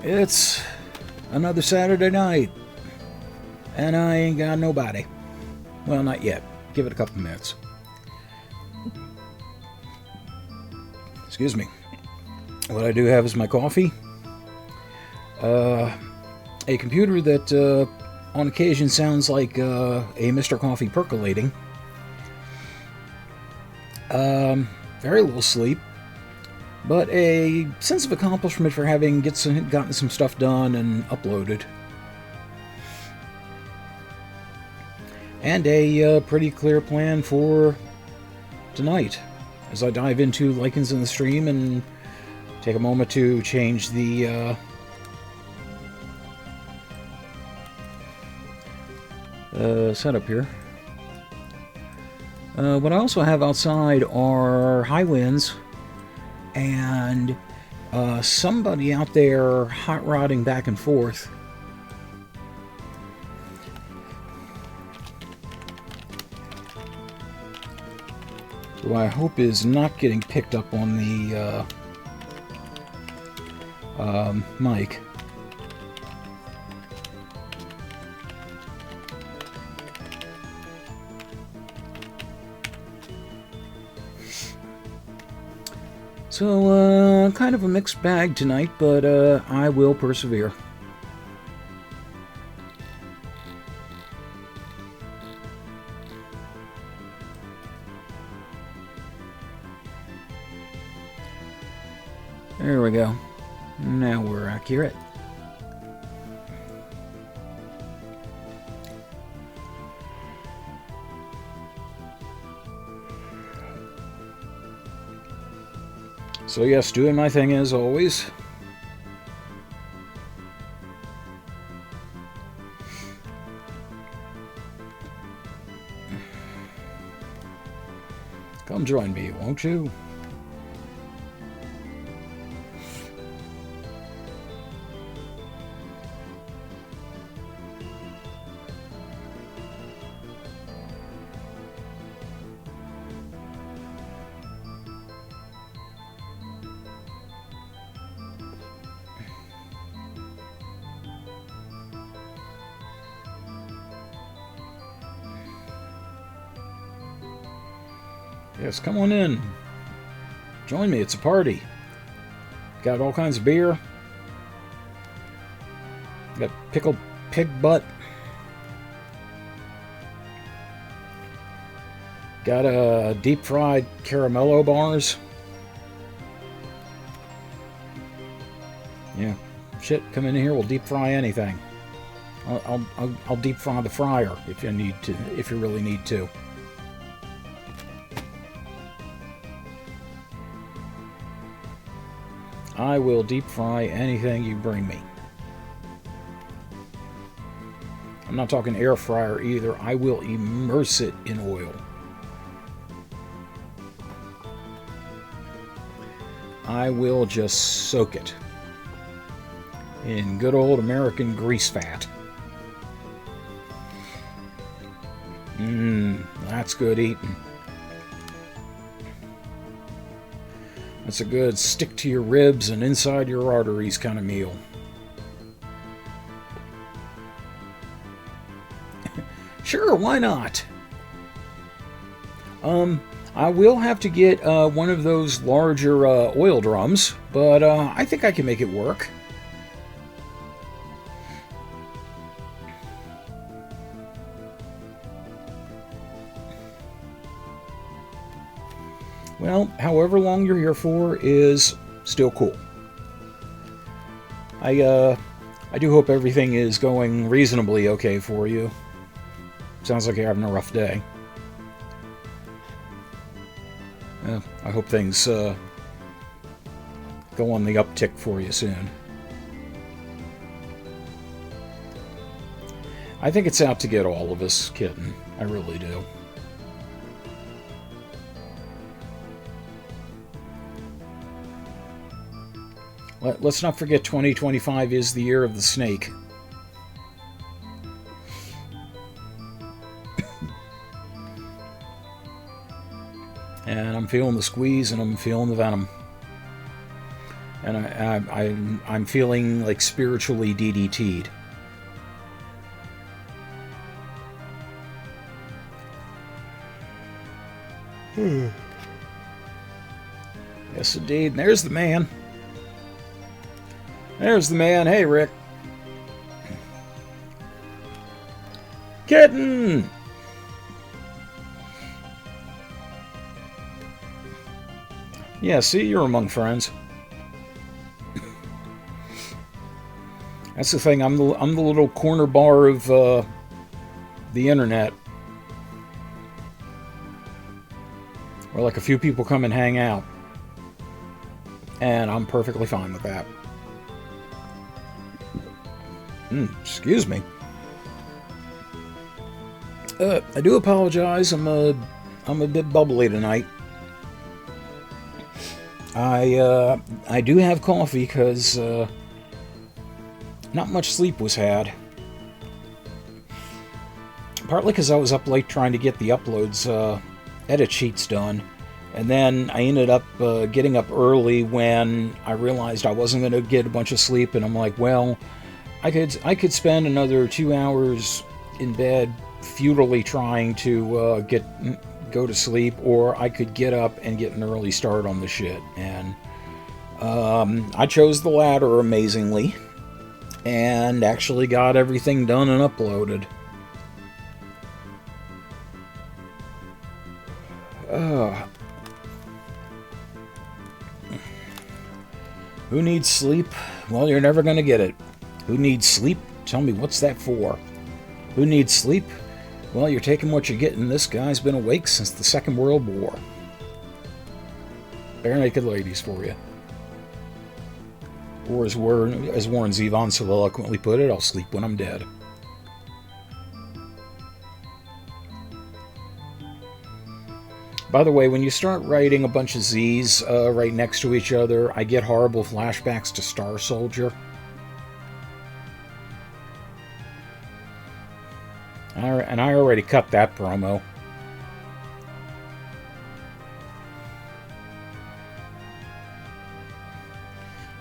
It's another Saturday night, and I ain't got nobody. Well, not yet. Give it a couple minutes. Excuse me. What I do have is my coffee, a computer that on occasion sounds like a Mr. Coffee percolating, very little sleep, but a sense of accomplishment for having gotten some stuff done and uploaded. And a pretty clear plan for tonight as I dive into Lycans in the stream and take a moment to change the setup here. What I also have outside are high winds and somebody out there hot rodding back and forth. Who I hope is not getting picked up on the mic. So, kind of a mixed bag tonight, but I will persevere. There we go. Now we're accurate. So yes, doing my thing as always. Come join me, won't you? Yes, come on in. Join me, it's a party. Got all kinds of beer. Got pickled pig butt. Got deep fried caramello bars. Yeah, shit, come in here, we'll deep fry anything. I'll deep fry the fryer if you need to, if you really need to. I will deep fry anything you bring me. I'm not talking air fryer either. I will immerse it in oil. I will just soak it in good old American grease fat. That's good eating. That's a good stick to your ribs and inside your arteries kind of meal. Sure, why not? I will have to get one of those larger oil drums, but I think I can make it work. Well, however long you're here for is still cool. I do hope everything is going reasonably okay for you. Sounds like you're having a rough day. I hope things go on the uptick for you soon. I think it's out to get all of us, kitten. I really do. Let's not forget 2025 is the year of the snake. And I'm feeling the squeeze and I'm feeling the venom. And I'm feeling like spiritually DDT'd. Yes, indeed. And there's the man. There's the man. Hey, Rick. Kitten! Yeah, see, you're among friends. That's the thing. I'm the little corner bar of the internet, where like a few people come and hang out, and I'm perfectly fine with that. Excuse me. I do apologize. I'm a bit bubbly tonight. I do have coffee because not much sleep was had. Partly because I was up late trying to get the uploads, edit sheets done, and then I ended up getting up early when I realized I wasn't going to get a bunch of sleep, and I'm like, well, I could spend another 2 hours in bed futilely trying to go to sleep, or I could get up and get an early start on the shit. And I chose the latter, amazingly, and actually got everything done and uploaded. Who needs sleep? Well, you're never going to get it. Who needs sleep? Tell me, what's that for? Who needs sleep? Well, you're taking what you're getting. This guy's been awake since the Second World War. Bare naked ladies for you. Or as Warren Zevon so eloquently put it, I'll sleep when I'm dead. By the way, when you start writing a bunch of Z's right next to each other, I get horrible flashbacks to Star Soldier. And I already cut that promo.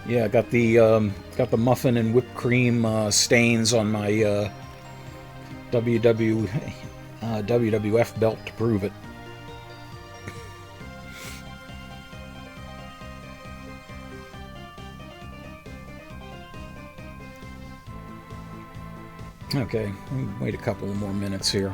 Yeah, got the muffin and whipped cream stains on my WWF belt to prove it. Okay, wait a couple more minutes here.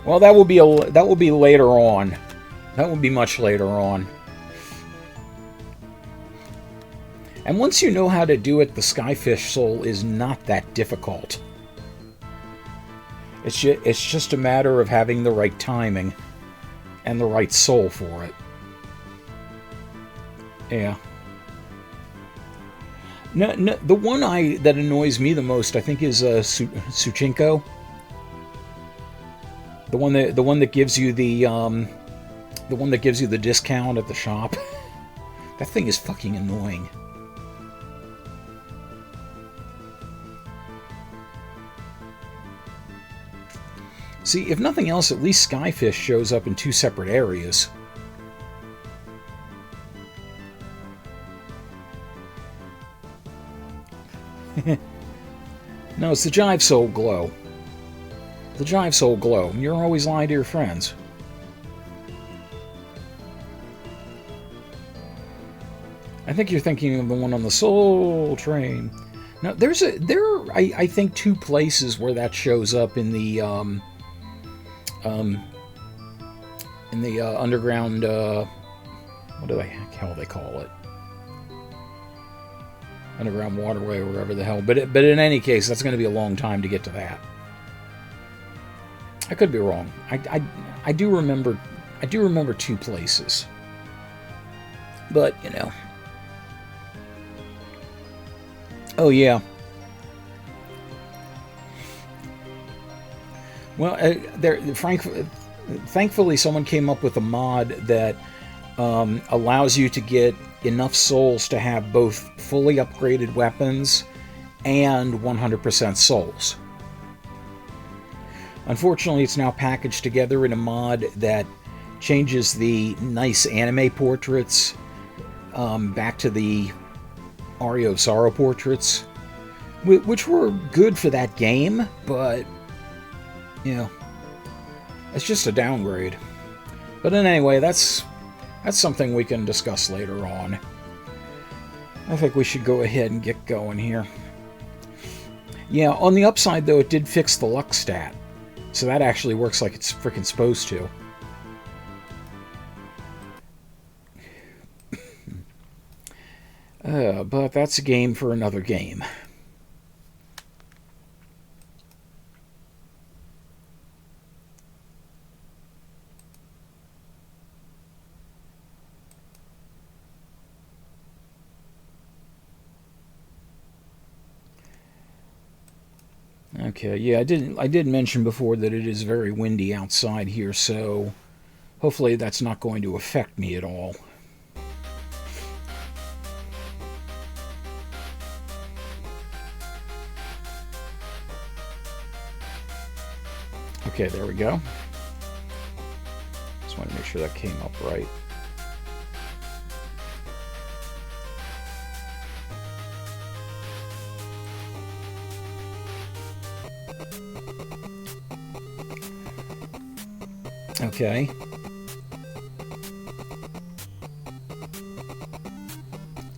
Well, that will be later on. That will be much later on. And once you know how to do it, the Skyfish Soul is not that difficult. It's just a matter of having the right timing and the right soul for it. Yeah. No, the one that annoys me the most, I think, is Suchinko. The one that gives you the discount at the shop. That thing is fucking annoying. See, if nothing else, at least Skyfish shows up in 2 separate areas. No, it's the Jive Soul Glow. The Jive Soul Glow. You're always lying to your friends. I think you're thinking of the one on the Soul Train. Now, there are, I think, 2 places where that shows up in the underground, what the hell they call it? Underground waterway or wherever the hell. But in any case, that's going to be a long time to get to that. I could be wrong. I do remember 2 places. But, you know. Oh, yeah. Well, thankfully, someone came up with a mod that allows you to get enough souls to have both fully upgraded weapons and 100% souls. Unfortunately, it's now packaged together in a mod that changes the nice anime portraits back to the Aria of Sorrow portraits, which were good for that game, but, you know, it's just a downgrade. But then anyway, that's something we can discuss later on. I think we should go ahead and get going here. Yeah, on the upside, though, it did fix the luck stat. So that actually works like it's freaking supposed to. But that's a game for another game. Okay, yeah, I did mention before that it is very windy outside here, so hopefully that's not going to affect me at all. Okay, there we go. Just want to make sure that came up right. Okay.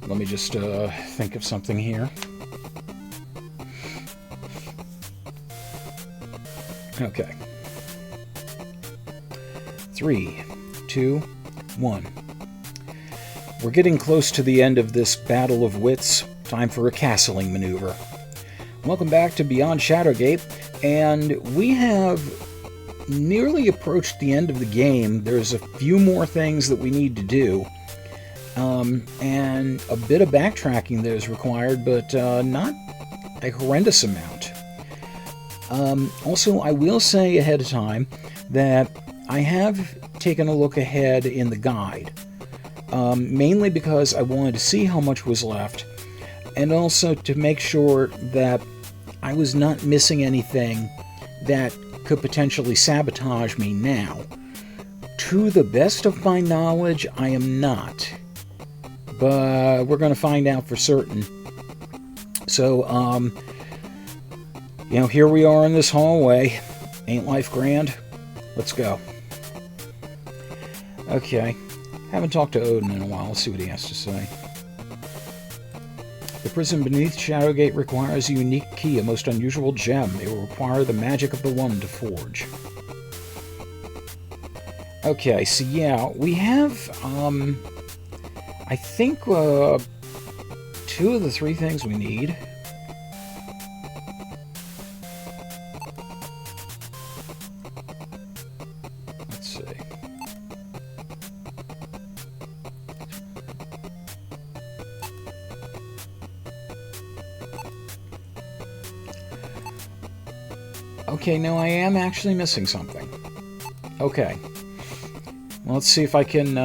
Let me just think of something here. Okay. 3, 2, 1. We're getting close to the end of this battle of wits. Time for a castling maneuver. Welcome back to Beyond Shadowgate, and we have nearly approached the end of the game. There's a few more things that we need to do, and a bit of backtracking that is required, but not a horrendous amount. Also, I will say ahead of time that I have taken a look ahead in the guide, mainly because I wanted to see how much was left, and also to make sure that I was not missing anything that could potentially sabotage me now. To the best of my knowledge, I am not. But we're going to find out for certain. So, you know, here we are in this hallway. Ain't life grand? Let's go. Okay. Haven't talked to Odin in a while. Let's see what he has to say. The prison beneath Shadowgate requires a unique key, a most unusual gem. It will require the magic of the One to forge. Okay, so yeah, we have, I think, 2 of the 3 things we need. Let's see. Okay, no, I am actually missing something. Okay. Well, let's see if I can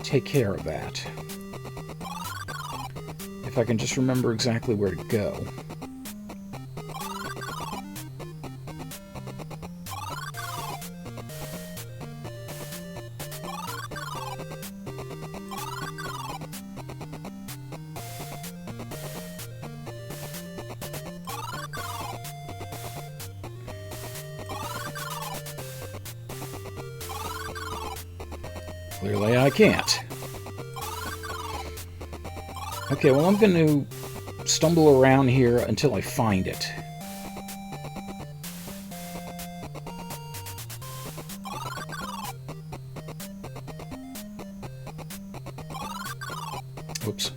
take care of that. If I can just remember exactly where to go. Clearly I can't. Okay, well, I'm going to stumble around here until I find it. Oops.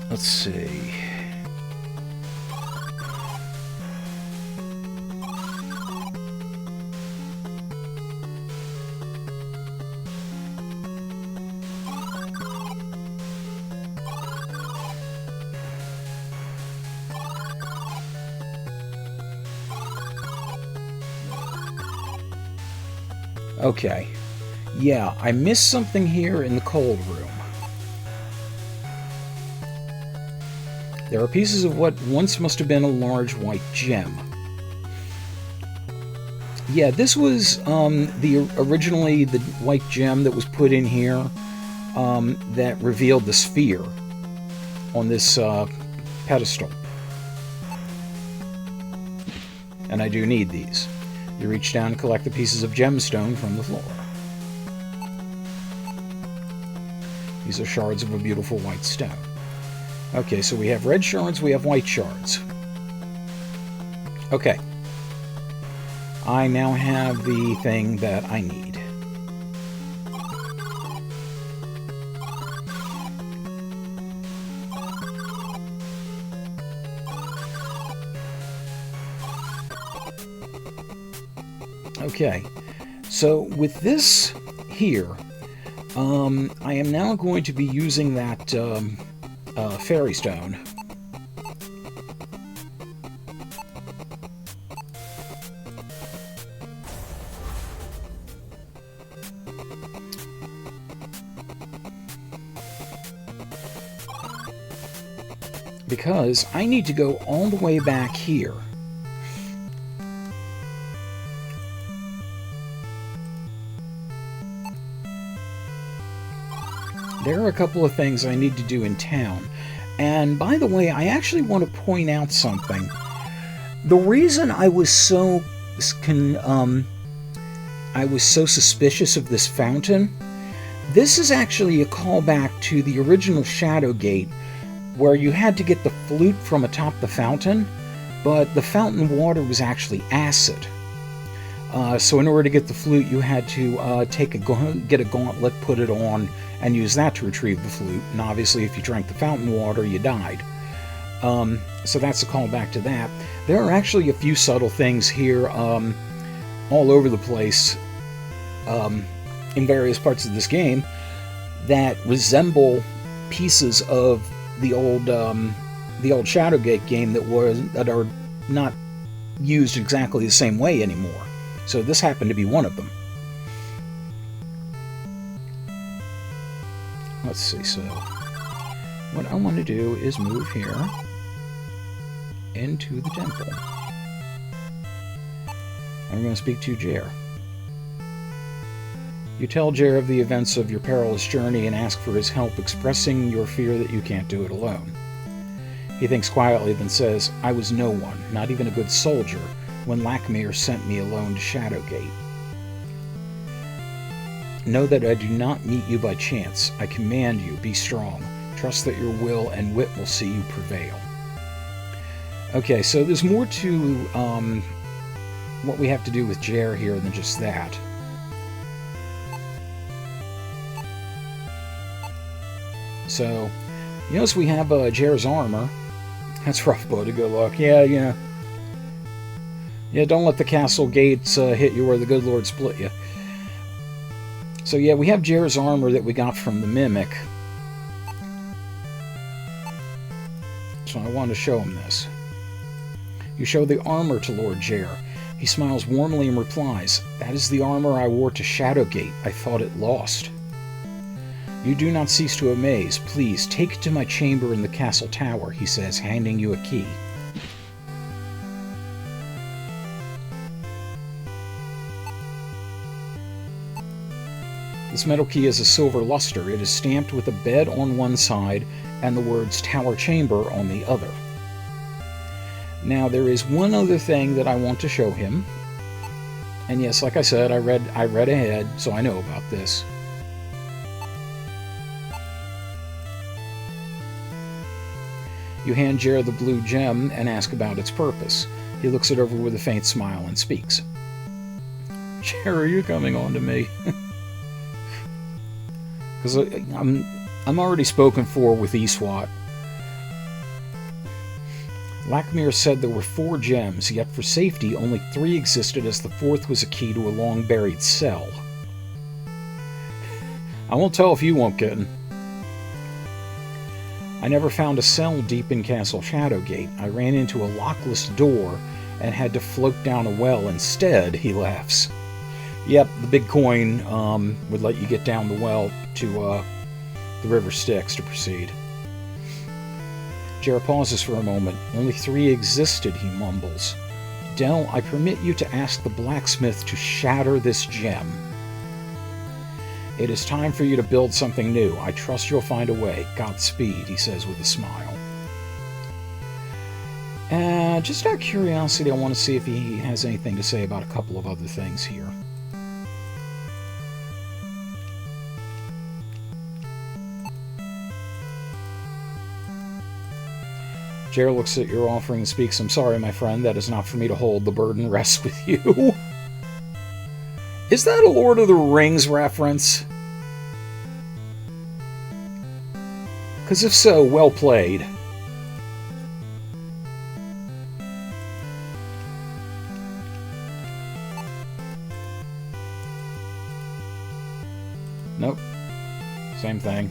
Let's see. Okay. Yeah, I missed something here in the cold room. There are pieces of what once must have been a large white gem. Yeah, this was originally the white gem that was put in here that revealed the sphere on this pedestal. And I do need these. You reach down and collect the pieces of gemstone from the floor. These are shards of a beautiful white stone. Okay, so we have red shards, we have white shards. Okay. I now have the thing that I need. Okay, so with this here, I am now going to be using that fairy stone. Because I need to go all the way back here. There are a couple of things I need to do in town. And by the way, I actually want to point out something. The reason I was so suspicious of this fountain, this is actually a callback to the original Shadowgate, where you had to get the flute from atop the fountain, but the fountain water was actually acid. So in order to get the flute, you had to get a gauntlet, put it on, and use that to retrieve the flute. And obviously, if you drank the fountain water, you died. So that's a callback to that. There are actually a few subtle things here all over the place in various parts of this game that resemble pieces of the old Shadowgate game that are not used exactly the same way anymore. So this happened to be one of them. Let's see, so what I want to do is move here into the temple. I'm going to speak to Jer. You tell Jer of the events of your perilous journey and ask for his help, expressing your fear that you can't do it alone. He thinks quietly, then says, I was no one, not even a good soldier, when Lycan sent me alone to Shadowgate. Know that I do not meet you by chance. I command you, be strong. Trust that your will and wit will see you prevail. Okay, so there's more to what we have to do with Jer here than just that. So, you notice we have Jer's armor. That's rough, buddy. Good luck. Yeah, don't let the castle gates hit you or the good Lord split you. So yeah, we have Jer's armor that we got from the Mimic. So I wanted to show him this. You show the armor to Lord Jer. He smiles warmly and replies, That is the armor I wore to Shadowgate. I thought it lost. You do not cease to amaze. Please, take it to my chamber in the castle tower, he says, handing you a key. This metal key is a silver luster. It is stamped with a bed on one side and the words Tower Chamber on the other. Now, there is one other thing that I want to show him. And yes, like I said, I read ahead, so I know about this. You hand Jer the blue gem and ask about its purpose. He looks it over with a faint smile and speaks. Jer, are you coming on to me? Because I'm already spoken for with Eswat. Lycan said there were 4 gems, yet for safety only 3 existed, as the 4th was a key to a long-buried cell. I won't tell if you won't, kitten. I never found a cell deep in Castle Shadowgate. I ran into a lockless door and had to float down a well instead, he laughs. Yep, the big coin would let you get down the well to the river Styx to proceed. Jared pauses for a moment. Only 3 existed, he mumbles. Del, I permit you to ask the blacksmith to shatter this gem. It is time for you to build something new. I trust you'll find a way. Godspeed, he says with a smile. Just out of curiosity, I want to see if he has anything to say about a couple of other things here. Jared looks at your offering and speaks. I'm sorry, my friend. That is not for me to hold. The burden rests with you. Is that a Lord of the Rings reference? Because if so, well played. Nope. Same thing.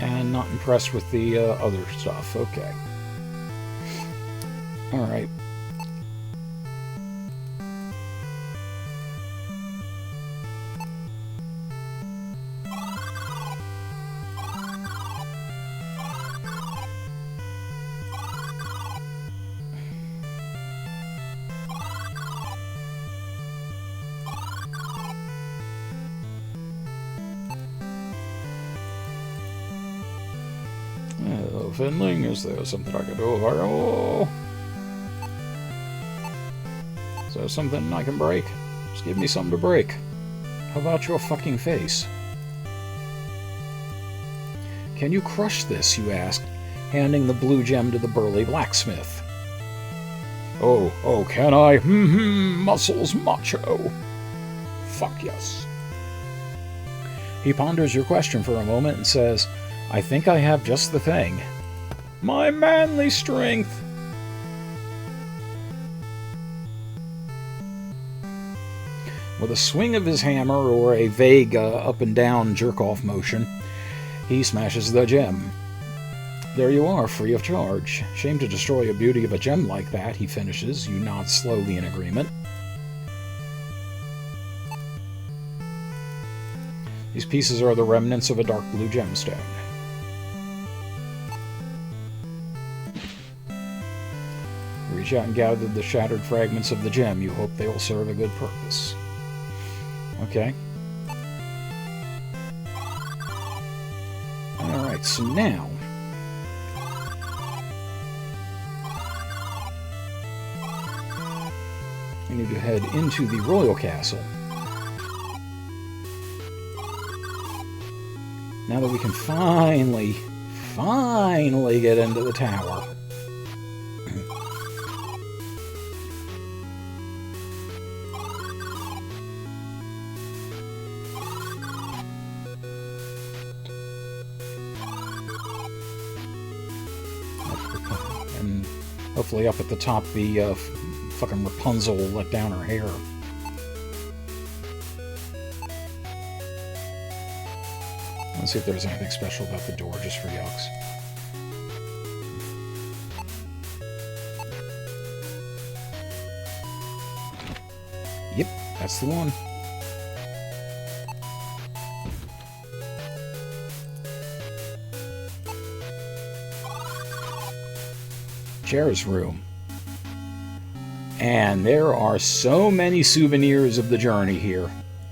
And not impressed with the other stuff. Okay. Alright. Finling, is there something I can do? Oh. Is there something I can break? Just give me something to break. How about your fucking face? Can you crush this, you ask, handing the blue gem to the burly blacksmith. Oh, can I? Muscles macho. Fuck yes. He ponders your question for a moment and says, I think I have just the thing. My manly strength. With a swing of his hammer or a vague up and down jerk-off motion, he smashes the gem. There you are, free of charge. Shame to destroy a beauty of a gem like that, he finishes. You nod slowly in agreement. These pieces are the remnants of a dark blue gemstone. Reach out and gather the shattered fragments of the gem. You hope they will serve a good purpose. Okay. Alright, so now we need to head into the royal castle. Now that we can finally get into the tower. And hopefully up at the top the fucking Rapunzel will let down her hair. Let's see if there's anything special about the door, just for yucks. Yep, that's the one. Chair's room. And there are so many souvenirs of the journey here.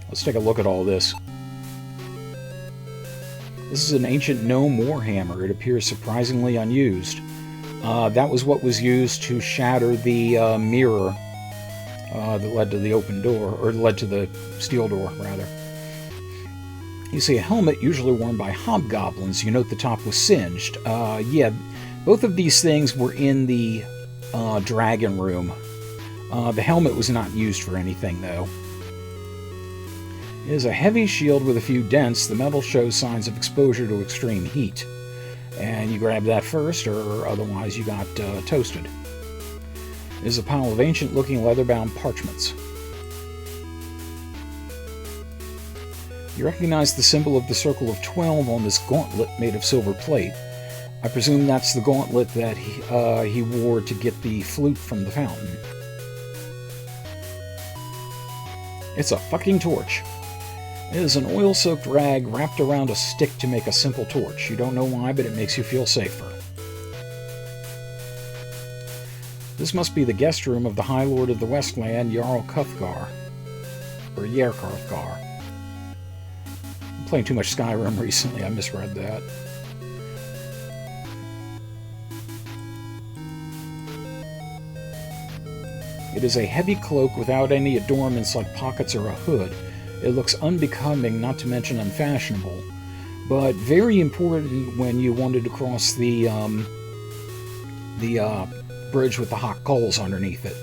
Let's take a look at all this. This is an ancient gnome warhammer. It appears surprisingly unused. That was what was used to shatter the mirror that led to the open door, or led to the steel door, rather. You see a helmet usually worn by hobgoblins. You note the top was singed. Yeah, both of these things were in the dragon room. The helmet was not used for anything, though. It is a heavy shield with a few dents. The metal shows signs of exposure to extreme heat. And you grab that first, or otherwise you got toasted. is a pile of ancient-looking leather-bound parchments. You recognize the symbol of the Circle of 12 on this gauntlet made of silver plate. I presume that's the gauntlet that he wore to get the flute from the fountain. It's a fucking torch. It is an oil-soaked rag wrapped around a stick to make a simple torch. You don't know why, but it makes you feel safer. This must be the guest room of the High Lord of the Westland, Jarl Cuthgar. Or Yerkarthgar. I'm playing too much Skyrim recently, I misread that. It is a heavy cloak without any adornments like pockets or a hood. It looks unbecoming, not to mention unfashionable, but very important when you wanted to cross the bridge with the hot coals underneath it.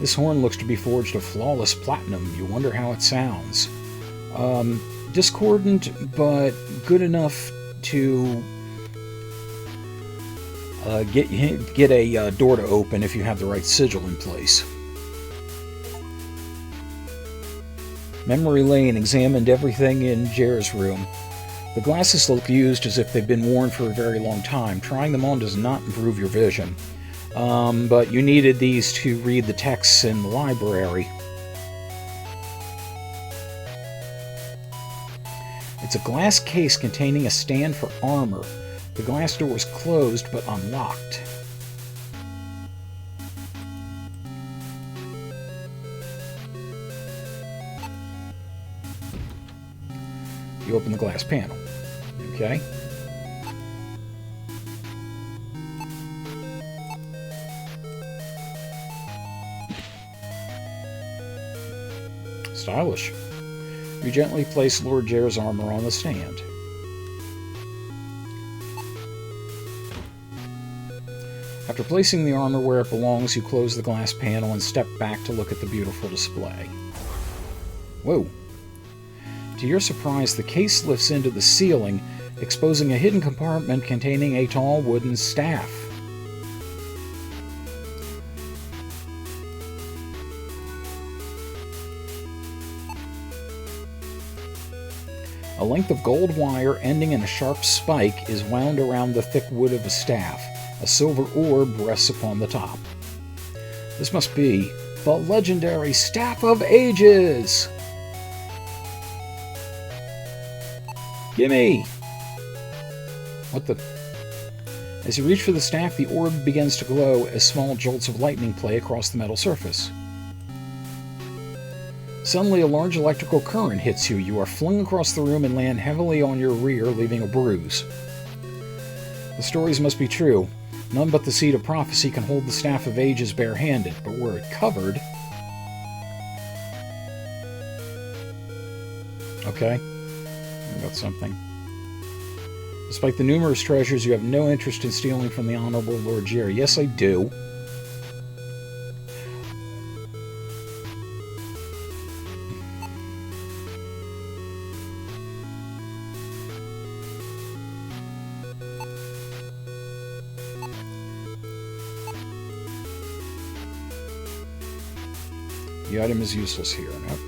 This horn looks to be forged of flawless platinum. You wonder how it sounds. Discordant, but good enough to get a door to open if you have the right sigil in place. Memory Lane examined everything in Jer's room. The glasses look used as if they've been worn for a very long time. Trying them on does not improve your vision. But you needed these to read the texts in the library. It's a glass case containing a stand for armor. The glass door is closed but unlocked. You open the glass panel. Okay. Stylish. You gently place Lord Jer's armor on the stand. After placing the armor where it belongs, you close the glass panel and step back to look at the beautiful display. Whoa. To your surprise, the case lifts into the ceiling, exposing a hidden compartment containing a tall wooden staff. A length of gold wire ending in a sharp spike is wound around the thick wood of a staff. A silver orb rests upon the top. This must be the legendary Staff of Ages! Gimme! What the... As you reach for the staff, the orb begins to glow as small jolts of lightning play across the metal surface. Suddenly, a large electrical current hits you. You are flung across the room and land heavily on your rear, leaving a bruise. The stories must be true. None but the Seed of Prophecy can hold the Staff of Ages bare-handed, but were it covered... Okay. I got something. Despite the numerous treasures, you have no interest in stealing from the Honorable Lord Jer. Yes, I do. The item is useless here. Nope.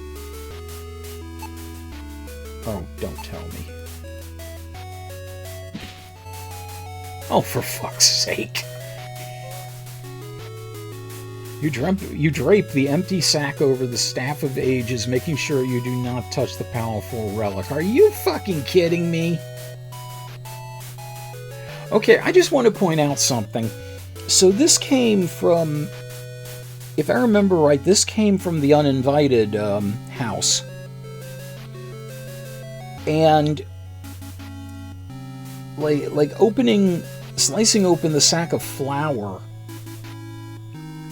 Oh, don't tell me. Oh, for fuck's sake. You drape the empty sack over the Staff of Ages, making sure you do not touch the powerful relic. Are you fucking kidding me? Okay, I just want to point out something. So this came from... If I remember right, this came from the Uninvited house. And like slicing open the sack of flour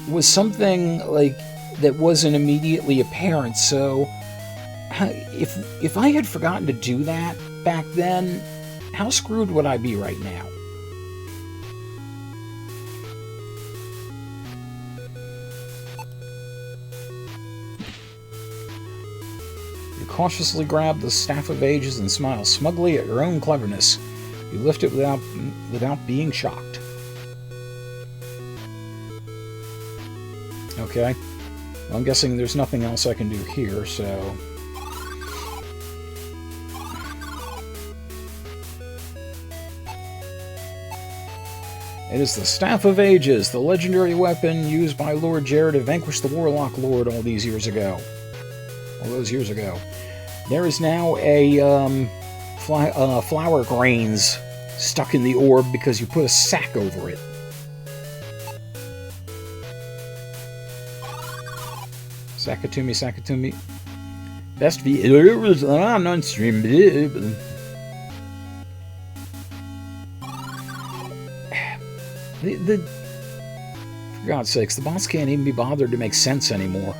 was something like that wasn't immediately apparent. So if I had forgotten to do that back then, how screwed would I be right now? Cautiously grab the Staff of Ages and smile smugly at your own cleverness. You lift it without being shocked. Okay. Well, I'm guessing there's nothing else I can do here, so... It is the Staff of Ages, the legendary weapon used by Lord Jared to vanquish the Warlock Lord all these years ago. All those years ago. There is now a flower grains stuck in the orb because you put a sack over it. Sakatumi, Sakatumi. Best viewers on stream. For God's sakes, the boss can't even be bothered to make sense anymore.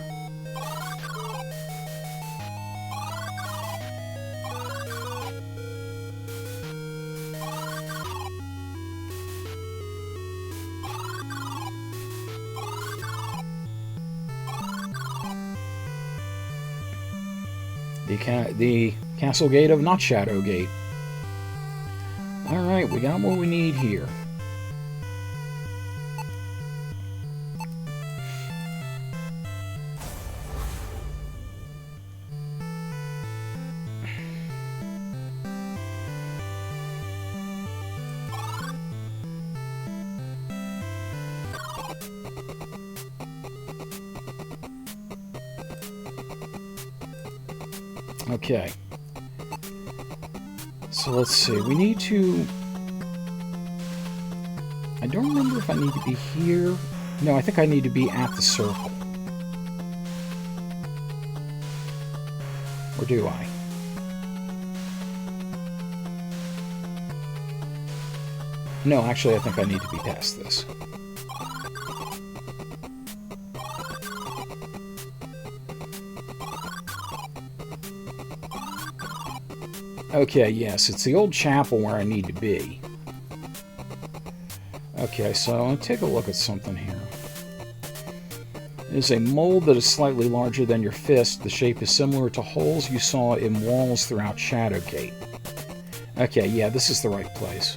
The Castle Gate of not Shadowgate. Alright, we got what we need here. Okay. So let's see. We need to... I don't remember if I need to be here. No, I think I need to be at the circle. Or do I? No, actually, I think I need to be past this. Okay, yes, it's the old chapel where I need to be. Okay, so I'll take a look at something here. It is a mold that is slightly larger than your fist. The shape is similar to holes you saw in walls throughout Shadowgate. Okay, yeah, this is the right place.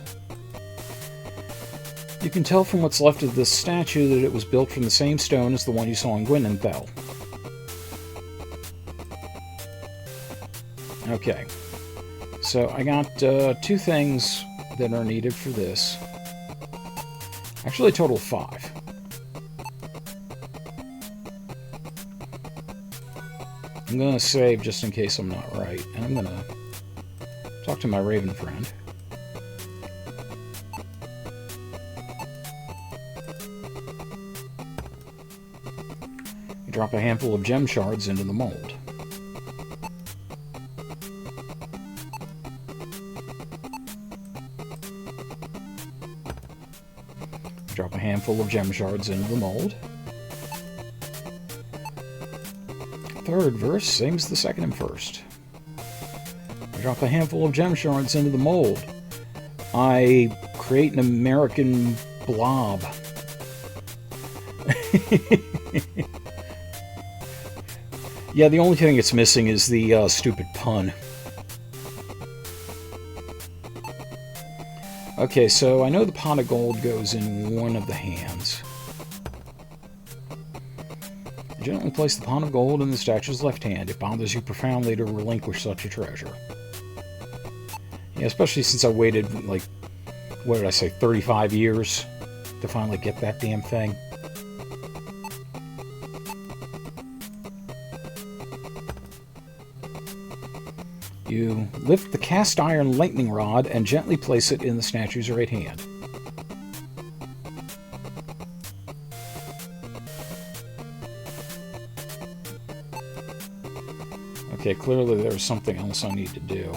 You can tell from what's left of this statue that it was built from the same stone as the one you saw in Gwynenthal. Okay. So I got 2 things that are needed for this. Actually, a total of 5. I'm going to save just in case I'm not right. And I'm going to talk to my Raven friend. Drop a handful of gem shards into the mold. Drop a handful of gem shards into the mold. Third verse, same as the second and first. Drop a handful of gem shards into the mold. I create an American blob. Yeah, the only thing it's missing is the stupid pun. Okay, so I know the pot of gold goes in one of the hands. Gently place the pot of gold in the statue's left hand. It bothers you profoundly to relinquish such a treasure. Yeah, especially since I waited, like, what did I say, 35 years to finally get that damn thing. You lift the cast iron lightning rod and gently place it in the statue's right hand. Okay, clearly there's something else I need to do.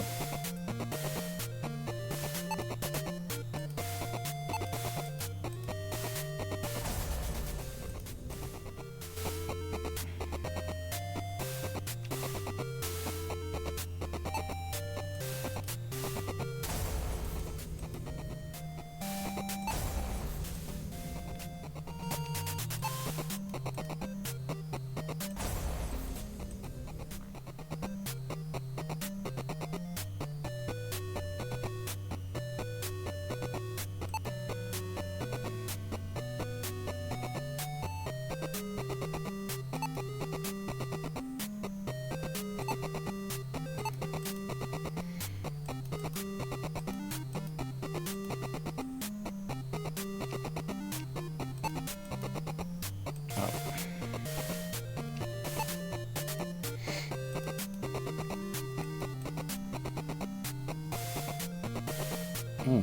Hmm.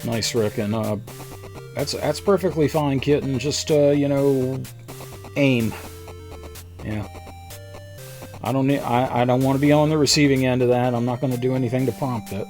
Nice, Rick, and that's perfectly fine, kitten. Just you know, aim. Yeah. I don't want to be on the receiving end of that. I'm not going to do anything to prompt it.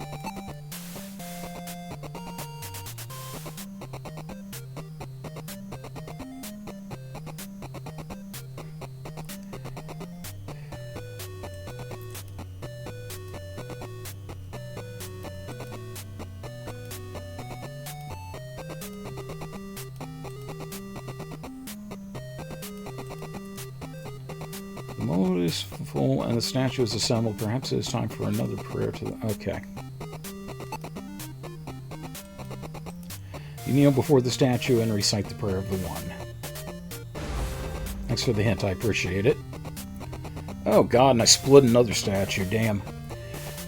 The mold is full and the statue is assembled. Perhaps it is time for another prayer to the... Okay. You kneel before the statue and recite the prayer of the One. Thanks for the hint, I appreciate it. Oh god, and I split another statue, damn.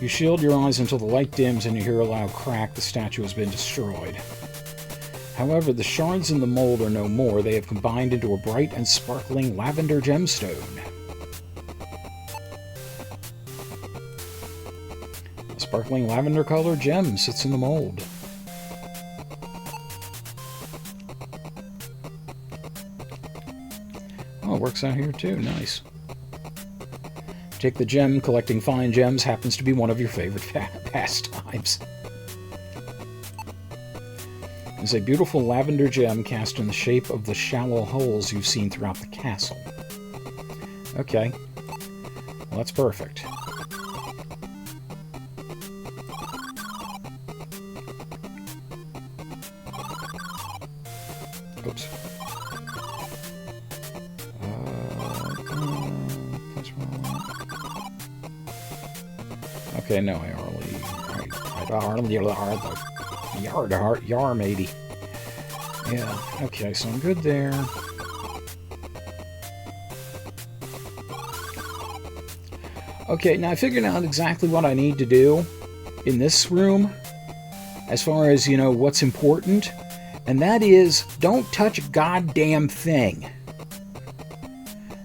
You shield your eyes until the light dims and you hear a loud crack. The statue has been destroyed. However, the shards in the mold are no more. They have combined into a bright and sparkling lavender gemstone. A sparkling lavender-colored gem sits in the mold. Oh, it works out here too. Nice. Take the gem. Collecting fine gems happens to be one of your favorite pastimes. It's a beautiful lavender gem cast in the shape of the shallow holes you've seen throughout the castle. Okay. Well, that's perfect. Oops. Okay, no, I already... matey. Yeah, okay, so I'm good there. Okay, now I figured out exactly what I need to do in this room, as far as, you know, what's important, and that is, don't touch a goddamn thing.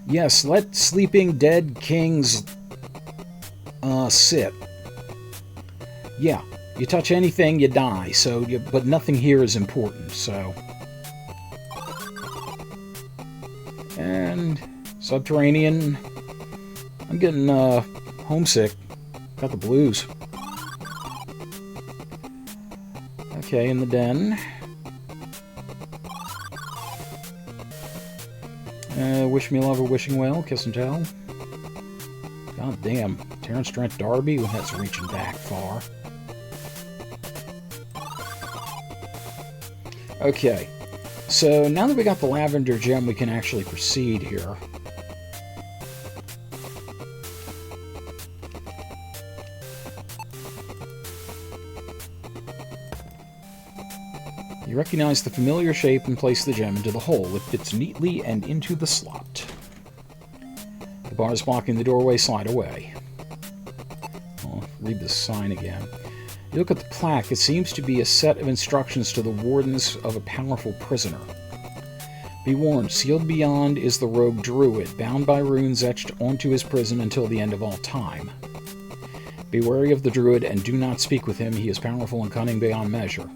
Yes, let sleeping dead kings, sit. Yeah, you touch anything, you die, so, but nothing here is important, so... And subterranean. I'm getting homesick. Got the blues. Okay, in the den. Wish me love or wishing well, kiss and tell. God damn, Terrence Trent D'Arby, that's reaching back far. Okay. So, now that we got the lavender gem, we can actually proceed here. You recognize the familiar shape and place the gem into the hole. It fits neatly and into the slot. The bars blocking the doorway slide away. I'll read this sign again. You look at the plaque. It seems to be a set of instructions to the wardens of a powerful prisoner. Be warned, sealed beyond is the rogue druid, bound by runes etched onto his prison until the end of all time. Be wary of the druid and do not speak with him. He is powerful and cunning beyond measure.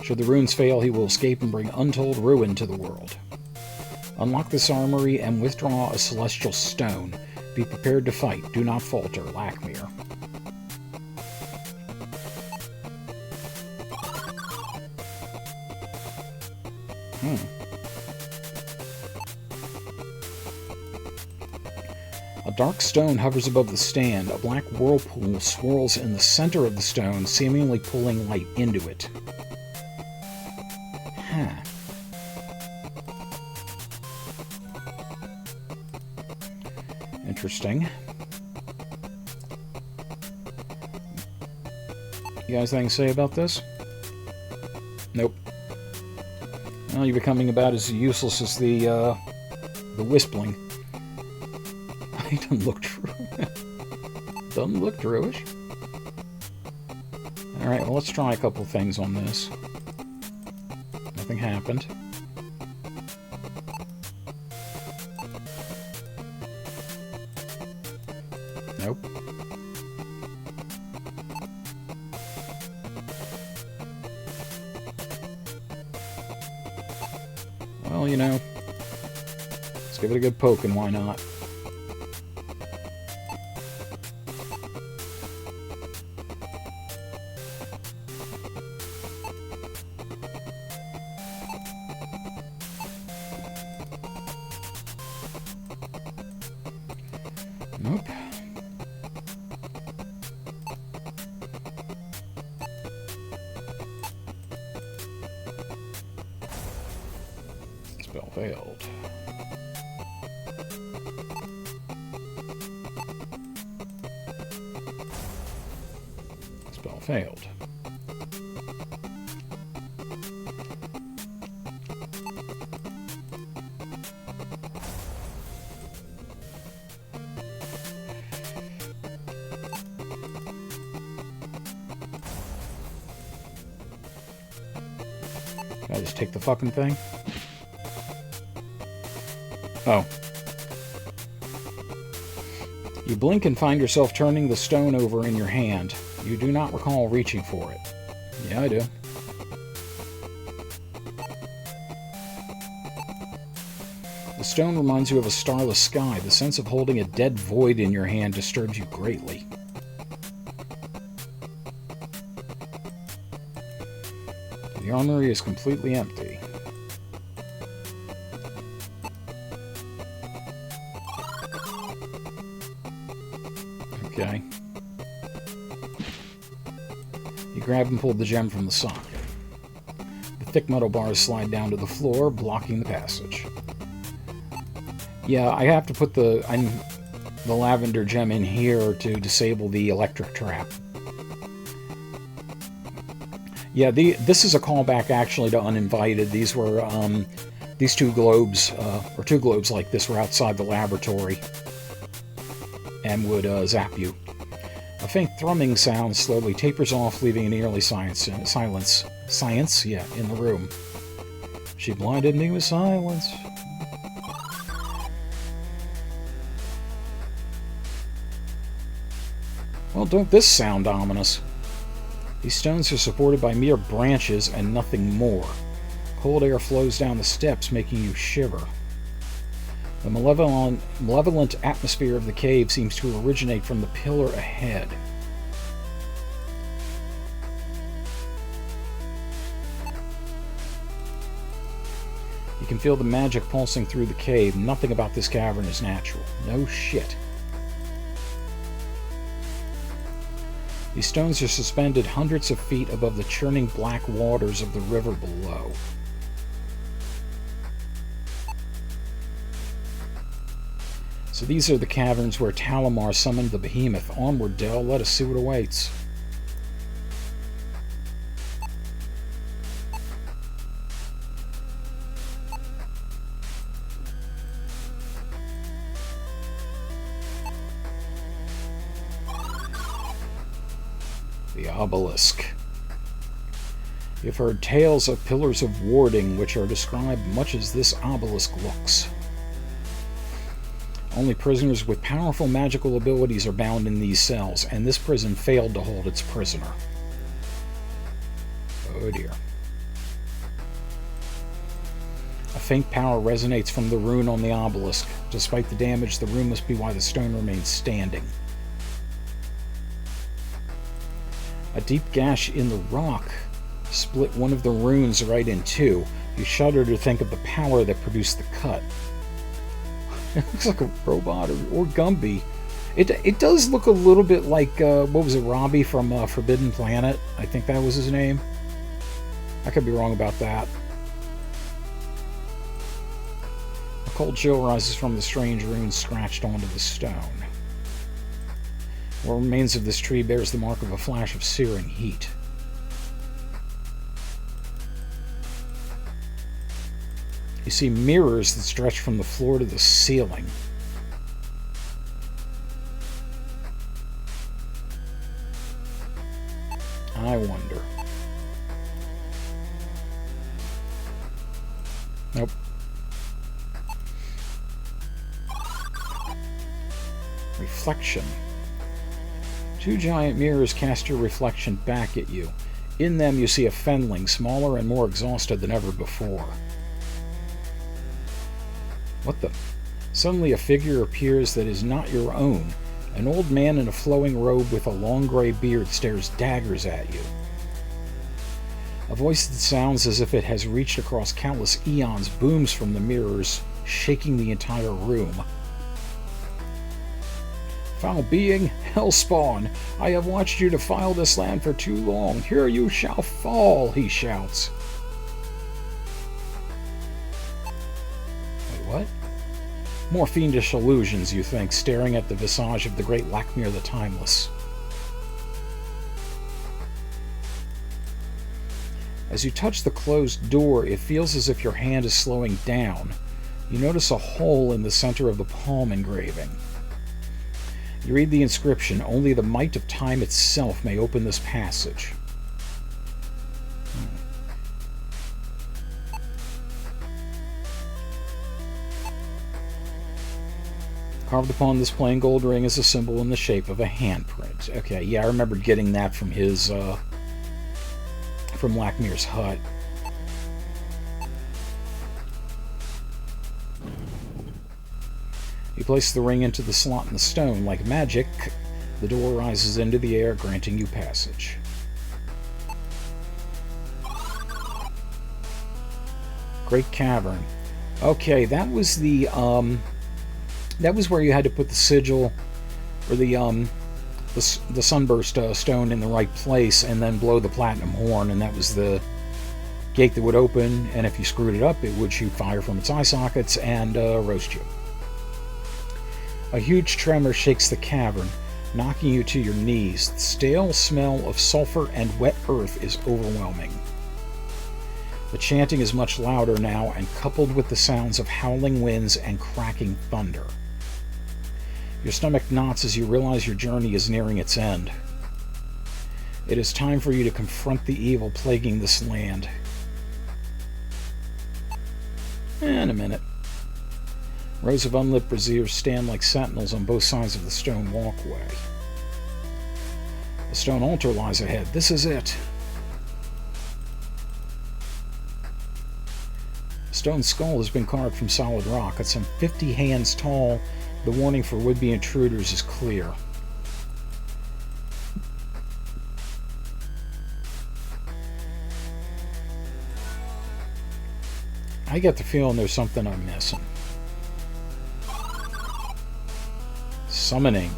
Should the runes fail, he will escape and bring untold ruin to the world. Unlock this armory and withdraw a celestial stone. Be prepared to fight. Do not falter. Lakmir. A dark stone hovers above the stand. A black whirlpool swirls in the center of the stone, seemingly pulling light into it. Huh. Interesting. You guys anything to say about this? Nope. Well, you're becoming about as useless as the Wispling. He doesn't look true. Doesn't look Druish. Alright, well, let's try a couple things on this. Nothing happened. Nope. Well, you know, let's give it a good poke, and why not? Nope. Spell failed. Spell failed. Can I just take the fucking thing? Oh. You blink and find yourself turning the stone over in your hand. You do not recall reaching for it. Yeah, I do. The stone reminds you of a starless sky. The sense of holding a dead void in your hand disturbs you greatly. The armory is completely empty. Okay. You grab and pull the gem from the socket. The thick metal bars slide down to the floor, blocking the passage. Yeah, I have to put the lavender gem in here to disable the electric trap. Yeah, this is a callback actually to Uninvited. These were these two globes, or two globes like this, were outside the laboratory and would zap you. A faint thrumming sound slowly tapers off, leaving an eerie silence in the room. She blinded me with silence. Well, don't this sound ominous? These stones are supported by mere branches and nothing more. Cold air flows down the steps, making you shiver. The malevolent atmosphere of the cave seems to originate from the pillar ahead. You can feel the magic pulsing through the cave. Nothing about this cavern is natural. No shit. These stones are suspended hundreds of feet above the churning black waters of the river below. So these are the caverns where Talamar summoned the behemoth. Onward, Del, let us see what awaits. The obelisk. You've heard tales of pillars of warding, which are described much as this obelisk looks. Only prisoners with powerful magical abilities are bound in these cells, and this prison failed to hold its prisoner. Oh dear. A faint power resonates from the rune on the obelisk. Despite the damage, the rune must be why the stone remains standing. A deep gash in the rock split one of the runes right in two. You shudder to think of the power that produced the cut. It looks like a robot or Gumby. It does look a little bit like, what was it, Robbie from Forbidden Planet? I think that was his name. I could be wrong about that. A cold chill rises from the strange runes scratched onto the stone. What remains of this tree bears the mark of a flash of searing heat. You see mirrors that stretch from the floor to the ceiling. I wonder. Nope. Reflection. Two giant mirrors cast your reflection back at you. In them you see a fenling, smaller and more exhausted than ever before. What the? Suddenly a figure appears that is not your own. An old man in a flowing robe with a long gray beard stares daggers at you. A voice that sounds as if it has reached across countless eons booms from the mirrors, shaking the entire room. Foul being, hellspawn, I have watched you defile this land for too long. Here you shall fall, he shouts. Wait, what? More fiendish illusions, you think, staring at the visage of the great Lakmir the Timeless. As you touch the closed door, it feels as if your hand is slowing down. You notice a hole in the center of the palm engraving. You read the inscription, only the might of time itself may open this passage. Carved upon this plain gold ring is a symbol in the shape of a handprint. Okay, yeah, I remember getting that from his, from Lakmir's hut. You place the ring into the slot in the stone. Like magic, the door rises into the air, granting you passage. Great Cavern. Okay, that was the, that was where you had to put the sigil, or the sunburst stone in the right place, and then blow the platinum horn, and that was the gate that would open, and if you screwed it up, it would shoot fire from its eye sockets and roast you. A huge tremor shakes the cavern, knocking you to your knees. The stale smell of sulfur and wet earth is overwhelming. The chanting is much louder now, and coupled with the sounds of howling winds and cracking thunder. Your stomach knots as you realize your journey is nearing its end. It is time for you to confront the evil plaguing this land. In a minute. Rows of unlit braziers stand like sentinels on both sides of the stone walkway. The stone altar lies ahead. This is it. A stone skull has been carved from solid rock. At some 50 hands tall, the warning for would-be intruders is clear. I get the feeling there's something I'm missing. Summoning.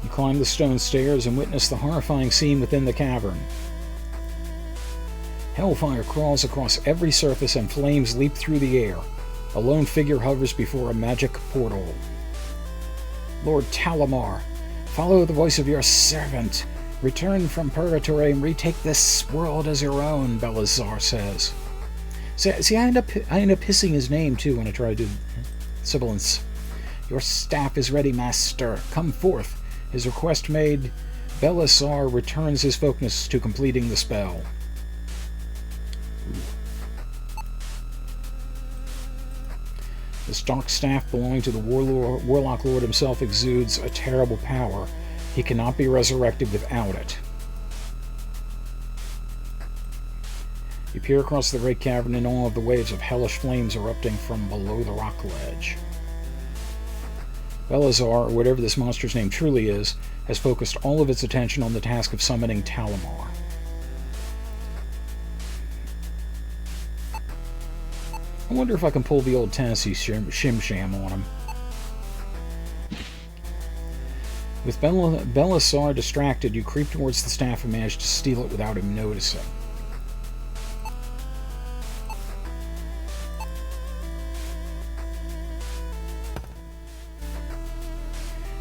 You climb the stone stairs and witness the horrifying scene within the cavern. Hellfire crawls across every surface and flames leap through the air. A lone figure hovers before a magic portal. Lord Talamar, follow the voice of your servant. Return from purgatory and retake this world as your own, Belazar says. See, I end up hissing his name, too, when I try to do sibilance. Your staff is ready, master. Come forth. His request made, Belazar returns his focus to completing the spell. This dark staff belonging to the Warlock Lord himself exudes a terrible power. He cannot be resurrected without it. You peer across the great cavern in awe of the waves of hellish flames erupting from below the rock ledge. Belazar, or whatever this monster's name truly is, has focused all of its attention on the task of summoning Talamar. I wonder if I can pull the old Tennessee shim-sham on him. With Belazar distracted, you creep towards the staff and manage to steal it without him noticing.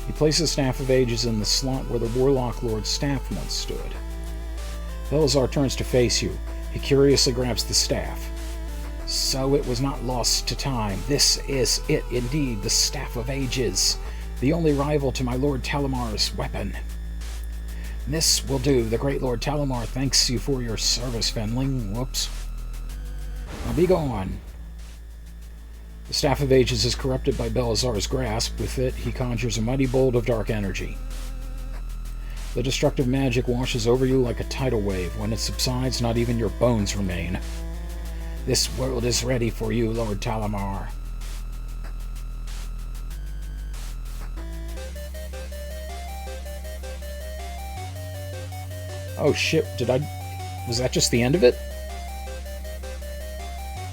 You place the Staff of Ages in the slot where the Warlock Lord's staff once stood. Belazar turns to face you. He curiously grabs the staff. So it was not lost to time. This is it indeed, the Staff of Ages. The only rival to my Lord Talamar's weapon. This will do. The great Lord Talamar thanks you for your service, Fenling. Whoops. Now be gone. The Staff of Ages is corrupted by Belazar's grasp. With it, he conjures a mighty bolt of dark energy. The destructive magic washes over you like a tidal wave. When it subsides, not even your bones remain. This world is ready for you, Lord Talamar. Oh shit, was that just the end of it?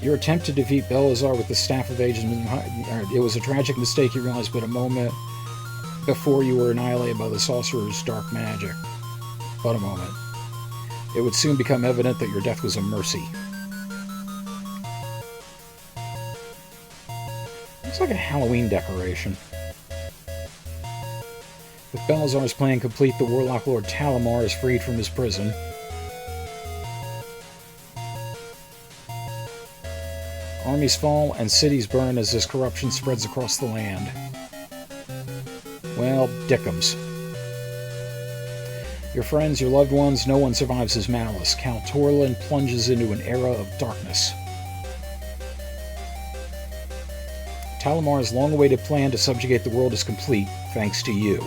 Your attempt to defeat Belazar with the Staff of Ages, it was a tragic mistake, you realized, but a moment before you were annihilated by the Sorcerer's dark magic. But a moment. It would soon become evident that your death was a mercy. Looks like a Halloween decoration. With Belazar's plan complete, the Warlock Lord Talamar is freed from his prison. Armies fall and cities burn as this corruption spreads across the land. Well, dickums. Your friends, your loved ones, no one survives his malice. Count Torlin plunges into an era of darkness. Talamar's long-awaited plan to subjugate the world is complete, thanks to you.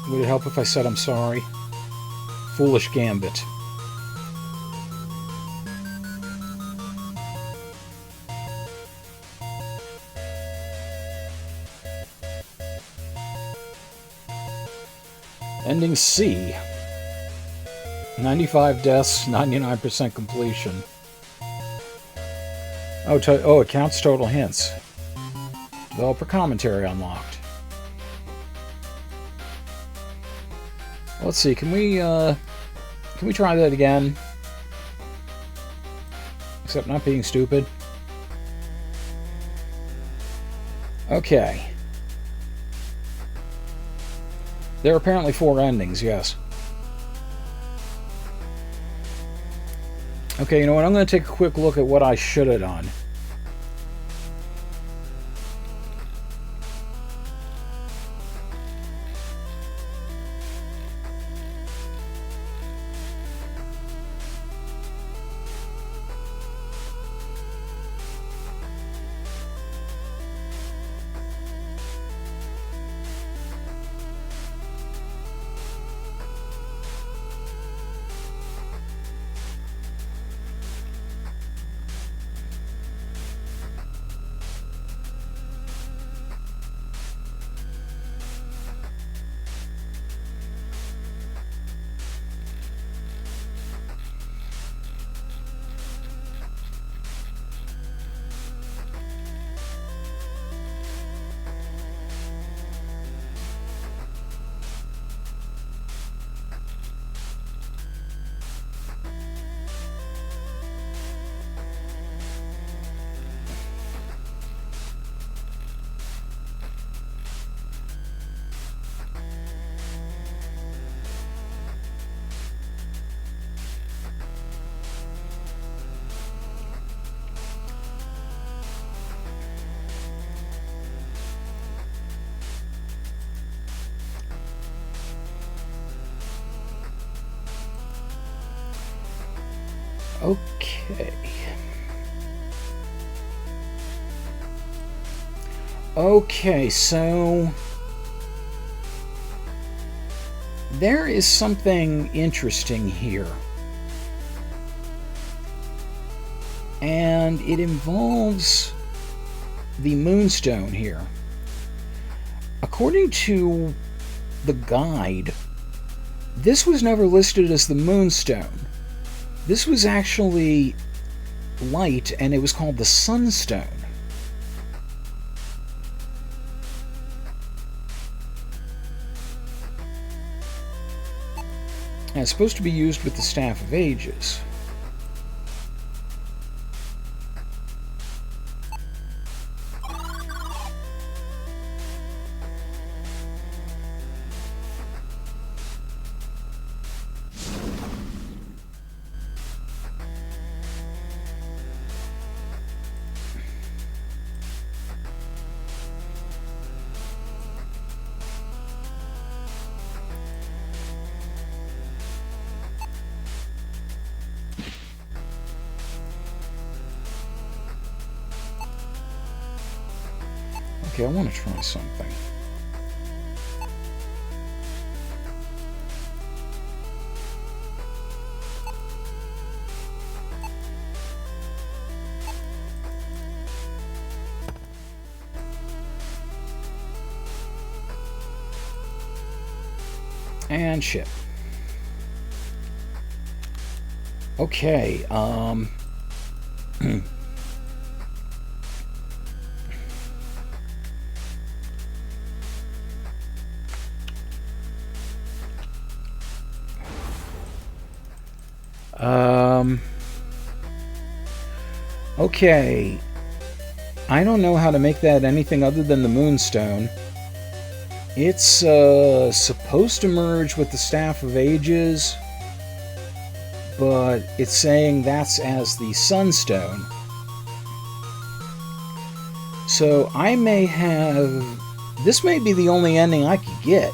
Would it help if I said I'm sorry? Foolish gambit. Ending C. 95 deaths, 99% completion. Oh, it counts total hints. Developer commentary unlocked. Let's see, can we try that again? Except not being stupid. Okay. There are apparently 4 endings, yes. Okay, you know what? I'm going to take a quick look at what I should have done. Okay. Okay, so there is something interesting here. And it involves the Moonstone here. According to the guide, this was never listed as the Moonstone. This was actually light, and it was called the Sunstone. And it's supposed to be used with the Staff of Ages. Okay, I want to try something. And ship. Okay, okay. I don't know how to make that anything other than the Moonstone. It's supposed to merge with the Staff of Ages, but it's saying that's as the Sunstone. So I may have... This may be the only ending I could get.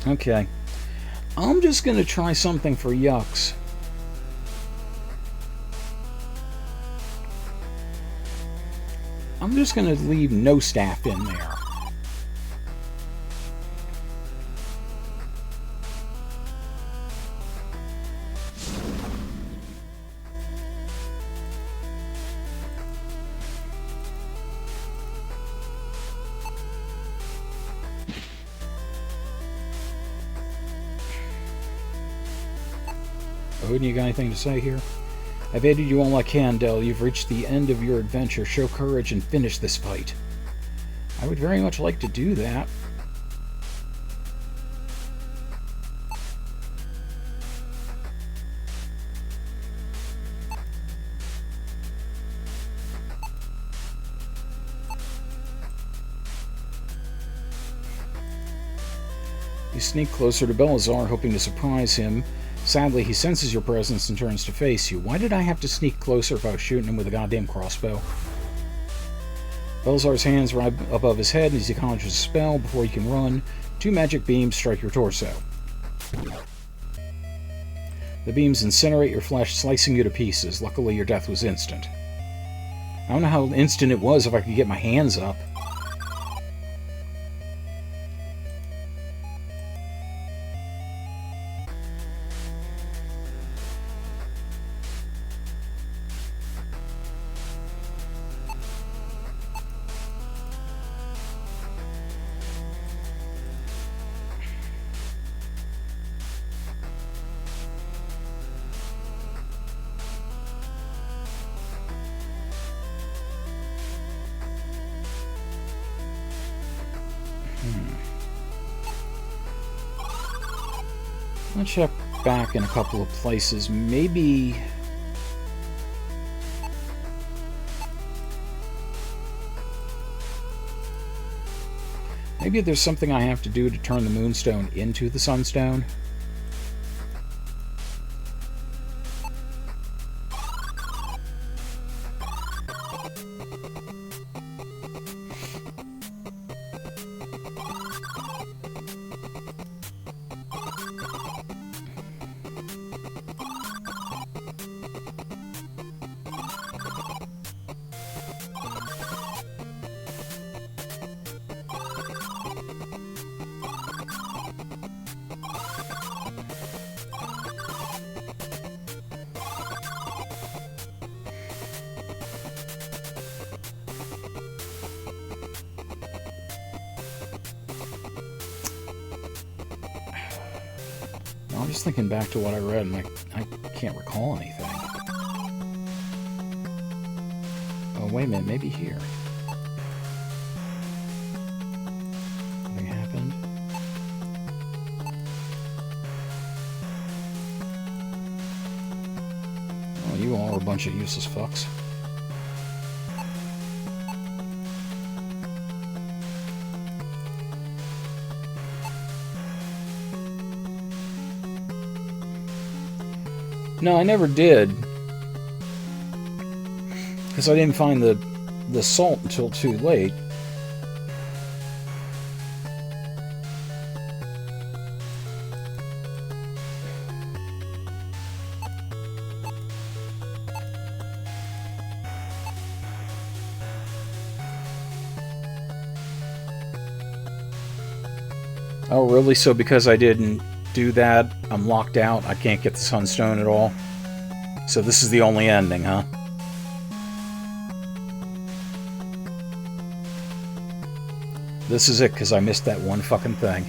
Okay. I'm just going to try something for yucks. I'm just going to leave no staff in there. Odin, you got anything to say here? I've aided you all I can, Del. You've reached the end of your adventure. Show courage and finish this fight. I would very much like to do that. You sneak closer to Belazar, hoping to surprise him. Sadly, he senses your presence and turns to face you. Why did I have to sneak closer if I was shooting him with a goddamn crossbow? Belazar's hands rise above his head as he conjures a spell. Before he can run, 2 magic beams strike your torso. The beams incinerate your flesh, slicing you to pieces. Luckily, your death was instant. I don't know how instant it was if I could get my hands up. I'll check back in a couple of places. Maybe there's something I have to do to turn the Moonstone into the Sunstone. I'm just thinking back to what I read, and I can't recall anything. Oh, wait a minute, maybe here. Nothing happened. Oh, you all are a bunch of useless fucks. No, I never did. Because I didn't find the salt until too late. Oh, really? So because I didn't do that, I'm locked out? I can't get the sunstone at all? So this is the only ending, huh? This is it, because I missed that one fucking thing.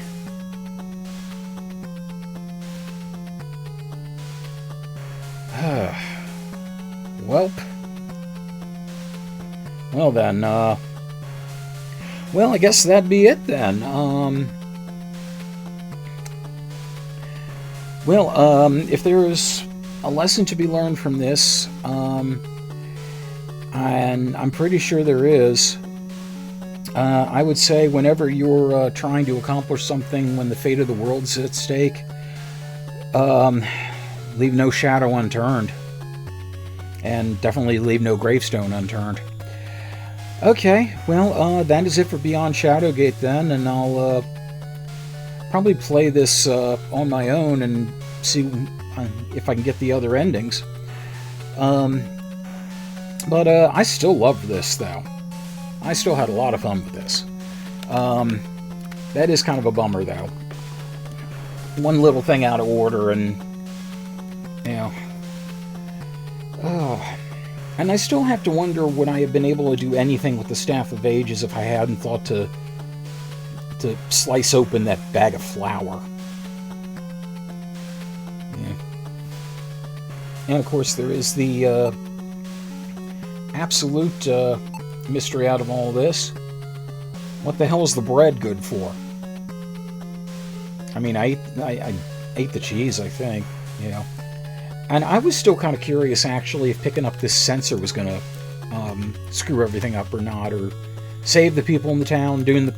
Welp. Well then, well, I guess that'd be it then. If there's a lesson to be learned from this, and I'm pretty sure there is, I would say whenever you're trying to accomplish something when the fate of the world's at stake, leave no shadow unturned. And definitely leave no gravestone unturned. Okay, well, that is it for Beyond Shadowgate then, and I'll probably play this on my own and see if I can get the other endings. But I still love this, though. I still had a lot of fun with this. That is kind of a bummer, though. One little thing out of order, and, you know... And I still have to wonder, would I have been able to do anything with the Staff of Ages if I hadn't thought to slice open that bag of flour. Yeah. And of course there is the absolute mystery out of all this. What the hell is the bread good for? I mean, I ate the cheese, I think, you know. And I was still kind of curious, actually, if picking up this sensor was going to screw everything up or not, or save the people in the town, doing the,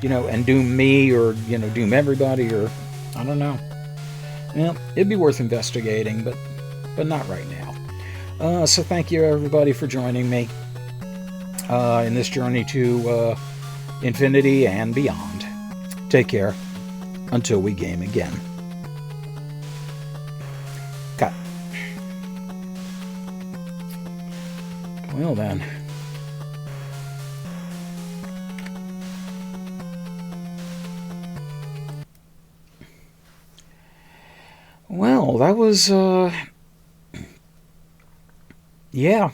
you know, and doom me, or, you know, doom everybody, or, I don't know. Well, it'd be worth investigating, but not right now. So thank you, everybody, for joining me in this journey to infinity and beyond. Take care until we game again. Cut. Well then. Well, that was, yeah.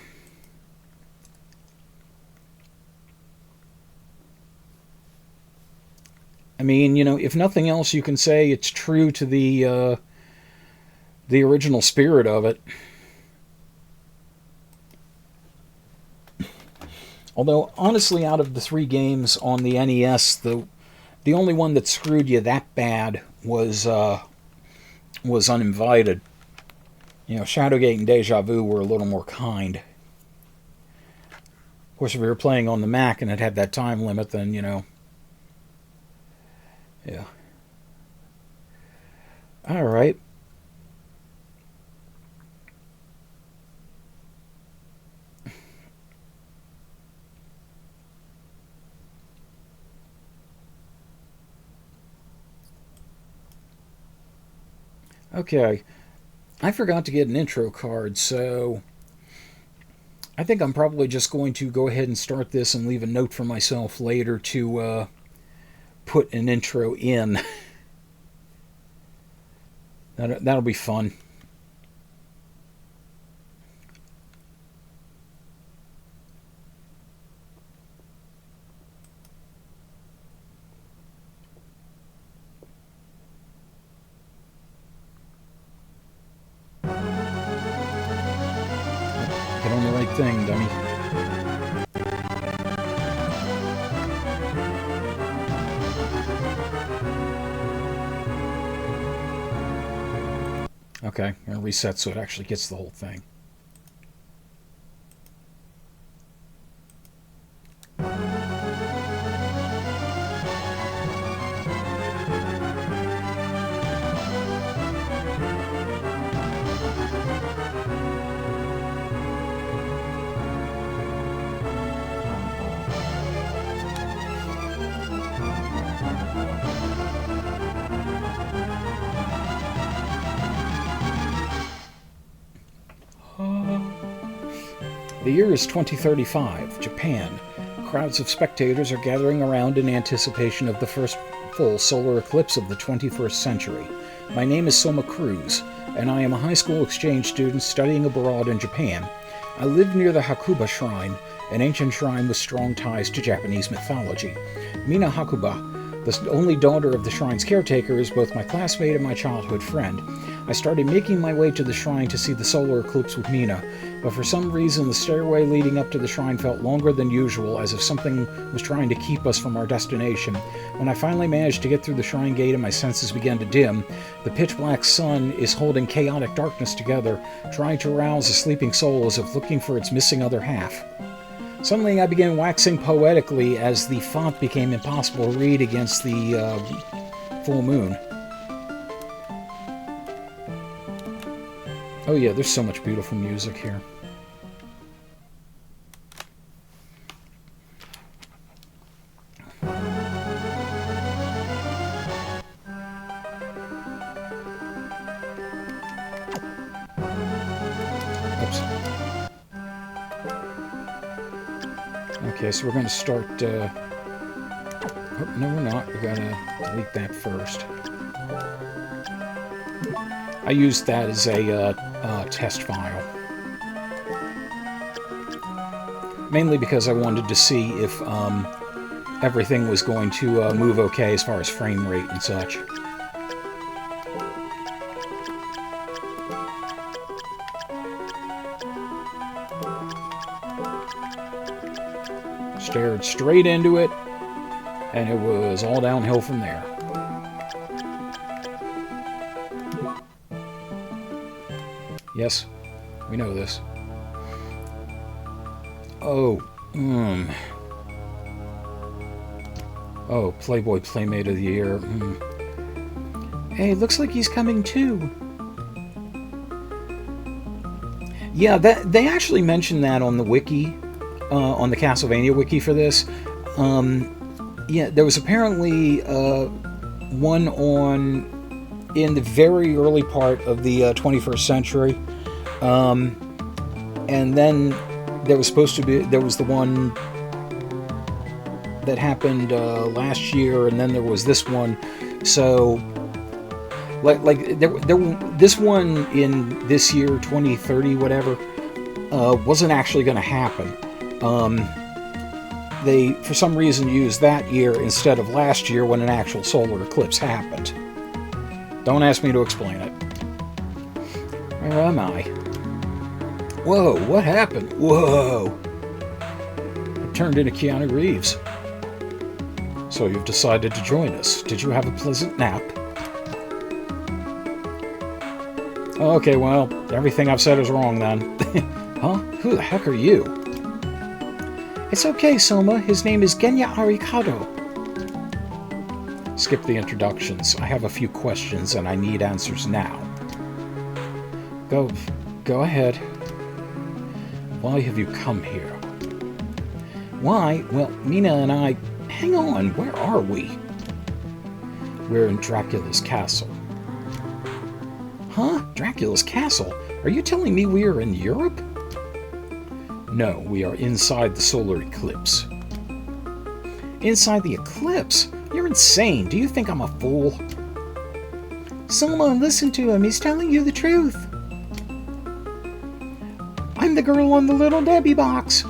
I mean, you know, if nothing else, you can say it's true to the original spirit of it. Although, honestly, out of the 3 games on the NES, the only one that screwed you that bad was Uninvited. You know, Shadowgate and Deja Vu were a little more kind. Of course, if we were playing on the Mac and it had that time limit, then, you know. Yeah. Alright. Okay, I forgot to get an intro card, so I think I'm probably just going to go ahead and start this and leave a note for myself later to put an intro in. That'll be fun. Get on the right thing, dummy. Okay, I'm going to reset so it actually gets the whole thing. The year is 2035, Japan. Crowds of spectators are gathering around in anticipation of the first full solar eclipse of the 21st century. My name is Soma Cruz, and I am a high school exchange student studying abroad in Japan. I live near the Hakuba Shrine, an ancient shrine with strong ties to Japanese mythology. Mina Hakuba, the only daughter of the shrine's caretaker, is both my classmate and my childhood friend. I started making my way to the shrine to see the solar eclipse with Mina, but for some reason the stairway leading up to the shrine felt longer than usual, as if something was trying to keep us from our destination. When I finally managed to get through the shrine gate and my senses began to dim, the pitch-black sun is holding chaotic darkness together, trying to rouse a sleeping soul as if looking for its missing other half. Suddenly I began waxing poetically as the font became impossible to read against the full moon. Oh yeah, there's so much beautiful music here. Oops. Okay, so we're going to start... Oh, no, we're not. We're going to delete that first. I used that as a test file. Mainly because I wanted to see if everything was going to move okay as far as frame rate and such. Stared straight into it, and it was all downhill from there. Yes, we know this. Oh, Oh, Playboy Playmate of the Year. Hey, looks like he's coming too. Yeah, they actually mentioned that on the wiki, on the Castlevania wiki for this. Yeah, there was apparently one in the very early part of the 21st century, and then there was the one that happened last year, and then there was this one. So, this one in this year, 2030, whatever, wasn't actually going to happen. They, for some reason, used that year instead of last year when an actual solar eclipse happened. Don't ask me to explain it. Where am I? Whoa, what happened? Whoa! I turned into Keanu Reeves. So you've decided to join us. Did you have a pleasant nap? Okay, well, everything I've said is wrong then. Huh? Who the heck are you? It's okay, Soma. His name is Genya Arikado. Skip the introductions. I have a few questions and I need answers now. Go ahead. Why have you come here? Why? Well, Mina and I... Hang on, where are we? We're in Dracula's castle. Huh? Dracula's castle? Are you telling me we are in Europe? No, we are inside the solar eclipse. Inside the eclipse? You're insane. Do you think I'm a fool? Someone listen to him. He's telling you the truth. I'm the girl on the Little Debbie box.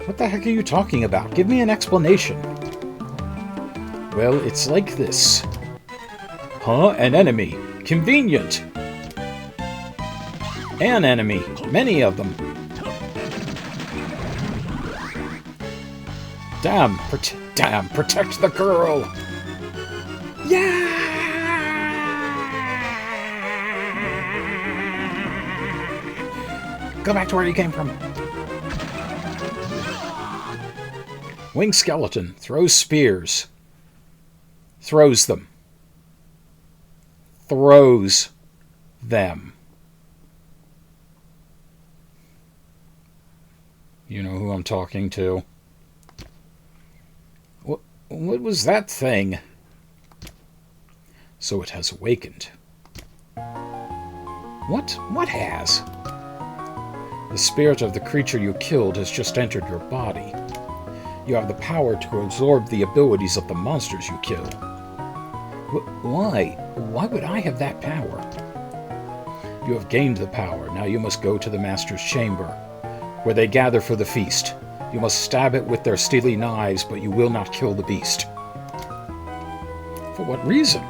What the heck are you talking about? Give me an explanation. Well, it's like this. Huh? An enemy. Convenient. An enemy. Many of them. Damn, protect the girl! Yeah! Go back to where you came from. Winged skeleton throws spears. Throws them. Throws them. You know who I'm talking to. What was that thing? So it has awakened. What has? The spirit of the creature you killed has just entered your body. You have the power to absorb the abilities of the monsters you kill. Why? Why would I have that power? You have gained the power. Now you must go to the Master's chamber, where they gather for the feast. You must stab it with their steely knives, but you will not kill the beast. For what reason?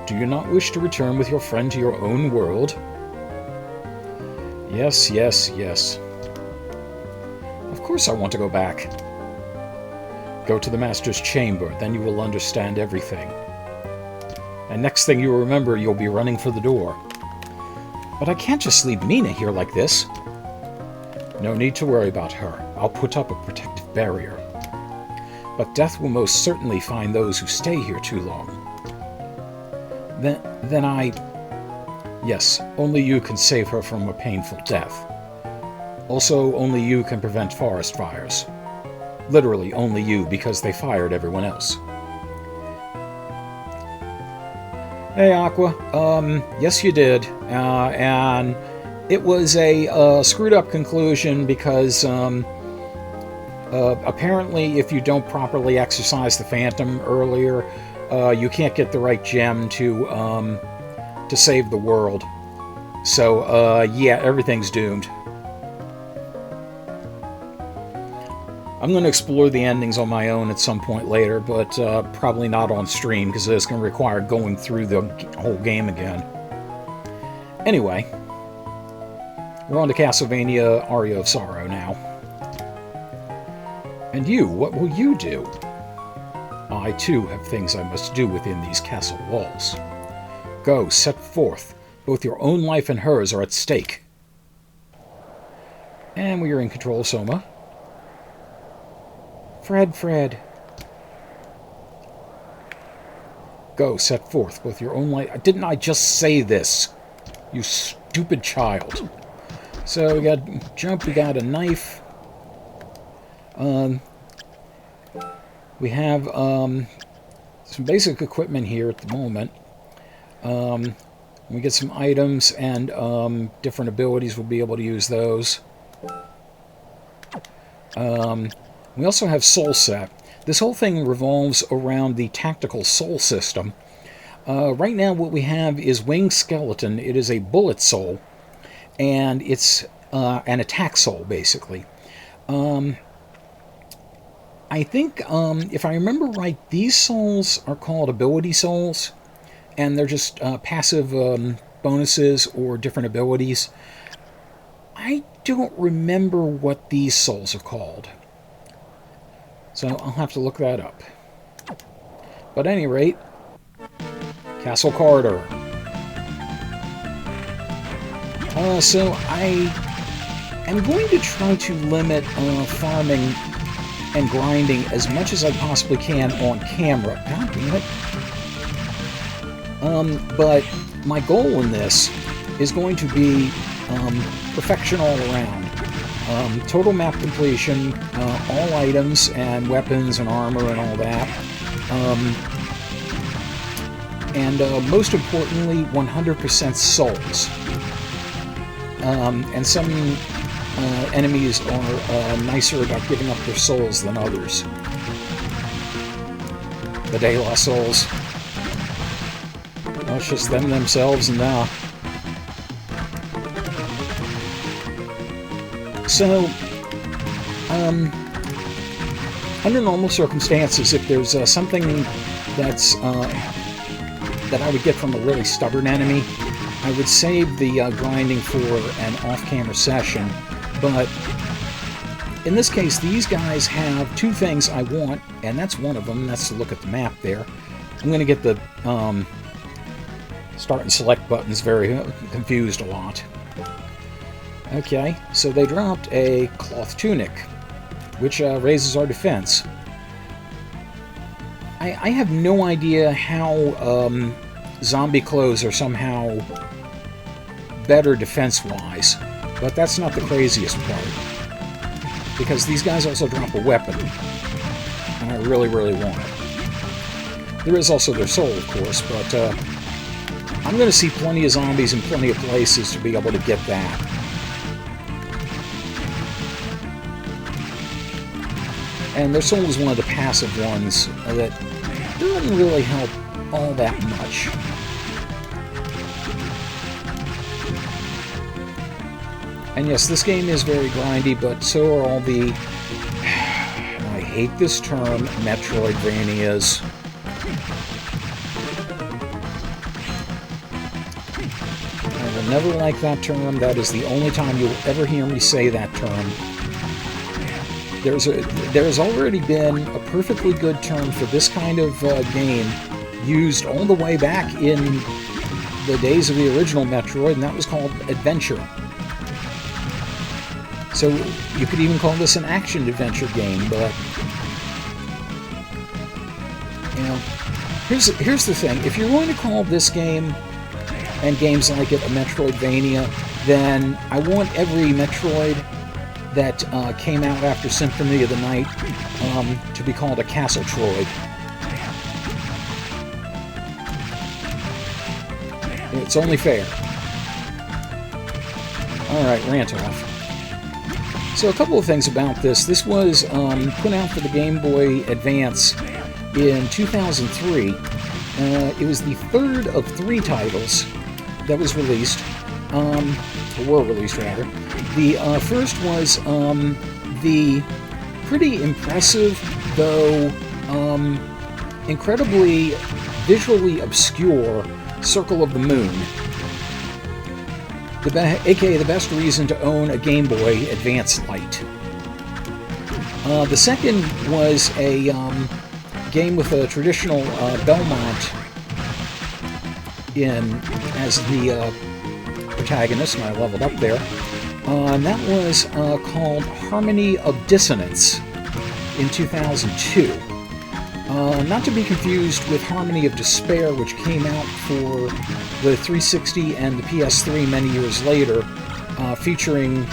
Do you not wish to return with your friend to your own world? Yes, yes, yes. Of course I want to go back. Go to the Master's chamber, then you will understand everything. And next thing you remember, you'll be running for the door. But I can't just leave Mina here like this. No need to worry about her. I'll put up a protective barrier. But death will most certainly find those who stay here too long. Then I... Yes, only you can save her from a painful death. Also, only you can prevent forest fires. Literally, only you, because they fired everyone else. Hey, Aqua. Yes, you did. And it was a screwed-up conclusion because, apparently, if you don't properly exercise the Phantom earlier, you can't get the right gem to save the world. So, yeah, everything's doomed. I'm going to explore the endings on my own at some point later, but probably not on stream, because it's going to require going through the whole game again. Anyway, we're on to Castlevania Aria of Sorrow now. And you, what will you do? I, too, have things I must do within these castle walls. Go, set forth. Both your own life and hers are at stake. And we are in control, Soma. Fred. Go, set forth, both your own life... Didn't I just say this? You stupid child. So, we got jump, we got a knife. We have some basic equipment here at the moment. We get some items and different abilities, we'll be able to use those. We also have Soul Set. This whole thing revolves around the tactical soul system. Right now what we have is Winged Skeleton. It is a bullet soul, and it's an attack soul, basically. I think, if I remember right, these souls are called ability souls, and they're just passive bonuses or different abilities. I don't remember what these souls are called, so I'll have to look that up. But at any rate, Castle Corridor. So I am going to try to limit farming and grinding as much as I possibly can on camera. God damn it. But my goal in this is going to be perfection all around. Total map completion, all items and weapons and armor and all that. And most importantly, 100% souls. And some enemies are nicer about giving up their souls than others. The De La Souls. Well, it's just them themselves and now. So, under normal circumstances, if there's something that's that I would get from a really stubborn enemy, I would save the grinding for an off-camera session. But in this case, these guys have two things I want, and that's one of them. That's to look at the map there. I'm going to get the start and select buttons very confused a lot. Okay, so they dropped a cloth tunic, which raises our defense. I have no idea how zombie clothes are somehow better defense-wise, but that's not the craziest part, because these guys also drop a weapon, and I really, really want it. There is also their soul, of course, but I'm going to see plenty of zombies in plenty of places to be able to get that. And they're sold as one of the passive ones that doesn't really help all that much. And yes, this game is very grindy, but so are all the, I hate this term, Metroidvanias. I will never like that term. That is the only time you'll ever hear me say that term. There's already been a perfectly good term for this kind of game used all the way back in the days of the original Metroid, and that was called adventure. So you could even call this an action-adventure game, but, you know, here's the thing. If you're going to call this game and games like it a Metroidvania, then I want every Metroid that came out after Symphony of the Night to be called a Castle-troid. It's only fair. Alright, rant off. So a couple of things about this. This was put out for the Game Boy Advance in 2003. It was the third of 3 titles that was released, or were released rather. The first was the pretty impressive, though incredibly visually obscure Circle of the Moon. AKA the best reason to own a Game Boy Advance Lite. The second was a game with a traditional Belmont as the protagonist, and I leveled up there. And that was called Harmony of Dissonance in 2002. Not to be confused with Harmony of Despair, which came out for the 360 and the PS3 many years later, featuring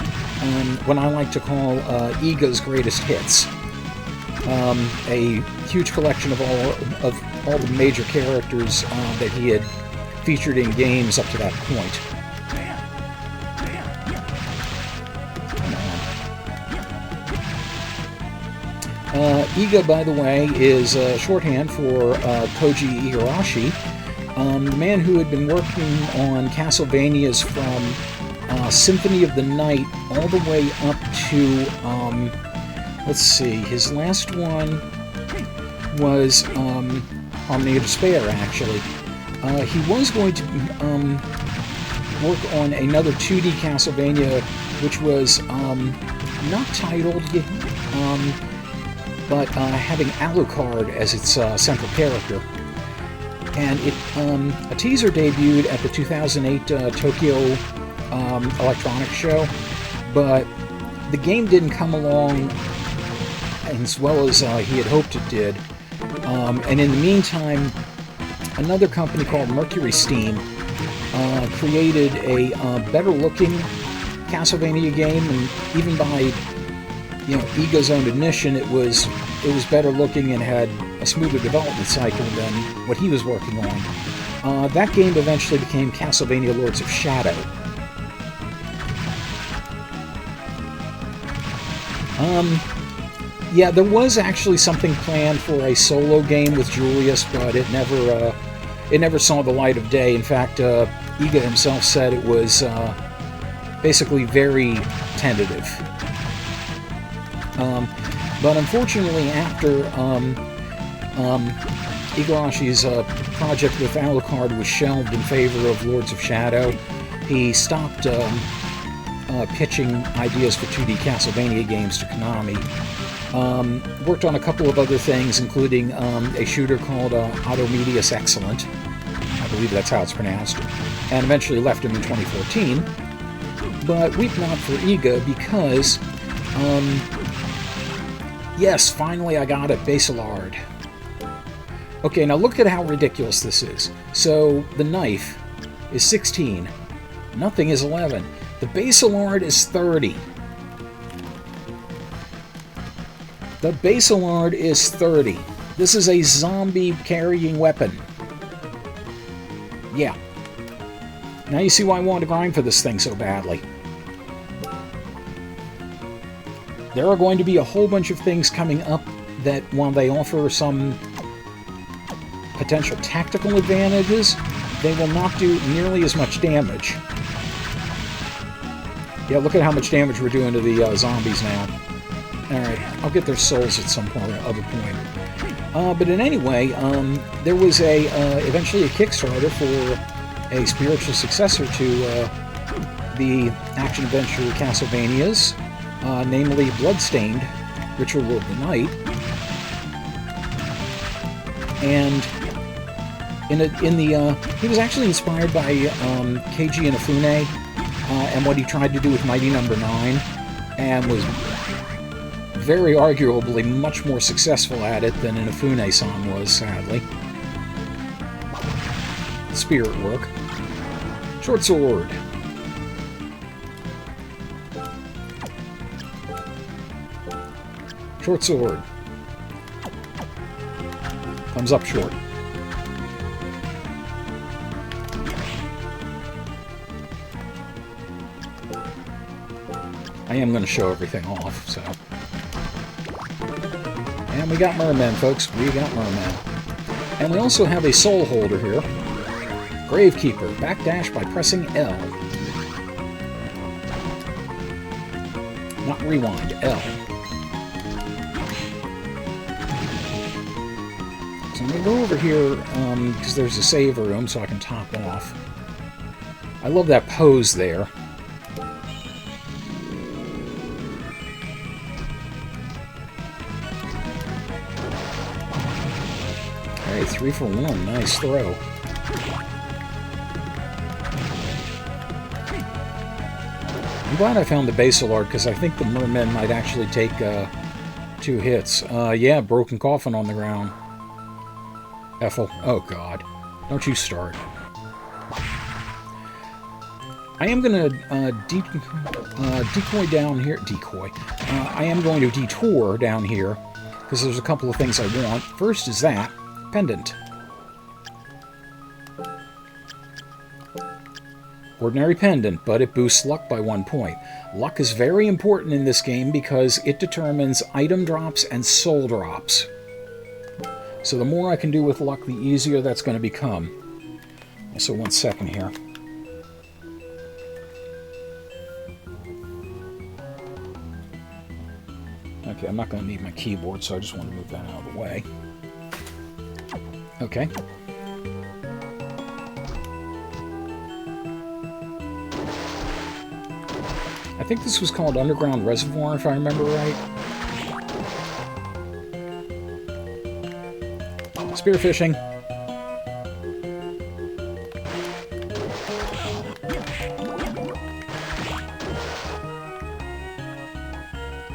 what I like to call Iga's greatest hits. A huge collection of all the major characters that he had featured in games up to that point. Iga, by the way, is shorthand for Koji Igarashi, the man who had been working on Castlevanias from Symphony of the Night all the way up to, let's see, his last one was Harmony of Despair, actually. He was going to work on another 2D Castlevania, which was not titled, but having Alucard as its central character. And a teaser debuted at the 2008 Tokyo Electronics Show, but the game didn't come along as well as he had hoped it did. And in the meantime, another company called Mercury Steam created a better-looking Castlevania game, and even by Iga's own admission, it was better looking and had a smoother development cycle than what he was working on. That game eventually became Castlevania Lords of Shadow. Yeah, there was actually something planned for a solo game with Julius, but it never saw the light of day. In fact, Iga himself said it was basically very tentative. But unfortunately, after Igarashi's project with Alucard was shelved in favor of Lords of Shadow, he stopped pitching ideas for 2D Castlevania games to Konami. Worked on a couple of other things, including a shooter called Automedius Excellent. I believe that's how it's pronounced. And eventually left him in 2014. But weep not for Iga, because yes, finally I got it, Basilard. Okay, now look at how ridiculous this is. So, the knife is 16. Nothing is 11. The Basilard is 30. The Basilard is 30. This is a zombie-carrying weapon. Yeah. Now you see why I wanted to grind for this thing so badly. There are going to be a whole bunch of things coming up that, while they offer some potential tactical advantages, they will not do nearly as much damage. Yeah, look at how much damage we're doing to the zombies now. Alright, I'll get their souls at some point, other point. But in any way, there was eventually a Kickstarter for a spiritual successor to the action-adventure Castlevanias, namely Bloodstained, Ritual of the Night. And he was actually inspired by Keiji Inafune and what he tried to do with Mighty Number 9, and was very arguably much more successful at it than Inafune-san was, sadly. Spirit work. Short sword. Short sword. Comes up short. I am going to show everything off, so... And we got mermen, folks. We got mermen. And we also have a soul holder here. Gravekeeper. Backdash by pressing L. Not rewind. L. So I'm going to go over here, because there's a save room, so I can top off. I love that pose there. Hey, 3 for 1. Nice throw. I'm glad I found the basal art, because I think the mermen might actually take 2 hits. Yeah, broken coffin on the ground. Ethel. Oh, God. Don't you start. I am going to decoy down here. Decoy. I am going to detour down here, because there's a couple of things I want. First is that. Pendant. Ordinary pendant, but it boosts luck by 1 point. Luck is very important in this game because it determines item drops and soul drops. So the more I can do with luck, the easier that's going to become. So 1 second here. Okay, I'm not going to need my keyboard, so I just want to move that out of the way. Okay. I think this was called Underground Reservoir, if I remember right. Spearfishing.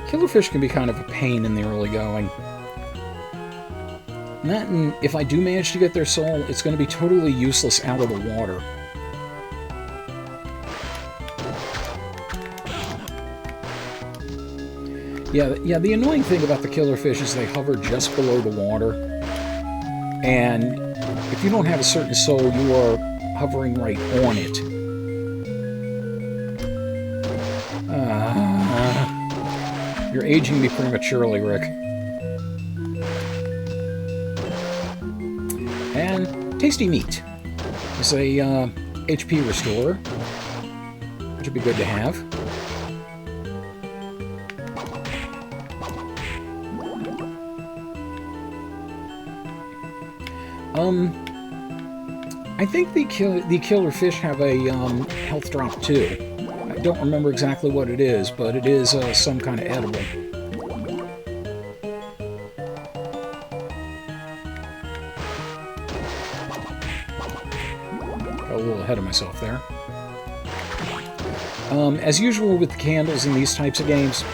Killerfish can be kind of a pain in the early going. And if I do manage to get their soul, it's going to be totally useless out of the water. Yeah, the annoying thing about the killerfish is they hover just below the water. And if you don't have a certain soul, you are hovering right on it. You're aging me prematurely, Rick. And tasty meat. It's a HP restorer, which would be good to have. I think the killer fish have a health drop too. I don't remember exactly what it is, but it is some kind of edible. Got a little ahead of myself there. As usual with the candles in these types of games,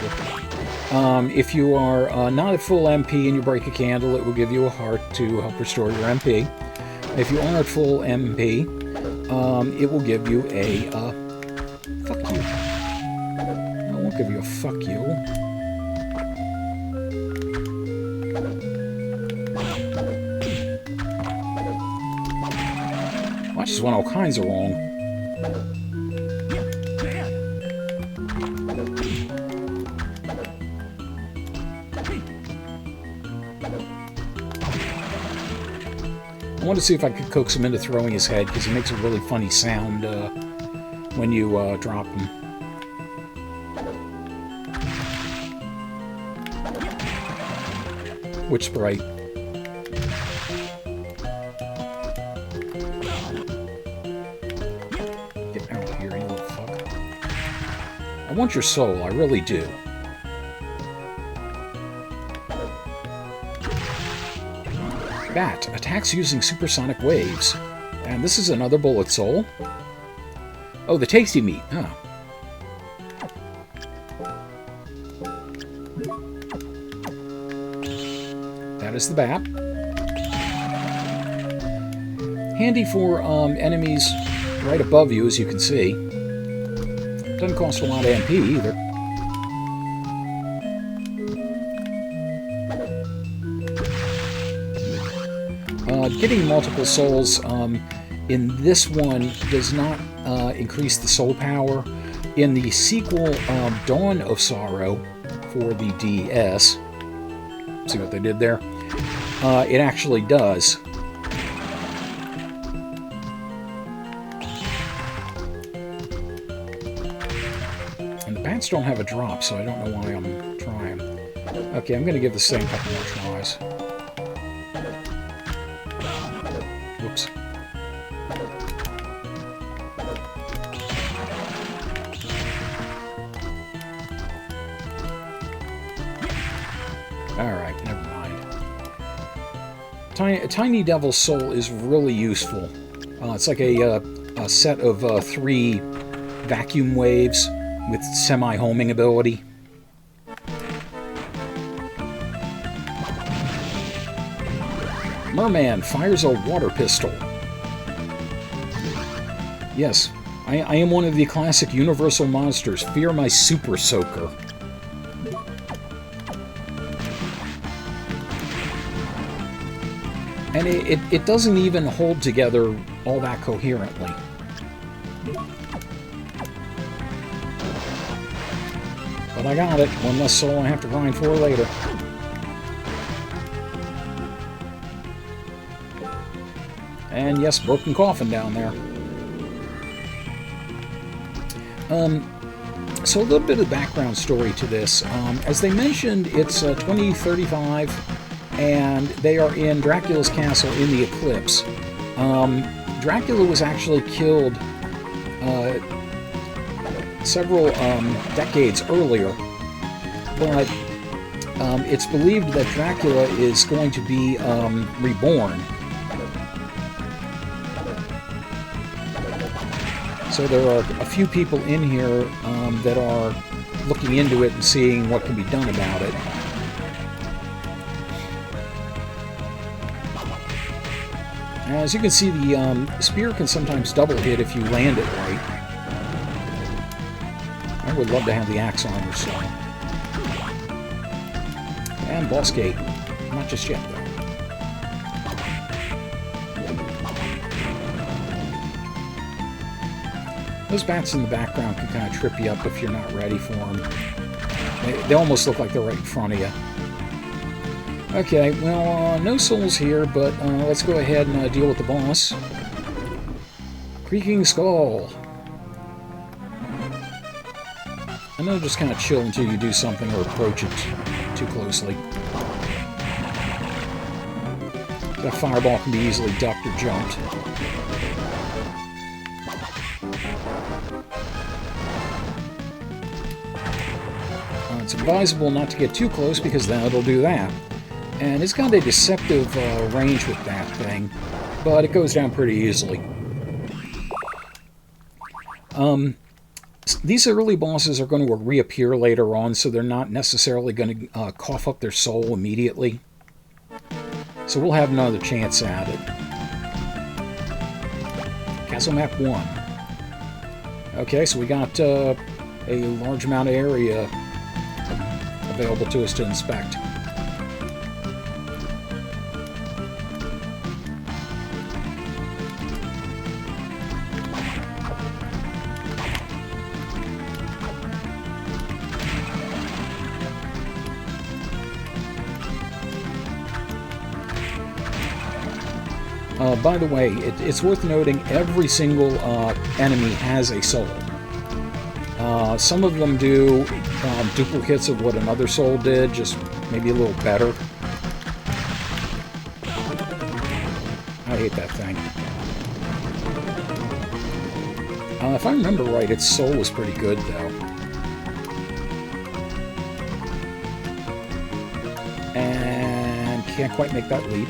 if you are not at full MP and you break a candle, it will give you a heart to help restore your MP. If you are at full MP, it will give you a fuck you. I won't give you a fuck you. Well, I just went all kinds of wrong. wanted to see if I could coax him into throwing his head, because he makes a really funny sound when you drop him. Which sprite? Get out of here, you little fuck. I want your soul, I really do. Bat attacks using supersonic waves. And this is another bullet soul. Oh, the tasty meat, huh? That is the bat. Handy for enemies right above you, as you can see. Doesn't cost a lot of MP either. Getting multiple souls in this one does not increase the soul power. In the sequel, Dawn of Sorrow, for the DS, see what they did there? It actually does. And the bats don't have a drop, so I don't know why I'm trying. Okay, I'm going to give this thing a couple more tries. Whoops. Alright, never mind. Tiny Devil's Soul is really useful. It's like a set of 3 vacuum waves with semi-homing ability. Merman fires a water pistol. Yes, I am one of the classic Universal monsters. Fear my Super Soaker. And it doesn't even hold together all that coherently. But I got it. One less soul I have to grind for later. And yes, broken coffin down there. So a little bit of background story to this. As they mentioned, it's 2035, and they are in Dracula's castle in the eclipse. Dracula was actually killed several decades earlier, but it's believed that Dracula is going to be reborn. So there are a few people in here that are looking into it and seeing what can be done about it. As you can see, the spear can sometimes double hit if you land it right. I would love to have the axe armor so. And boss gate. Not just yet, though. Those bats in the background can kind of trip you up if you're not ready for them. They almost look like they're right in front of you. Okay, well, no souls here, but let's go ahead and deal with the boss. Creaking Skull. And they'll just kind of chill until you do something or approach it too closely. That fireball can be easily ducked or jumped. It's advisable not to get too close because then it'll do that. And it's got a deceptive range with that thing, but it goes down pretty easily. These early bosses are going to reappear later on, so they're not necessarily going to cough up their soul immediately. So we'll have another chance at it. Castle Map 1. Okay, so we got a large amount of area available to us to inspect. By the way, it's worth noting every single enemy has a soul. Some of them do duplicates of what another soul did, just maybe a little better. I hate that thing. If I remember right, its soul was pretty good, though. And can't quite make that leap.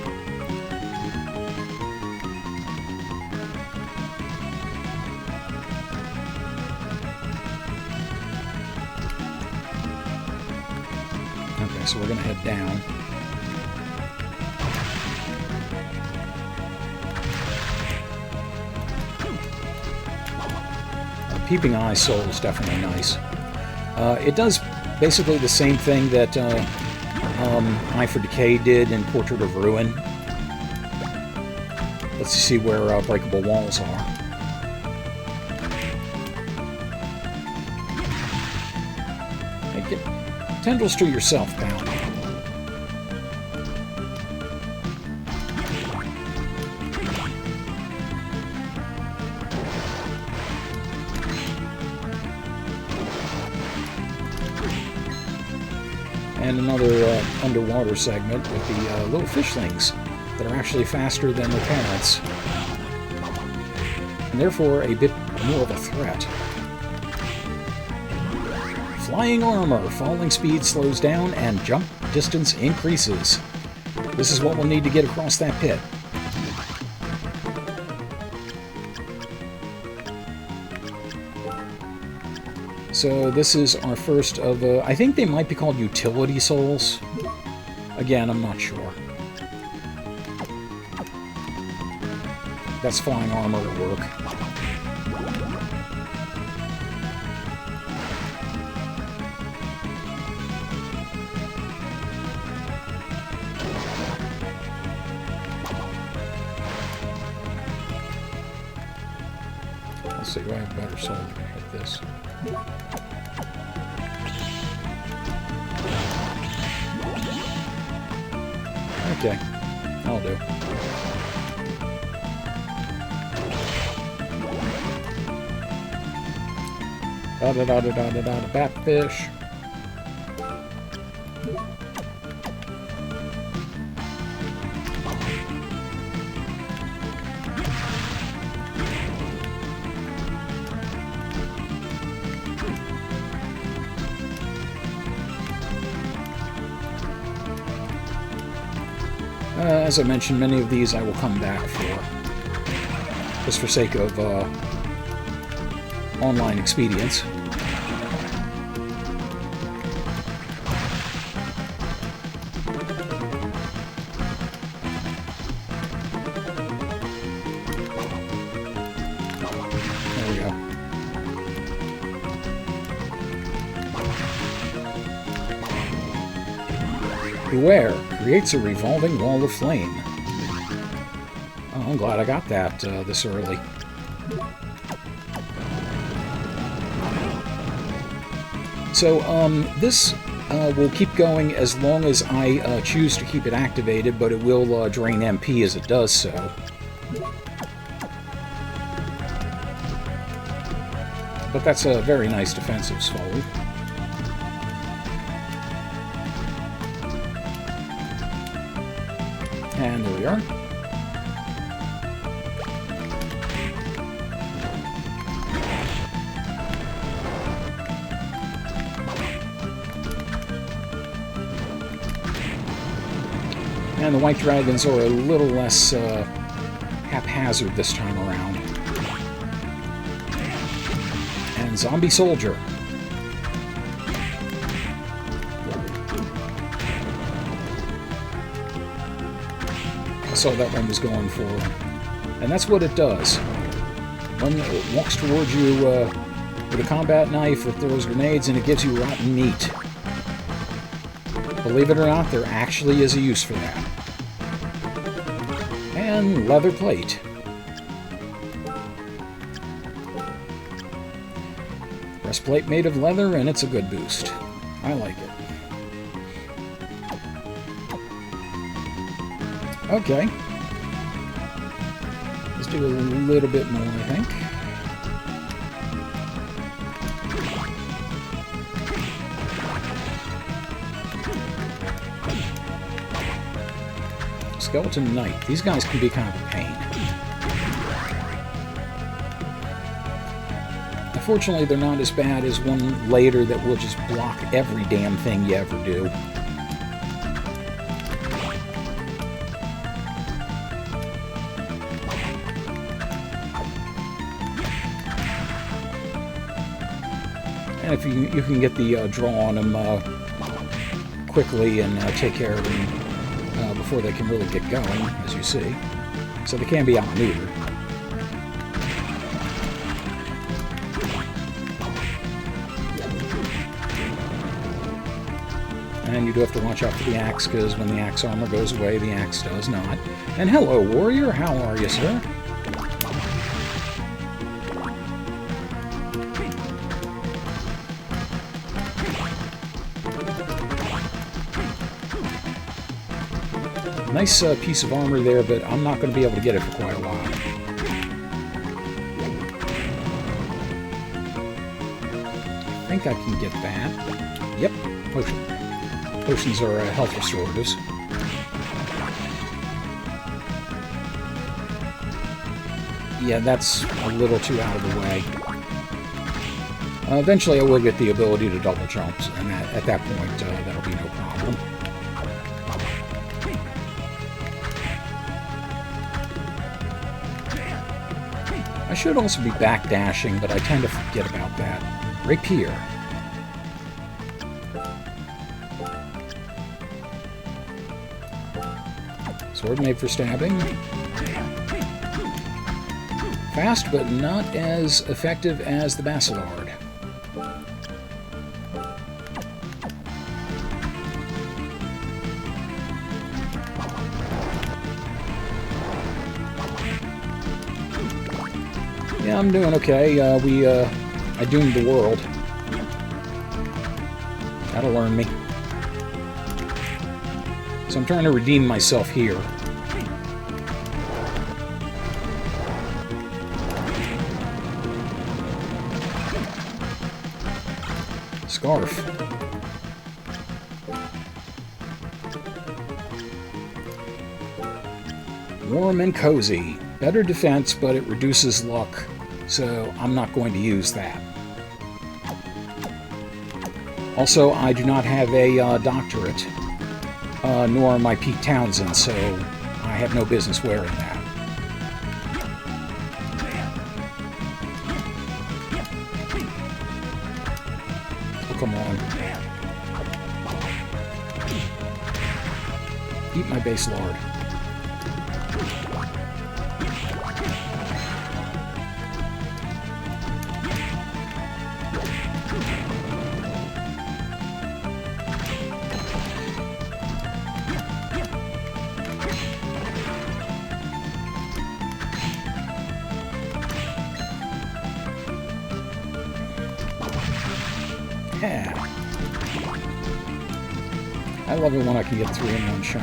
Okay, so we're going to head down. Peeping Eye Soul is definitely nice. It does basically the same thing that Eye for Decay did in Portrait of Ruin. Let's see where breakable walls are. Hey, get tendrils to yourself, pal. And another underwater segment with the little fishlings that are actually faster than their parents, and therefore a bit more of a threat. Flying armor, falling speed slows down, and jump distance increases. This is what we'll need to get across that pit. So this is our first of, I think they might be called utility souls. Again, I'm not sure. That's flying armor at work. Let's see, do I have a better soul to hit this? Okay, I'll do. Da-da-da-da-da-da-da, batfish. As I mentioned, many of these I will come back for, just for sake of online expedience. There we go. Beware, creates a revolving wall of flame. Oh, I'm glad I got that this early. So, this will keep going as long as I choose to keep it activated, but it will drain MP as it does so. But that's a very nice defensive fold. And there we are. And the white dragons are a little less haphazard this time around. And zombie soldier. Saw that one was going for. And that's what it does. When it walks towards you with a combat knife, it throws grenades, and it gives you rotten meat. Believe it or not, there actually is a use for that. And leather plate. Breastplate made of leather, and it's a good boost. I like it. Okay. Let's do a little bit more, I think. Skeleton Knight. These guys can be kind of a pain. Unfortunately, they're not as bad as one later that will just block every damn thing you ever do. And if you can get the draw on them quickly and take care of them before they can really get going, as you see. So they can be outmaneuvered. And you do have to watch out for the axe, because when the axe armor goes away, the axe does not. And hello, warrior. How are you, sir? Nice piece of armor there, but I'm not going to be able to get it for quite a while. I think I can get that. Yep, potion. Potions are health restoratives. Yeah, that's a little too out of the way. Eventually I will get the ability to double jumps, and at that point that'll be no problem. I should also be backdashing, but I tend to forget about that. Rapier. Sword made for stabbing. Fast, but not as effective as the Bacillard. Yeah, I'm doing okay. I doomed the world. That'll learn me. So I'm trying to redeem myself here. Scarf. Warm and cozy. Better defense, but it reduces luck, so I'm not going to use that. Also, I do not have a doctorate, nor am I Pete Townsend, so I have no business wearing that. Oh, come on. Eat my base lard. Yeah. I love it when I can get 3 in one shot.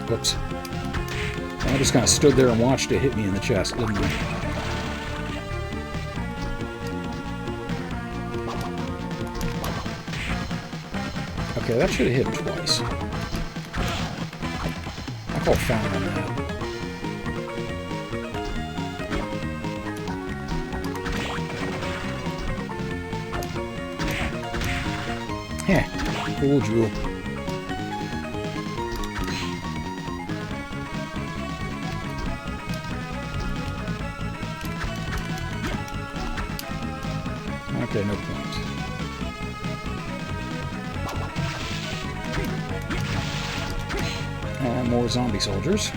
Whoops. I just kind of stood there and watched it hit me in the chest, didn't I? Okay, that should have hit him twice. I call foul on that. Heh, fooled you. Okay, no point. And more zombie soldiers.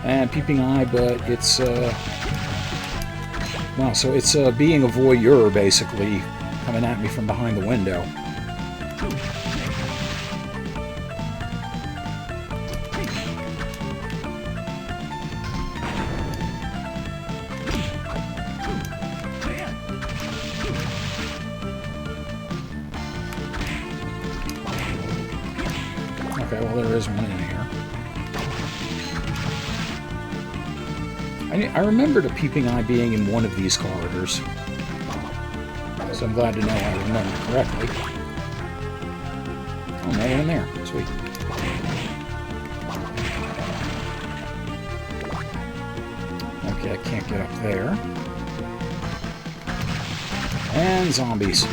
And peeping eye, but it's wow, so it's being a voyeur, basically, coming at me from behind the window. Okay, well, there is one in here. I remembered a peeping eye being in one of these corridors. So I'm glad to know I remember correctly. Oh, another one there. Sweet. Okay, I can't get up there. And zombies.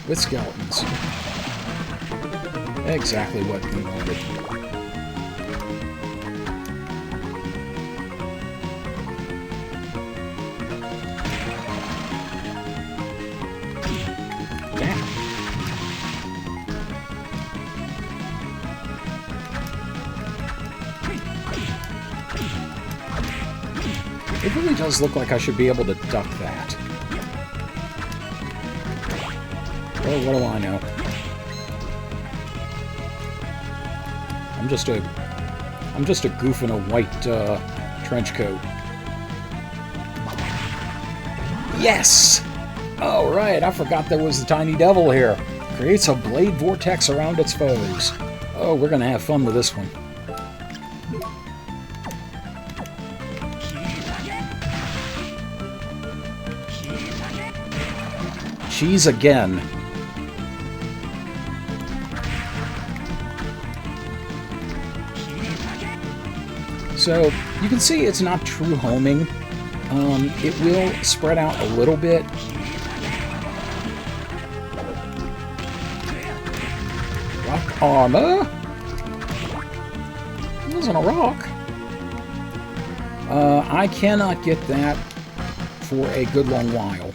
With skeletons. Exactly what we wanted. Damn. It really does look like I should be able to duck that. Well, what do I know? I'm just a goof in a white trench coat. Yes! Oh, right, I forgot there was the tiny devil here. Creates a blade vortex around its foes. Oh, we're gonna have fun with this one. Cheese again. So, you can see it's not true homing. It will spread out a little bit. Rock armor? It wasn't a rock. I cannot get that for a good long while.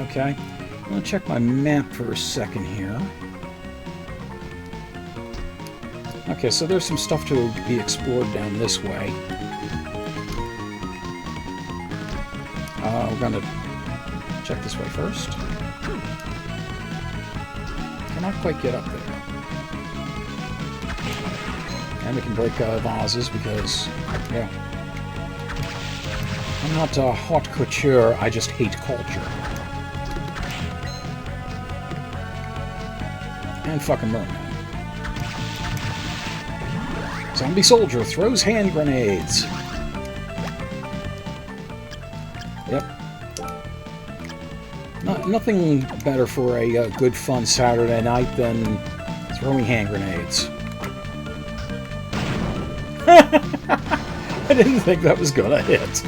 Okay, I'm going to check my map for a second here. Okay, so there's some stuff to be explored down this way. We're going to check this way first. Cannot quite get up there. And we can break vases because, yeah. I'm not haute couture, I just hate culture. And fucking merman. Zombie soldier throws hand grenades. Yep. Nothing better for a good fun Saturday night than throwing hand grenades. I didn't think that was gonna hit.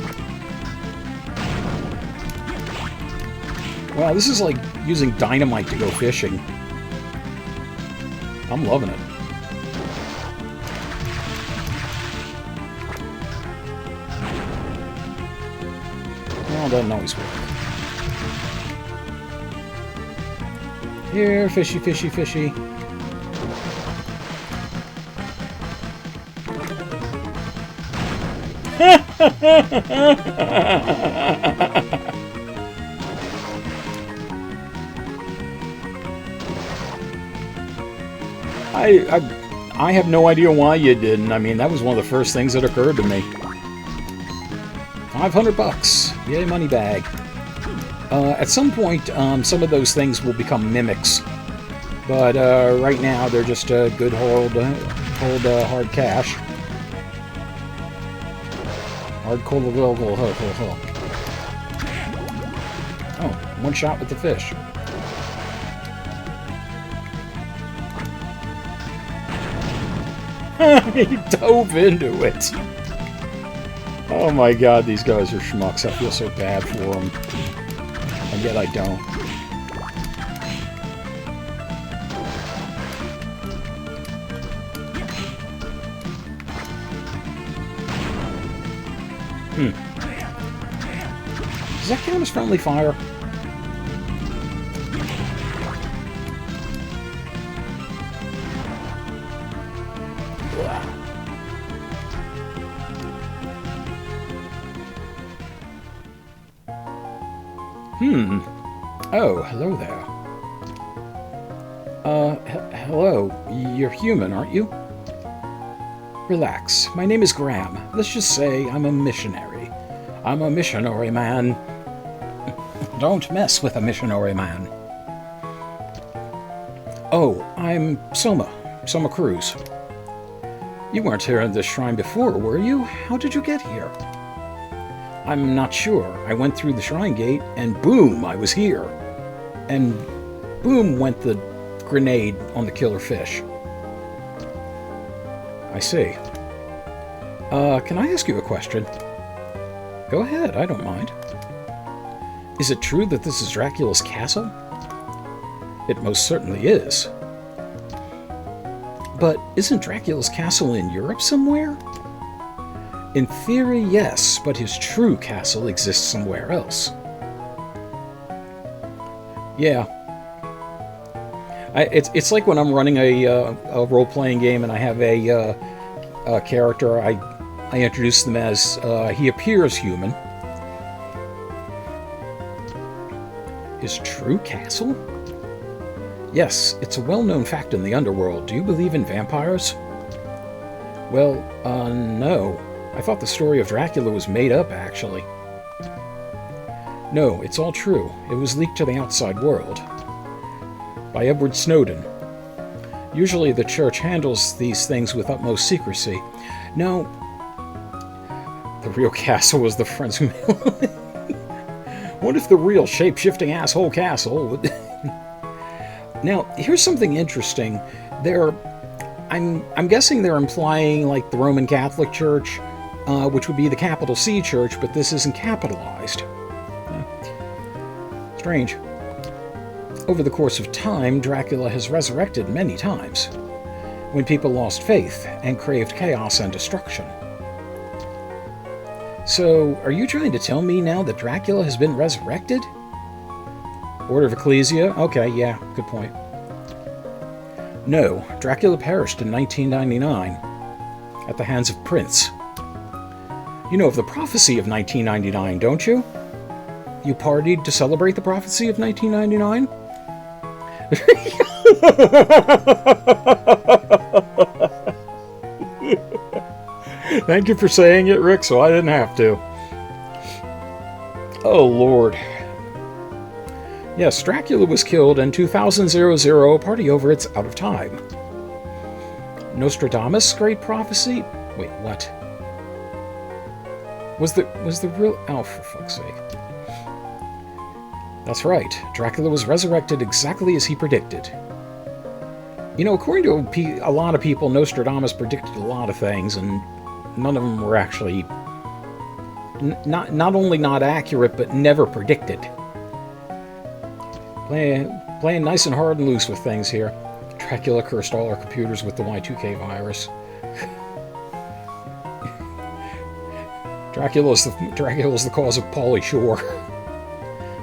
Wow, this is like using dynamite to go fishing. I'm loving it. Well, it doesn't always work. Here, fishy, fishy, fishy. I have no idea why you didn't. I mean, that was one of the first things that occurred to me. 500 bucks. Yay, money bag. At some point, some of those things will become mimics. But right now, they're just good hold hard cash. Hard cold little ho. Oh, one shot with the fish. He dove into it. Oh my god, these guys are schmucks. I feel so bad for them. And yet I don't. Does that count as friendly fire? Oh, hello there. Hello. You're human, aren't you? Relax. My name is Graham. Let's just say I'm a missionary. I'm a missionary, man. Don't mess with a missionary man. Oh, I'm Soma Cruz. You weren't here in this shrine before, were you? How did you get here? I'm not sure. I went through the shrine gate, and boom, I was here. And boom went the grenade on the killer fish. I see. Can I ask you a question? Go ahead, I don't mind. Is it true that this is Dracula's castle? It most certainly is. But isn't Dracula's castle in Europe somewhere? In theory, yes, but his true castle exists somewhere else. Yeah. It's like when I'm running a role-playing game and I have a character, I introduce them as, he appears human. His true castle? Yes, it's a well-known fact in the underworld. Do you believe in vampires? Well, no. I thought the story of Dracula was made up, actually. No, it's all true. It was leaked to the outside world. By Edward Snowden. Usually the church handles these things with utmost secrecy. No, the real castle was the Friends who... What if the real shape-shifting asshole castle would... Now, here's something interesting. I'm guessing they're implying, like, the Roman Catholic Church, which would be the capital C church, but this isn't capitalized. Strange. Over the course of time, Dracula has resurrected many times, when people lost faith and craved chaos and destruction. So, are you trying to tell me now that Dracula has been resurrected? Order of Ecclesia? Okay, yeah, good point. No, Dracula perished in 1999 at the hands of Prince. You know of the prophecy of 1999, don't you? You partied to celebrate the prophecy of 1999? Thank you for saying it, Rick, so I didn't have to. Oh, Lord. Yes, Dracula was killed in 2000, a party over it's out of time. Nostradamus' great prophecy? Wait, what? Was the real... Oh, for fuck's sake. That's right. Dracula was resurrected exactly as he predicted. You know, according to a lot of people, Nostradamus predicted a lot of things, and none of them were actually... Not only not accurate, but never predicted. Playing nice and hard and loose with things here. Dracula cursed all our computers with the Y2K virus. Dracula's the cause of Pauly Shore.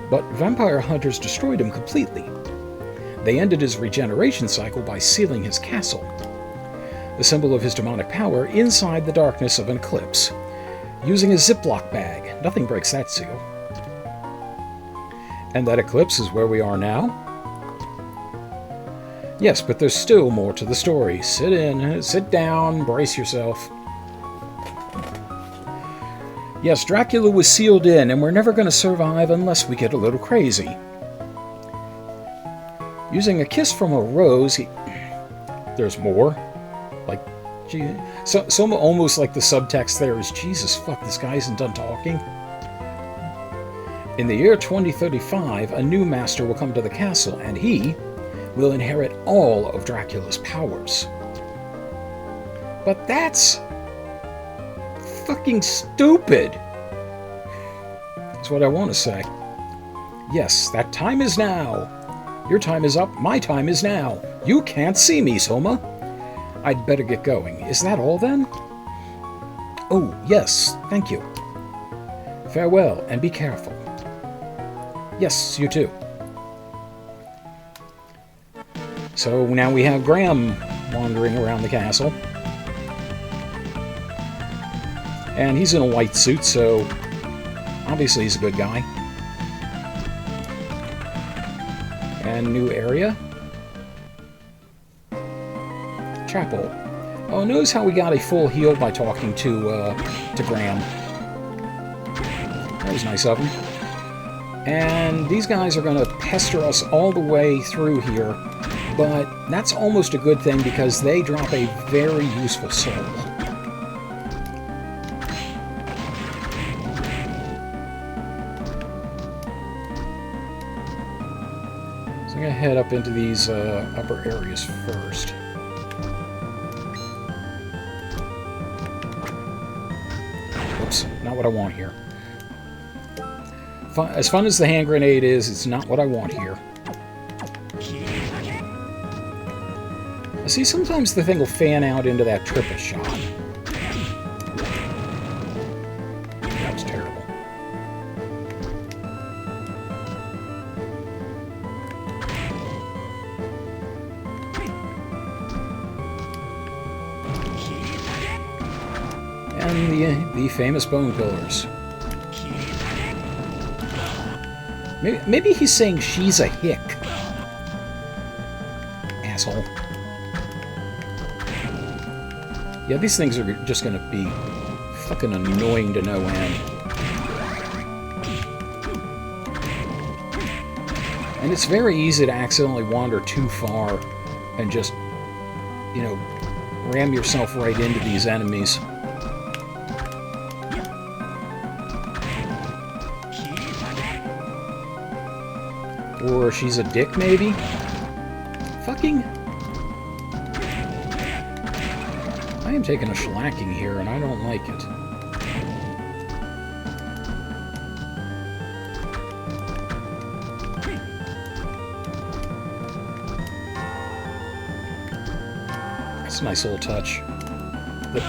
But vampire hunters destroyed him completely. They ended his regeneration cycle by sealing his castle, the symbol of his demonic power, inside the darkness of an eclipse, using a Ziploc bag. Nothing breaks that seal. And that eclipse is where we are now? Yes, but there's still more to the story. Sit down, brace yourself. Yes, Dracula was sealed in, and we're never going to survive unless we get a little crazy. Using a kiss from a rose, there's more. Like, some almost like the subtext there is, Jesus, fuck, this guy isn't done talking. In the year 2035, a new master will come to the castle, and he will inherit all of Dracula's powers. But that's fucking stupid! That's what I want to say. Yes, that time is now. Your time is up, my time is now. You can't see me, Soma. I'd better get going. Is that all, then? Oh, yes, thank you. Farewell, and be careful. Yes, you too. So now we have Graham wandering around the castle. And he's in a white suit, so obviously he's a good guy. And new area. Chapel. Oh, notice how we got a full heal by talking to Graham. That was nice of him. And these guys are going to pester us all the way through here, but that's almost a good thing because they drop a very useful soul. So I'm going to head up into these upper areas first. Oops, not what I want here. As fun as the hand grenade is, it's not what I want here. See, sometimes the thing will fan out into that triple shot. That was terrible. And the famous bone pillars. Maybe he's saying she's a hick. Asshole. Yeah, these things are just going to be fucking annoying to no end. And it's very easy to accidentally wander too far and just, you know, ram yourself right into these enemies. Or she's a dick, maybe? Fucking... I am taking a shellacking here, and I don't like it. That's a nice little touch. But,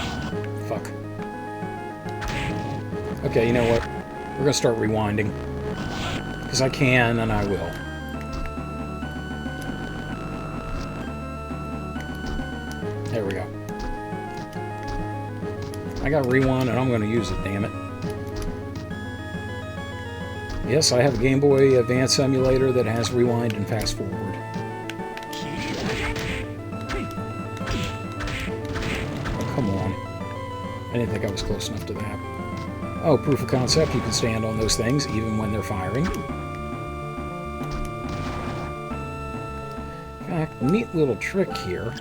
fuck. Okay, you know what? We're gonna start rewinding. Because I can, and I will. There we go. I got rewind, and I'm going to use it, damn it. Yes, I have a Game Boy Advance emulator that has rewind and fast forward. Oh, come on. I didn't think I was close enough to that. Oh, proof of concept, you can stand on those things even when they're firing. In fact, neat little trick here.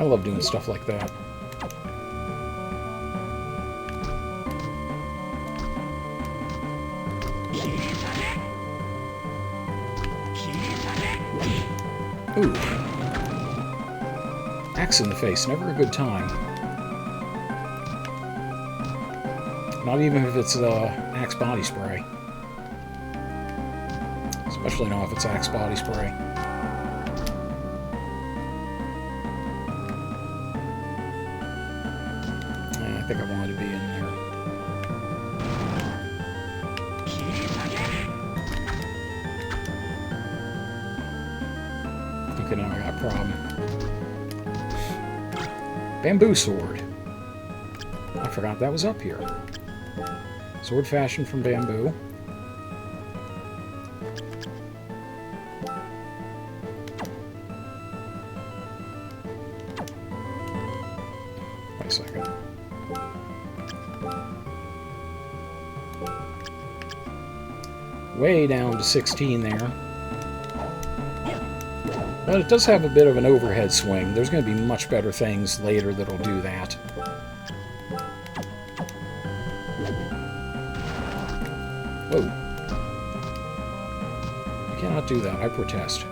I love doing stuff like that. Ooh. Axe in the face, never a good time. Not even if it's Axe body spray. Especially not if it's Axe body spray. I think I wanted to be in there. Okay, now I got a problem. Bamboo sword. I forgot that was up here. Sword fashioned from bamboo. Wait a second. Way down to 16 there. But it does have a bit of an overhead swing. There's going to be much better things later that'll do that. Whoa. You cannot do that. I protest.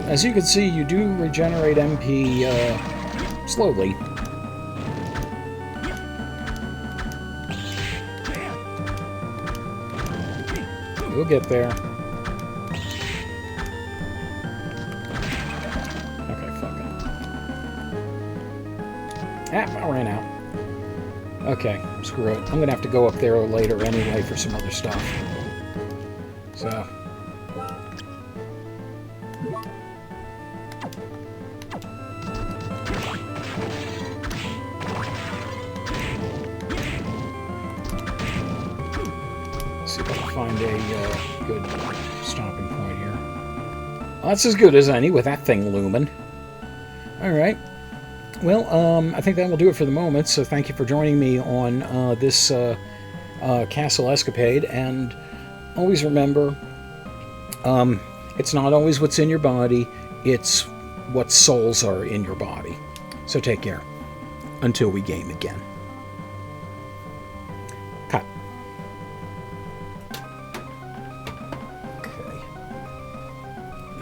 As you can see, you do regenerate MP slowly. You'll get there. Okay, fuck it. Ah, I ran out. Okay, screw it. I'm gonna have to go up there later anyway for some other stuff. So. See if I can find a good stopping point here. Well, that's as good as any with that thing looming. Alright. Well, I think that will do it for the moment, so thank you for joining me on this castle escapade, and always remember, it's not always what's in your body, it's what souls are in your body. So take care. Until we game again. Cut. Okay.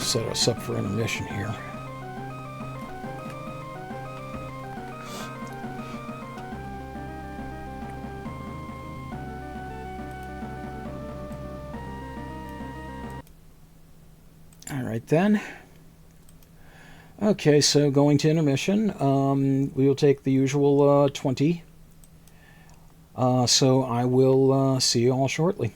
Set us up for intermission here. Alright then. Okay, so going to intermission. We will take the usual 20. So I will see you all shortly.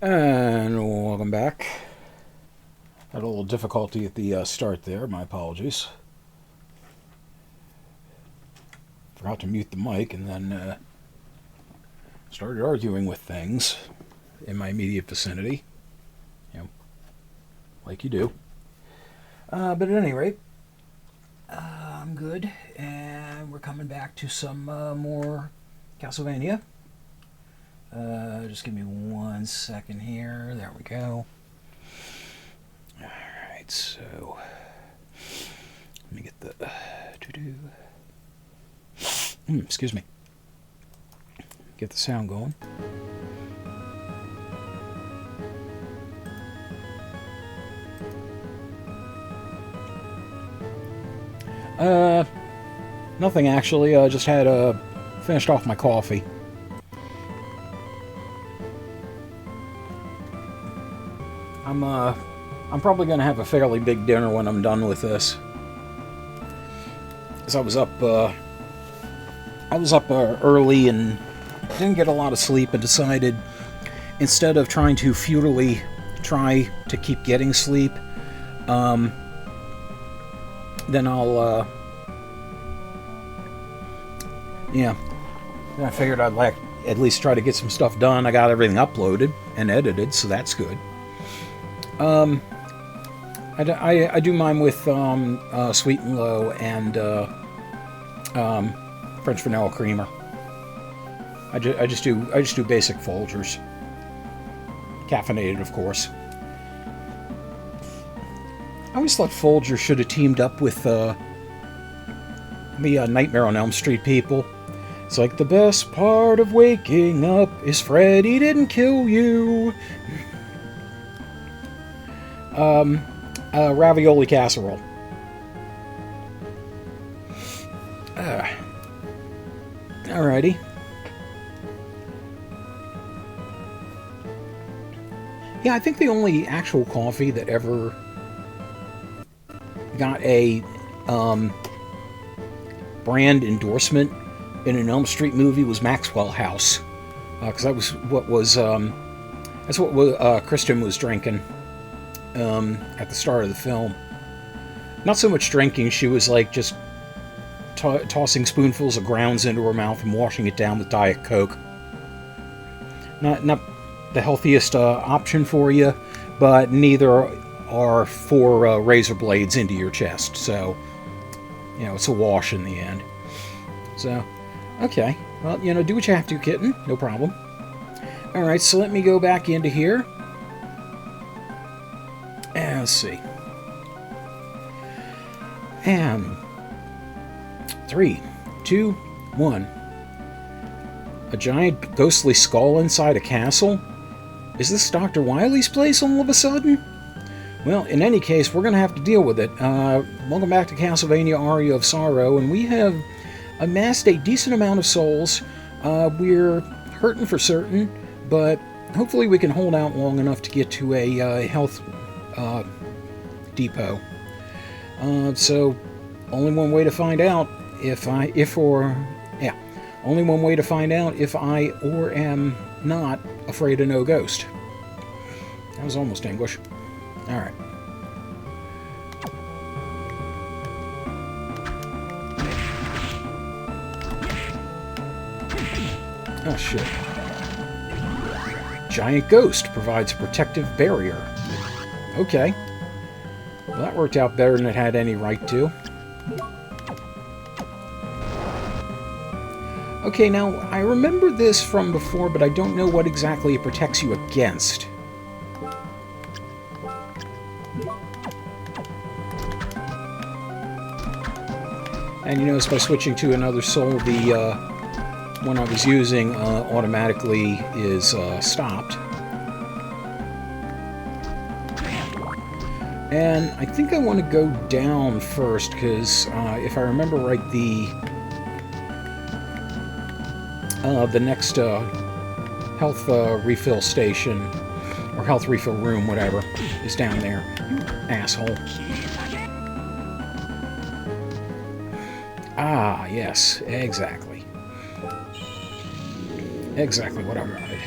And welcome back. Had a little difficulty at the start there. My apologies. Forgot to mute the mic and then started arguing with things in my immediate vicinity. You know, like you do. But at any rate, I'm good. And we're coming back to some more Castlevania. Just give me 1 second here. There we go. Alright, so let me get the excuse me. Get the sound going. Nothing actually. I just had finished off my coffee. I'm probably gonna have a fairly big dinner when I'm done with this. Cause I was up early and didn't get a lot of sleep, and decided instead of trying to futilely try to keep getting sleep, then I'll I figured I'd like at least try to get some stuff done. I got everything uploaded and edited, so that's good. I do mine with sweet and low and French vanilla creamer. I just do basic Folgers, caffeinated, of course. I always thought Folgers should have teamed up with the Nightmare on Elm Street people. It's like, the best part of waking up is Freddy didn't kill you. Ravioli casserole. Alrighty. Yeah, I think the only actual coffee that ever got a brand endorsement in an Elm Street movie was Maxwell House, because that's what Kristen was drinking at the start of the film. Not so much drinking; she was like just tossing spoonfuls of grounds into her mouth and washing it down with Diet Coke. Not the healthiest option for you, but neither are for razor blades into your chest. So, it's a wash in the end. So, okay. Well, do what you have to, kitten. No problem. Alright, so let me go back into here. And let's see. And 3, 2, 1. A giant ghostly skull inside a castle? Is this Dr. Wily's place all of a sudden? Well, in any case, we're going to have to deal with it. Welcome back to Castlevania Aria of Sorrow, and we have amassed a decent amount of souls. We're hurting for certain, but hopefully we can hold out long enough to get to a health depot. So, only one way to find out only one way to find out if I or am not afraid of no ghost. That was almost English. Alright. Oh shit. Giant ghost provides a protective barrier. Okay. Well, that worked out better than it had any right to. Okay, now, I remember this from before, but I don't know what exactly it protects you against. And you notice by switching to another soul, the one I was using automatically is stopped. And I think I want to go down first, because if I remember right, the next health refill station, or health refill room, whatever, is down there. You asshole. Ah, yes, exactly. Exactly what I wanted.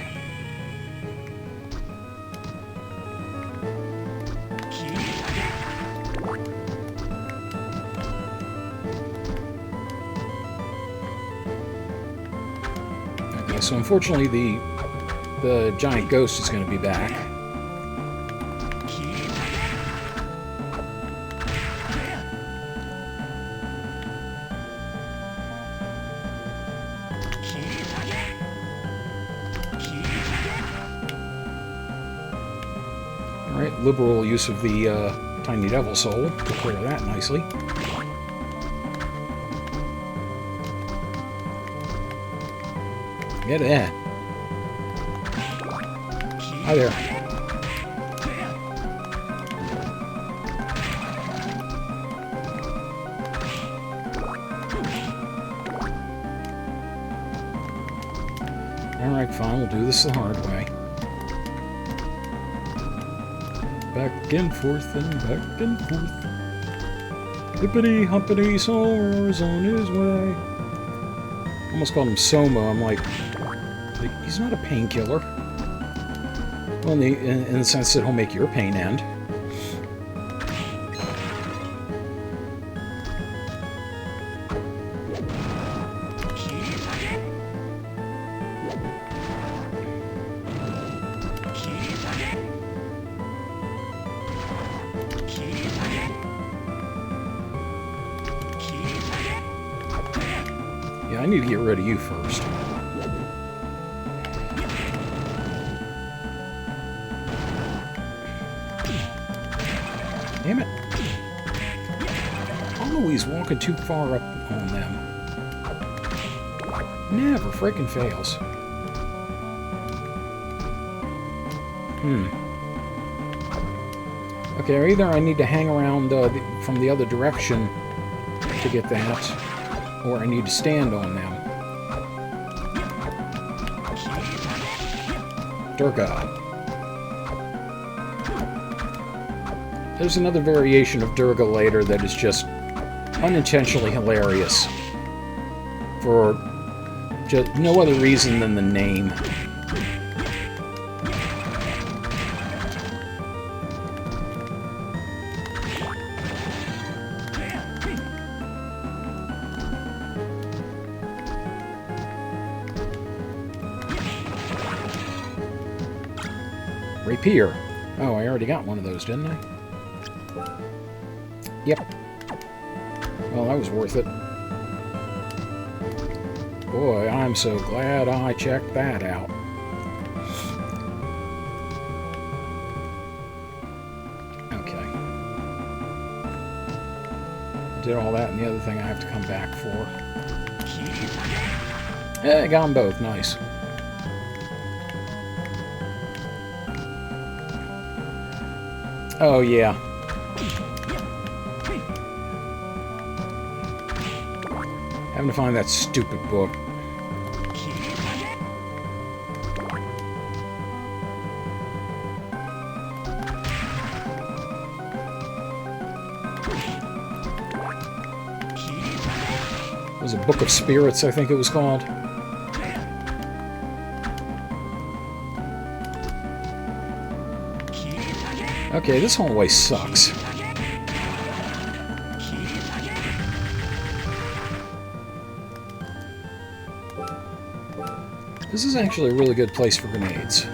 Okay, so unfortunately the giant ghost is going to be back. Alright, liberal use of the Tiny Devil Soul. Took care of that nicely. Get that. Hi there. Alright, fine, we'll do this the hard way. Back and forth and back and forth. Hippity humpity, Sora's on his way. Almost called him Soma. I'm like, he's not a painkiller. Well, in the sense that he'll make your pain end. Yeah, I need to get rid of you first. Damn it. Always walking too far up on them. Never freaking fails. Okay, either I need to hang around from the other direction to get that, or I need to stand on them. Durga. There's another variation of Durga later that is just unintentionally hilarious. For just no other reason than the name. Rapier. Oh, I already got one of those, didn't I? Yep. Well, that was worth it. Boy, I'm so glad I checked that out. Okay. Did all that and the other thing I have to come back for. Yeah, I got them both. Nice. Oh, yeah. Having to find that stupid book. It was a Book of Spirits, I think it was called. Okay, this hallway sucks. This is actually a really good place for grenades.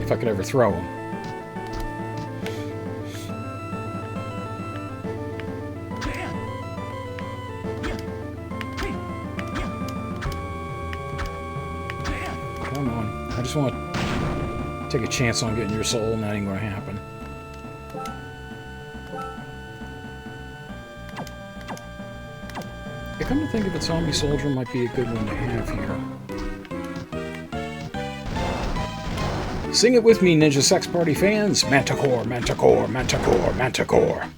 If I could ever throw them. Come on. I just want to take a chance on getting your soul, and that ain't gonna happen. Yeah, come to think of it, Zombie Soldier might be a good one to have here. Sing it with me, Ninja Sex Party fans! Manticore, Manticore, Manticore, Manticore!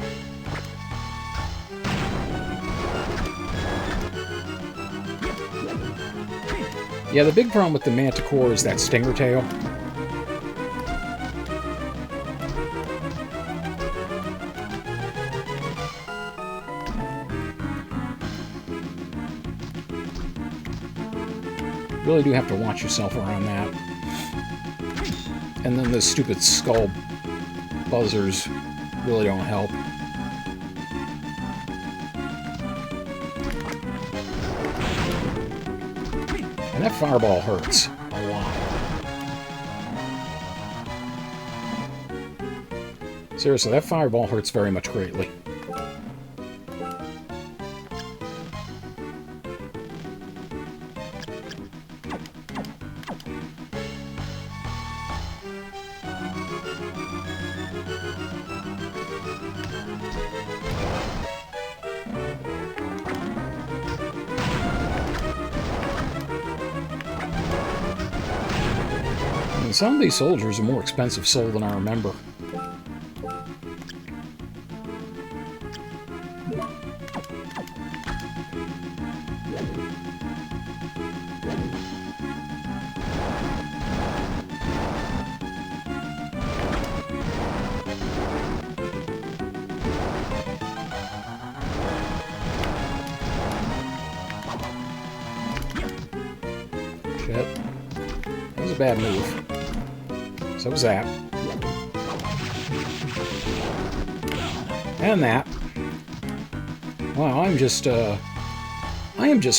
Yeah, the big problem with the Manticore is that stinger tail. You really do have to watch yourself around that. And then those stupid skull buzzers really don't help. And that fireball hurts a lot. Seriously, that fireball hurts very much greatly. And some of these soldiers are more expensive soul than I remember. Shit. That was a bad move. So was that. And that. Wow, I am just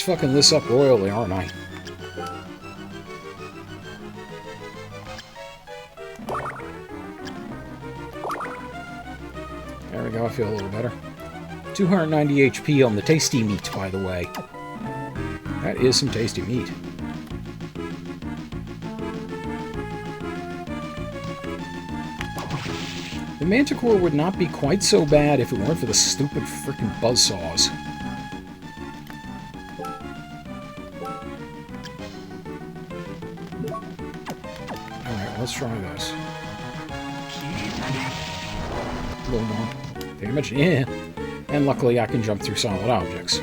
fucking this up royally, aren't I? There we go, I feel a little better. 290 HP on the tasty meat, by the way. That is some tasty meat. The Manticore would not be quite so bad if it weren't for the stupid frickin' buzzsaws. Alright, let's try this. A little more damage, yeah. And luckily I can jump through solid objects.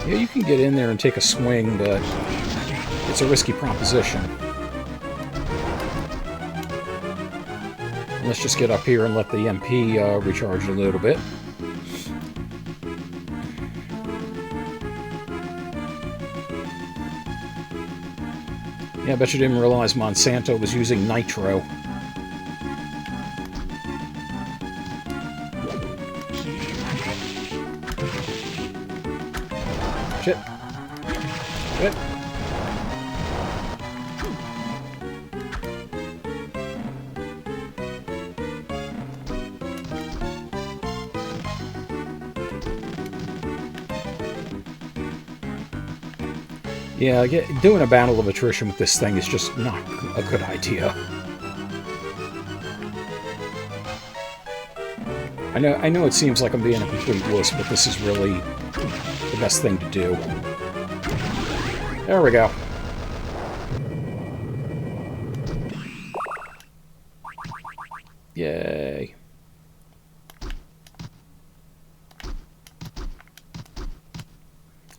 Yeah, you can get in there and take a swing, but it's a risky proposition. Let's just get up here and let the MP recharge a little bit. Yeah, I bet you didn't realize Monsanto was using nitro. Shit. Shit. Yeah, doing a battle of attrition with this thing is just not a good idea. I know it seems like I'm being a complete wuss, but this is really the best thing to do. There we go. Yay.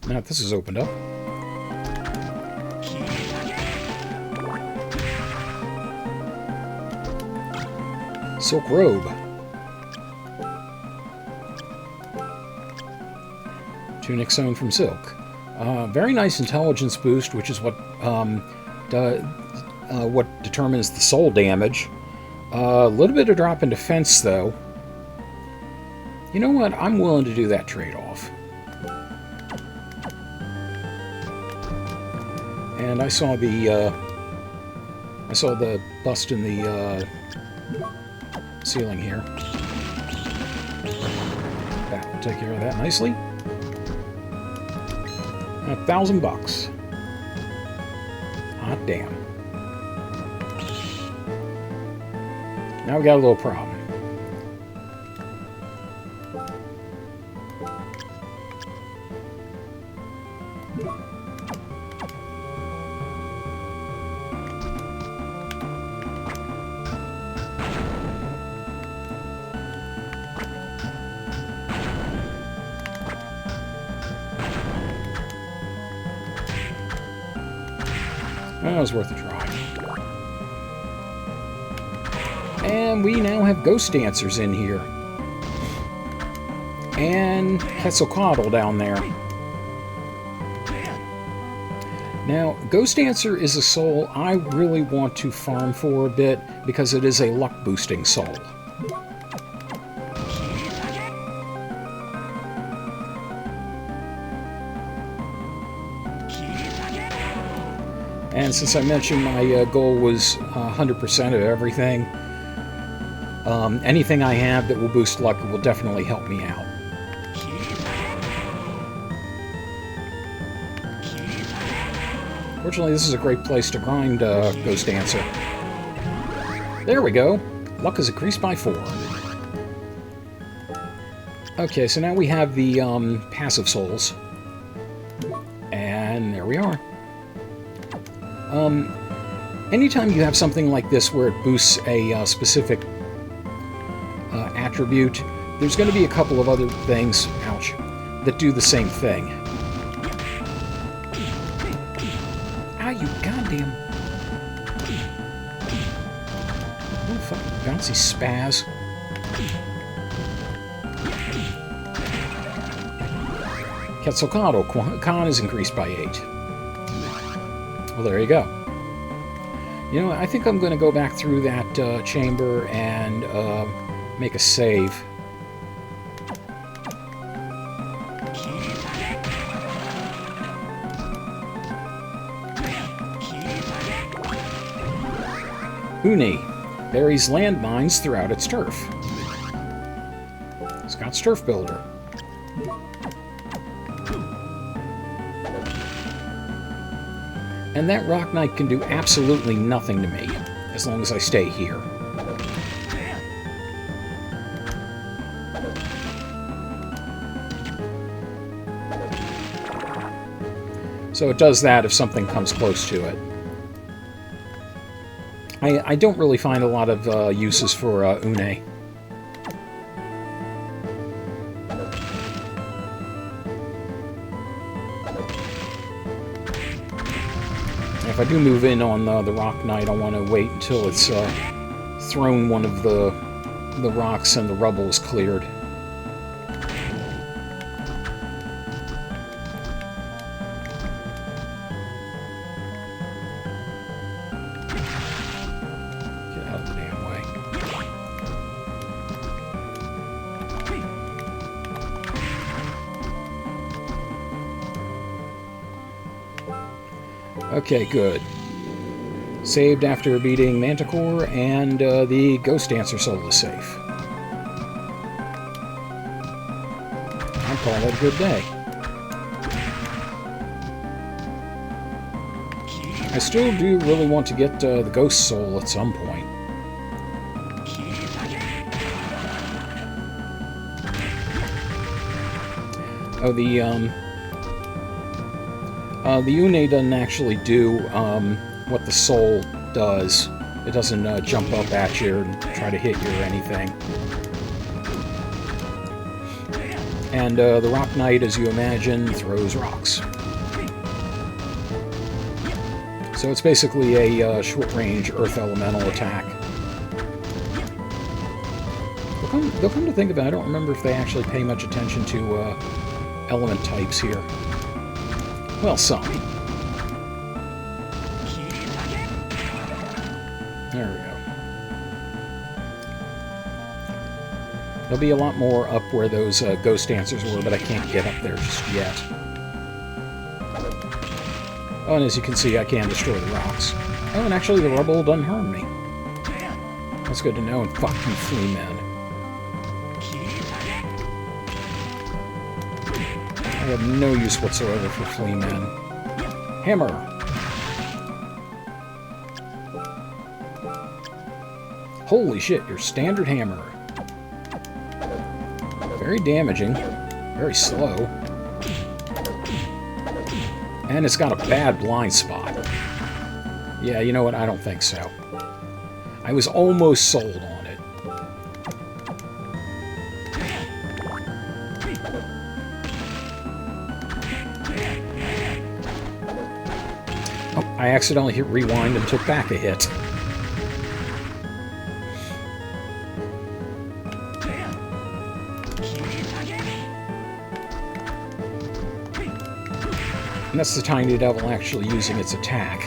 Now this is opened up. Silk robe. Tunic sewn from silk. Very nice intelligence boost, which is what determines the soul damage. A little bit of drop in defense, though. You know what? I'm willing to do that trade-off. And I saw the bust in the ceiling here. That will take care of that nicely. $1,000. Hot damn. Now we got a little problem. Well, it was worth a try. And we now have ghost dancers in here. And Quetzalcoatl down there. Now, Ghost Dancer is a soul I really want to farm for a bit because it is a luck boosting soul. And since I mentioned my goal was 100% of everything, anything I have that will boost luck will definitely help me out. Fortunately, this is a great place to grind Ghost Dancer. There we go. Luck is increased by 4. Okay, so now we have the passive souls. And there we are. Anytime you have something like this where it boosts a specific attribute, there's going to be a couple of other things, ouch, that do the same thing. Ah, you goddamn... Oh, fucking bouncy spaz. Quetzalcoatl, con is increased by 8. Well, there you go. You know, I think I'm going to go back through that chamber and make a save. Uni buries landmines throughout its turf. Scott's Turf Builder. And that Rock Knight can do absolutely nothing to me, as long as I stay here. So it does that if something comes close to it. I don't really find a lot of uses for Une. If I do move in on the Rock Knight, I want to wait until it's thrown one of the rocks and the rubble is cleared. Get out of the damn way. Okay, good. Saved after beating Manticore, and the Ghost Dancer soul is safe. I'm calling it a good day. I still do really want to get the Ghost Soul at some point. Oh, the Une doesn't actually do what the Soul does. It doesn't jump up at you and try to hit you or anything. And the Rock Knight, as you imagine, throws rocks. So it's basically a short-range Earth Elemental attack. They'll come to think about it, I don't remember if they actually pay much attention to element types here. Well, some. There we go. There'll be a lot more up where those Ghost Dancers were, but I can't get up there just yet. Oh, and as you can see, I can destroy the rocks. Oh, and actually the rubble doesn't harm me. That's good to know, and fuck you, flea men. I have no use whatsoever for flea men. Hammer! Holy shit, your standard hammer. Very damaging. Very slow. And it's got a bad blind spot. Yeah, you know what? I don't think so. I was almost sold on it. Oh, I accidentally hit rewind and took back a hit. And that's the tiny devil actually using its attack.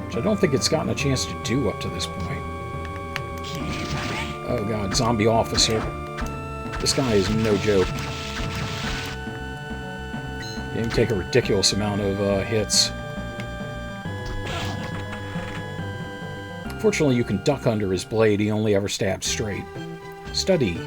Which I don't think it's gotten a chance to do up to this point. Oh god, zombie officer. This guy is no joke. He can take a ridiculous amount of hits. Fortunately, you can duck under his blade. He only ever stabs straight. Study.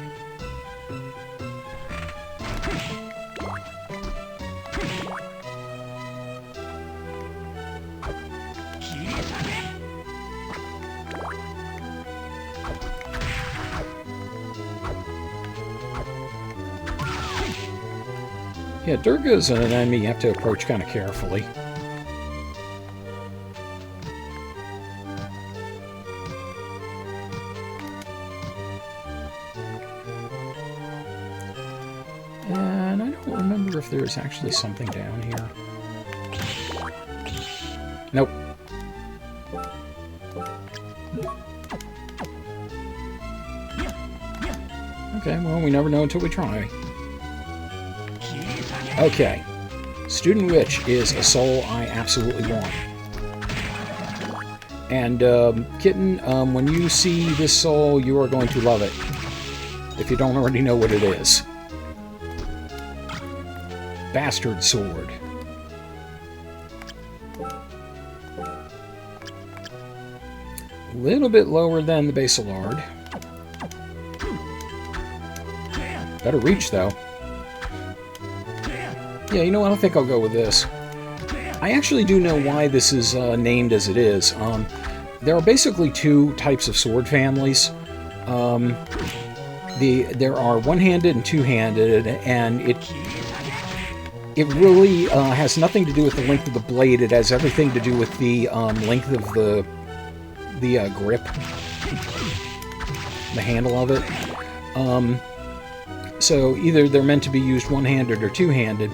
Yeah, Durga is an enemy you have to approach kind of carefully. And I don't remember if there's actually something down here. Nope. Okay, well, we never know until we try. Okay. Student Witch is a soul I absolutely want. And, Kitten, when you see this soul, you are going to love it. If you don't already know what it is. Bastard Sword. A little bit lower than the Basilard. Better reach, though. Yeah, you know what? I think I'll go with this. I actually do know why this is named as it is. There are basically two types of sword families. There are one-handed and two-handed, and it really has nothing to do with the length of the blade. It has everything to do with the length of the grip, the handle of it. So either they're meant to be used one-handed or two-handed.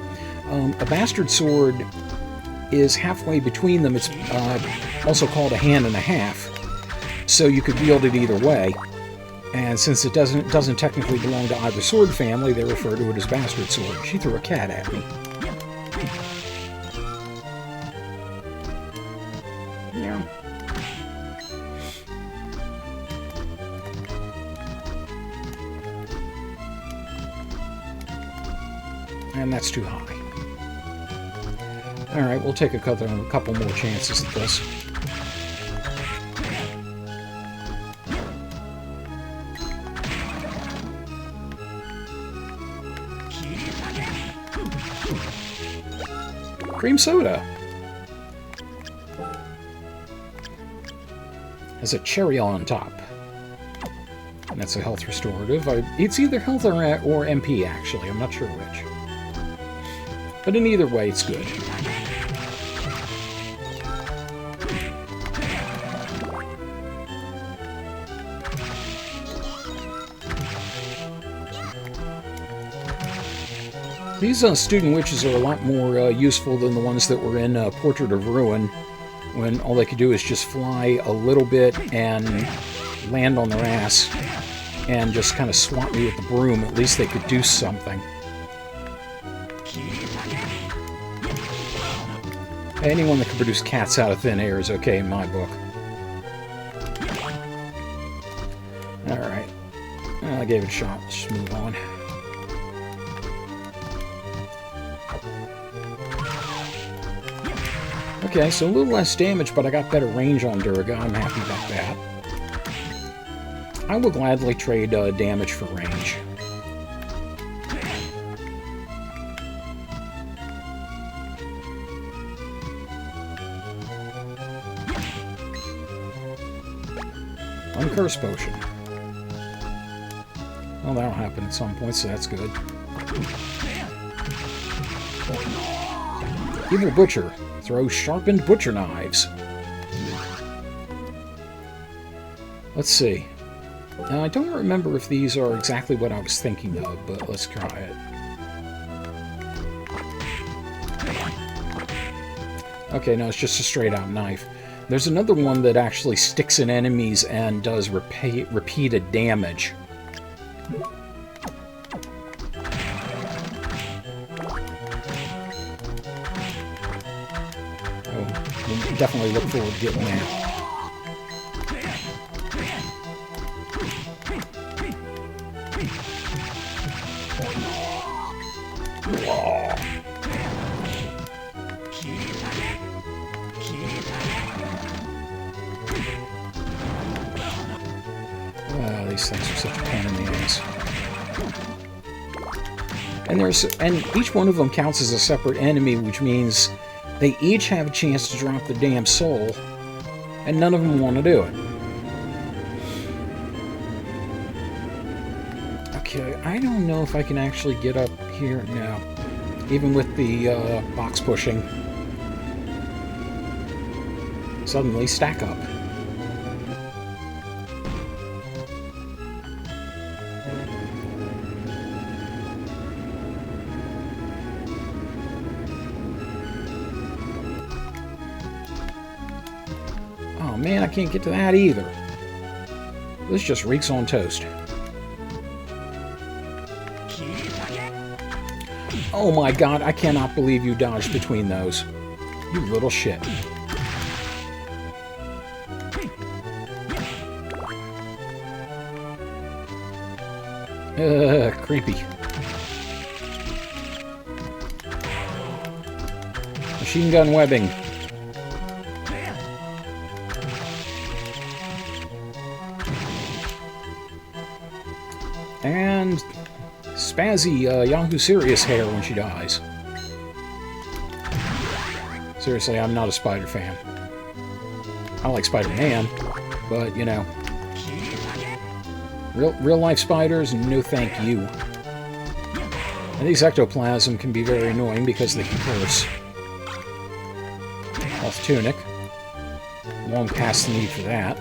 A bastard sword is halfway between them. It's also called a hand and a half. So you could wield it either way. And since it doesn't technically belong to either sword family, they refer to it as bastard sword. She threw a cat at me. Yeah. And that's too high. Alright, we'll take a couple more chances at this. Cream soda has a cherry on top. And that's a health restorative. It's either health or MP, actually. I'm not sure which. But in either way, it's good. These student witches are a lot more useful than the ones that were in Portrait of Ruin, when all they could do is just fly a little bit and land on their ass and just kind of swat me with the broom. At least they could do something. Anyone that can produce cats out of thin air is okay in my book. Alright. I gave it a shot. Let's just move on. Okay, so a little less damage, but I got better range on Durga. I'm happy about that. I will gladly trade damage for range. Uncurse potion. Well, that'll happen at some point, so that's good. Evil Butcher. Throw sharpened butcher knives. Let's see. Now, I don't remember if these are exactly what I was thinking of, but let's try it. Okay, no, it's just a straight-out knife. There's another one that actually sticks in enemies and does repeated damage. We'll definitely look forward to getting that. These things are such a pain in the ass. And each one of them counts as a separate enemy, which means they each have a chance to drop the damn soul, and none of them want to do it. Okay, I don't know if I can actually get up here now, even with the box pushing. Suddenly stack up. Oh man, I can't get to that either. This just reeks on toast. Oh my god, I cannot believe you dodged between those. You little shit. Creepy. Machine gun webbing. And spazzy Yahoo Serious hair when she dies. Seriously, I'm not a Spider fan. I like Spider-Man, but, you know, real life spiders, no thank you. And these ectoplasm can be very annoying because they can curse. Health tunic. Long past the need for that.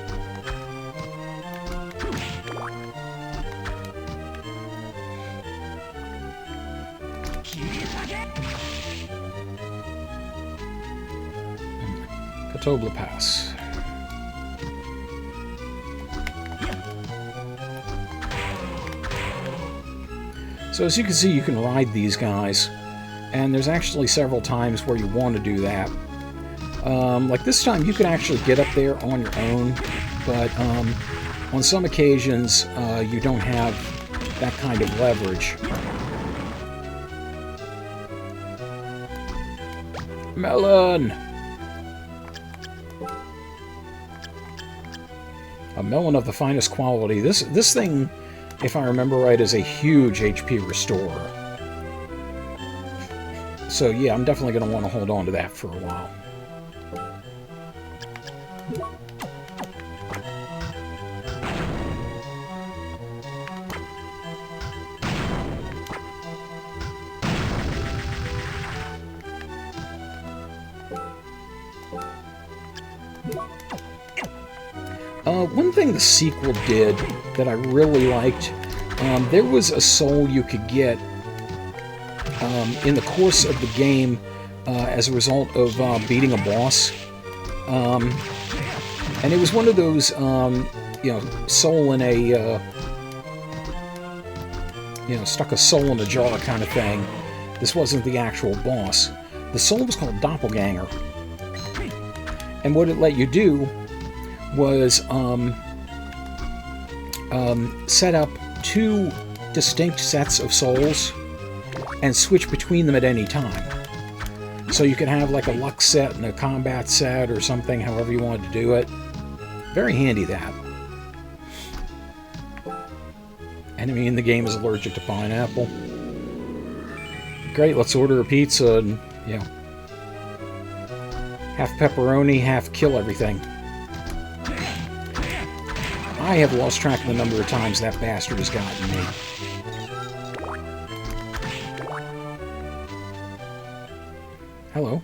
Tobla Pass. So as you can see, you can ride these guys, and there's actually several times where you want to do that. Like this time, you can actually get up there on your own, but on some occasions, you don't have that kind of leverage. Melon! A melon of the finest quality. This thing, if I remember right, is a huge HP restorer. So yeah, I'm definitely going to want to hold on to that for a while. One thing the sequel did that I really liked, there was a soul you could get in the course of the game as a result of beating a boss. And it was one of those, you know, soul in a, you know, stuck a soul in a jar kind of thing. This wasn't the actual boss. The soul was called Doppelganger. And what it let you do was set up two distinct sets of souls and switch between them at any time. So you could have like a luck set and a combat set or something, however you wanted to do it. Very handy, that. Enemy in the game is allergic to pineapple. Great, let's order a pizza and, you know, half pepperoni, half kill everything. I have lost track of the number of times that bastard has gotten me. Hello.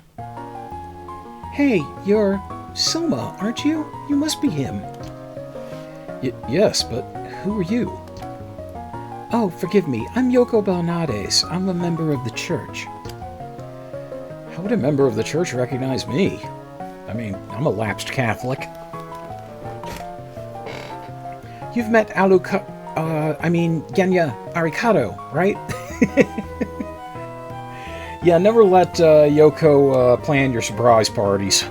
Hey, you're Soma, aren't you? You must be him. Yes, but who are you? Oh, forgive me. I'm Yoko Belnades. I'm a member of the church. How would a member of the church recognize me? I mean, I'm a lapsed Catholic. You've met I mean, Genya Arikado, right? Yeah, never let Yoko plan your surprise parties.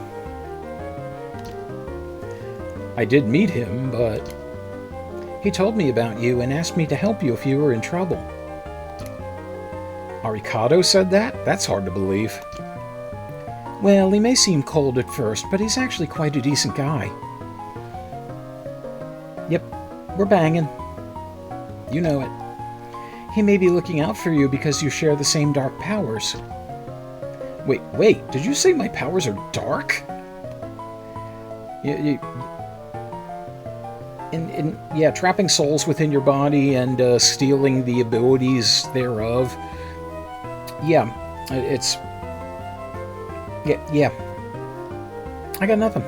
I did meet him, but he told me about you and asked me to help you if you were in trouble. Arikado said that? That's hard to believe. Well, he may seem cold at first, but he's actually quite a decent guy. Yep, we're banging. You know it. He may be looking out for you because you share the same dark powers. Wait, did you say my powers are dark? Yeah, trapping souls within your body and stealing the abilities thereof. Yeah, it's... Yeah. I got nothing.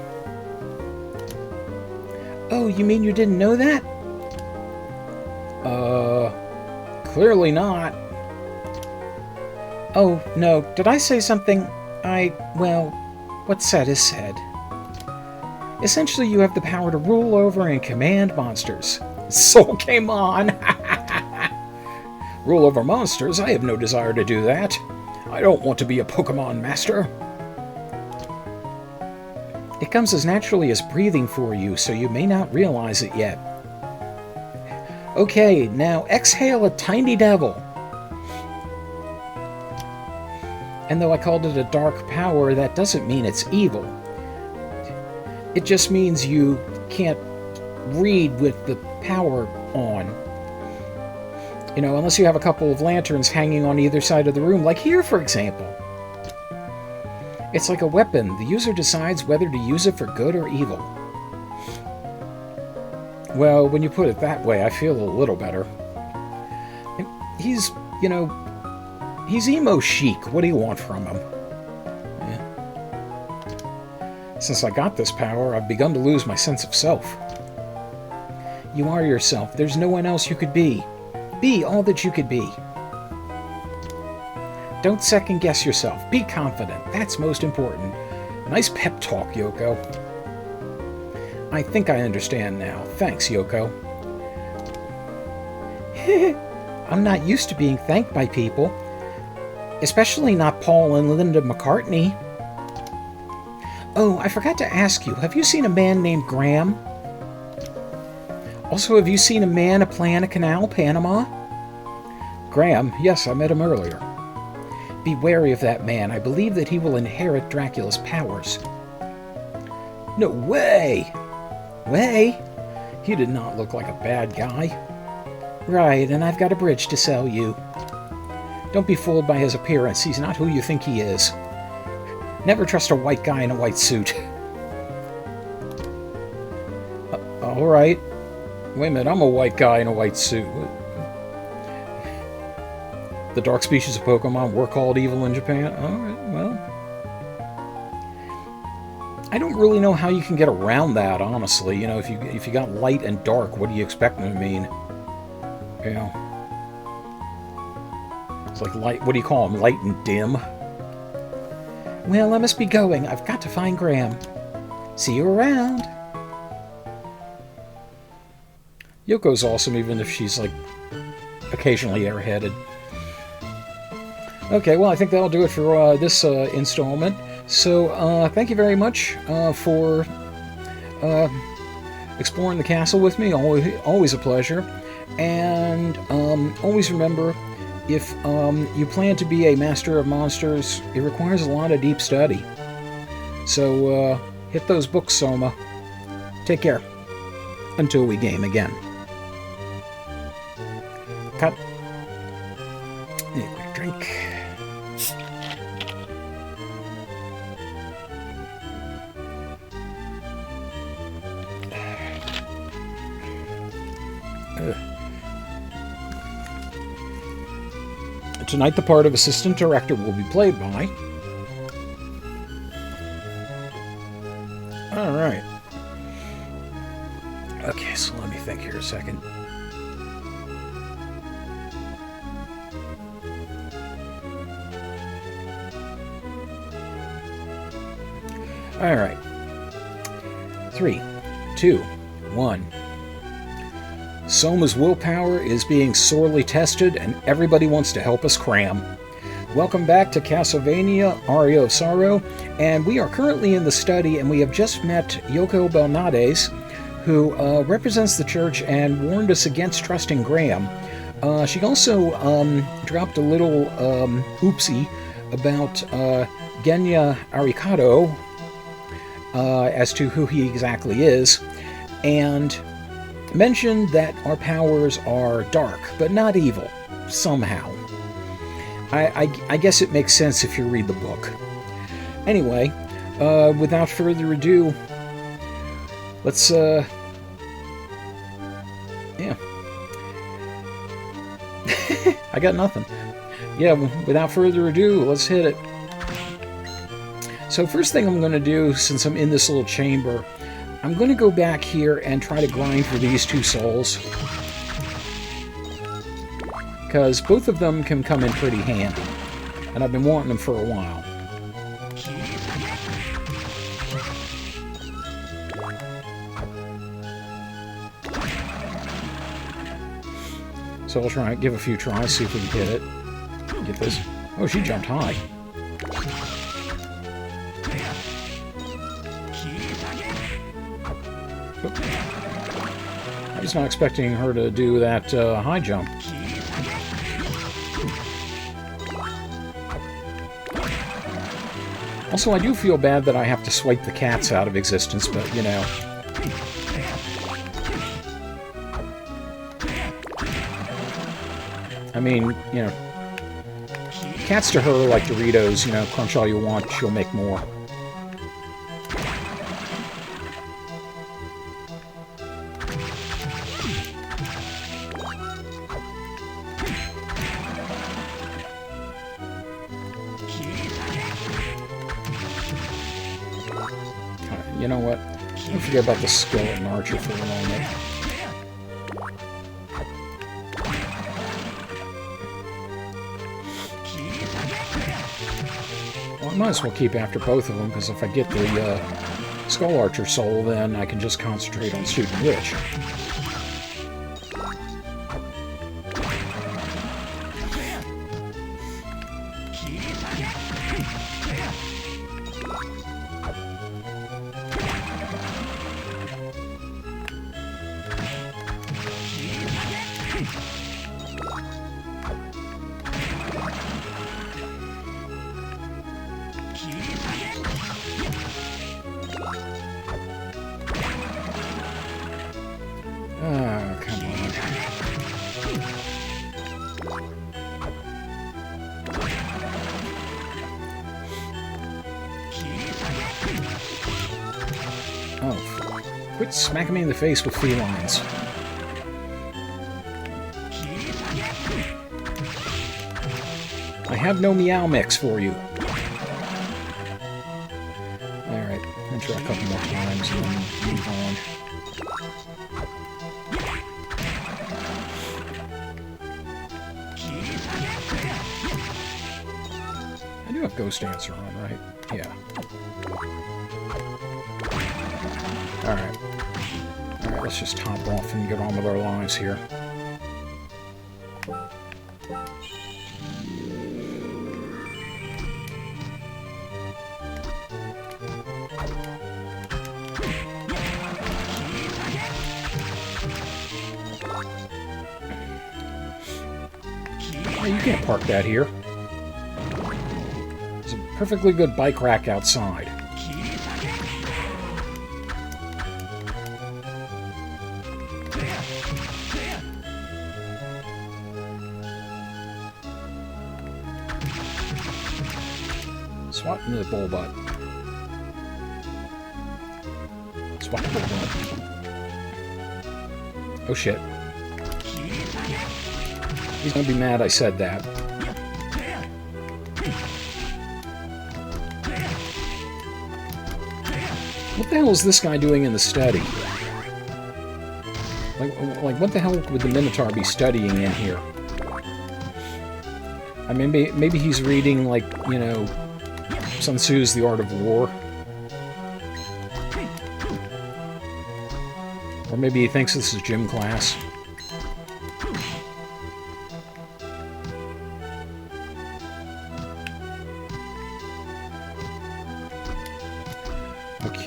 Oh, you mean you didn't know that? Clearly not. Oh, no. Did I say something? Well, what's said is said. Essentially, you have the power to rule over and command monsters. Soul came on! Rule over monsters? I have no desire to do that. I don't want to be a Pokemon master. It comes as naturally as breathing for you, so you may not realize it yet. Okay, now exhale a tiny devil. And though I called it a dark power, that doesn't mean it's evil. It just means you can't read with the power on. You know, unless you have a couple of lanterns hanging on either side of the room, like here, for example. It's like a weapon. The user decides whether to use it for good or evil. Well, when you put it that way, I feel a little better. He's, you know, he's emo chic. What do you want from him? Yeah. Since I got this power, I've begun to lose my sense of self. You are yourself. There's no one else you could be. Be all that you could be. Don't second-guess yourself. Be confident. That's most important. Nice pep talk, Yoko. I think I understand now. Thanks, Yoko. I'm not used to being thanked by people. Especially not Paul and Linda McCartney. Oh, I forgot to ask you. Have you seen a man named Graham? Also, have you seen a man playing a canal, Panama? Graham? Yes, I met him earlier. Be wary of that man. I believe that he will inherit Dracula's powers. No way! Way? He did not look like a bad guy. Right, and I've got a bridge to sell you. Don't be fooled by his appearance. He's not who you think he is. Never trust a white guy in a white suit. Alright. Wait a minute, I'm a white guy in a white suit. The dark species of Pokemon were called evil in Japan? Alright, well... I don't really know how you can get around that, honestly. You know, if you got light and dark, what do you expect them to mean? You know? It's like light... What do you call them? Light and dim? Well, I must be going. I've got to find Graham. See you around. Yoko's awesome, even if she's, like, occasionally airheaded. Okay, well, I think that'll do it for this installment. So, thank you very much for exploring the castle with me. Always a pleasure. And always remember, if you plan to be a master of monsters, it requires a lot of deep study. So, hit those books, Soma. Take care. Until we game again. Cut. Need a quick drink. Tonight, the part of assistant director will be played by... Alright. Okay, so let me think here a second. Alright. 3, 2, 1. Soma's willpower is being sorely tested, and everybody wants to help us cram. Welcome back to Castlevania, Aria of Sorrow, and we are currently in the study, and we have just met Yoko Belnades, who represents the church and warned us against trusting Graham. She also dropped a little oopsie about Genya Arikado as to who he exactly is, and mentioned that our powers are dark, but not evil, somehow. I guess it makes sense if you read the book. Anyway, without further ado, let's, yeah. I got nothing. Yeah, without further ado, let's hit it. So first thing I'm going to do, since I'm in this little chamber, I'm going to go back here and try to grind for these two souls, because both of them can come in pretty handy, and I've been wanting them for a while. So I'll try and give a few tries, see if we can hit it. Get this. Oh, she jumped high. Oop. I was not expecting her to do that high jump. Also, I do feel bad that I have to swipe the cats out of existence, but, you know. I mean, you know, cats to her are like Doritos, you know, crunch all you want, she'll make more. You know what? Don't forget about the skeleton archer for a moment. Well, I might as well keep after both of them, because if I get the skull archer soul, then I can just concentrate on shooting Witch. Oh, come on. Oh, quit smacking me in the face with felines. I have no meow mix for you. Alright, I'll try a couple more times and then move on. I do have Ghost Dancer on, right? Yeah. Alright. Alright, let's just top off and get on with our lives here. You can't park that here. There's a perfectly good bike rack outside. Swat into the bull butt. Swat the bull butt. Oh shit. He's gonna be mad I said that. What the hell is this guy doing in the study? Like what the hell would the Minotaur be studying in here? I mean, maybe he's reading, like, you know, Sun Tzu's The Art of War. Or maybe he thinks this is gym class.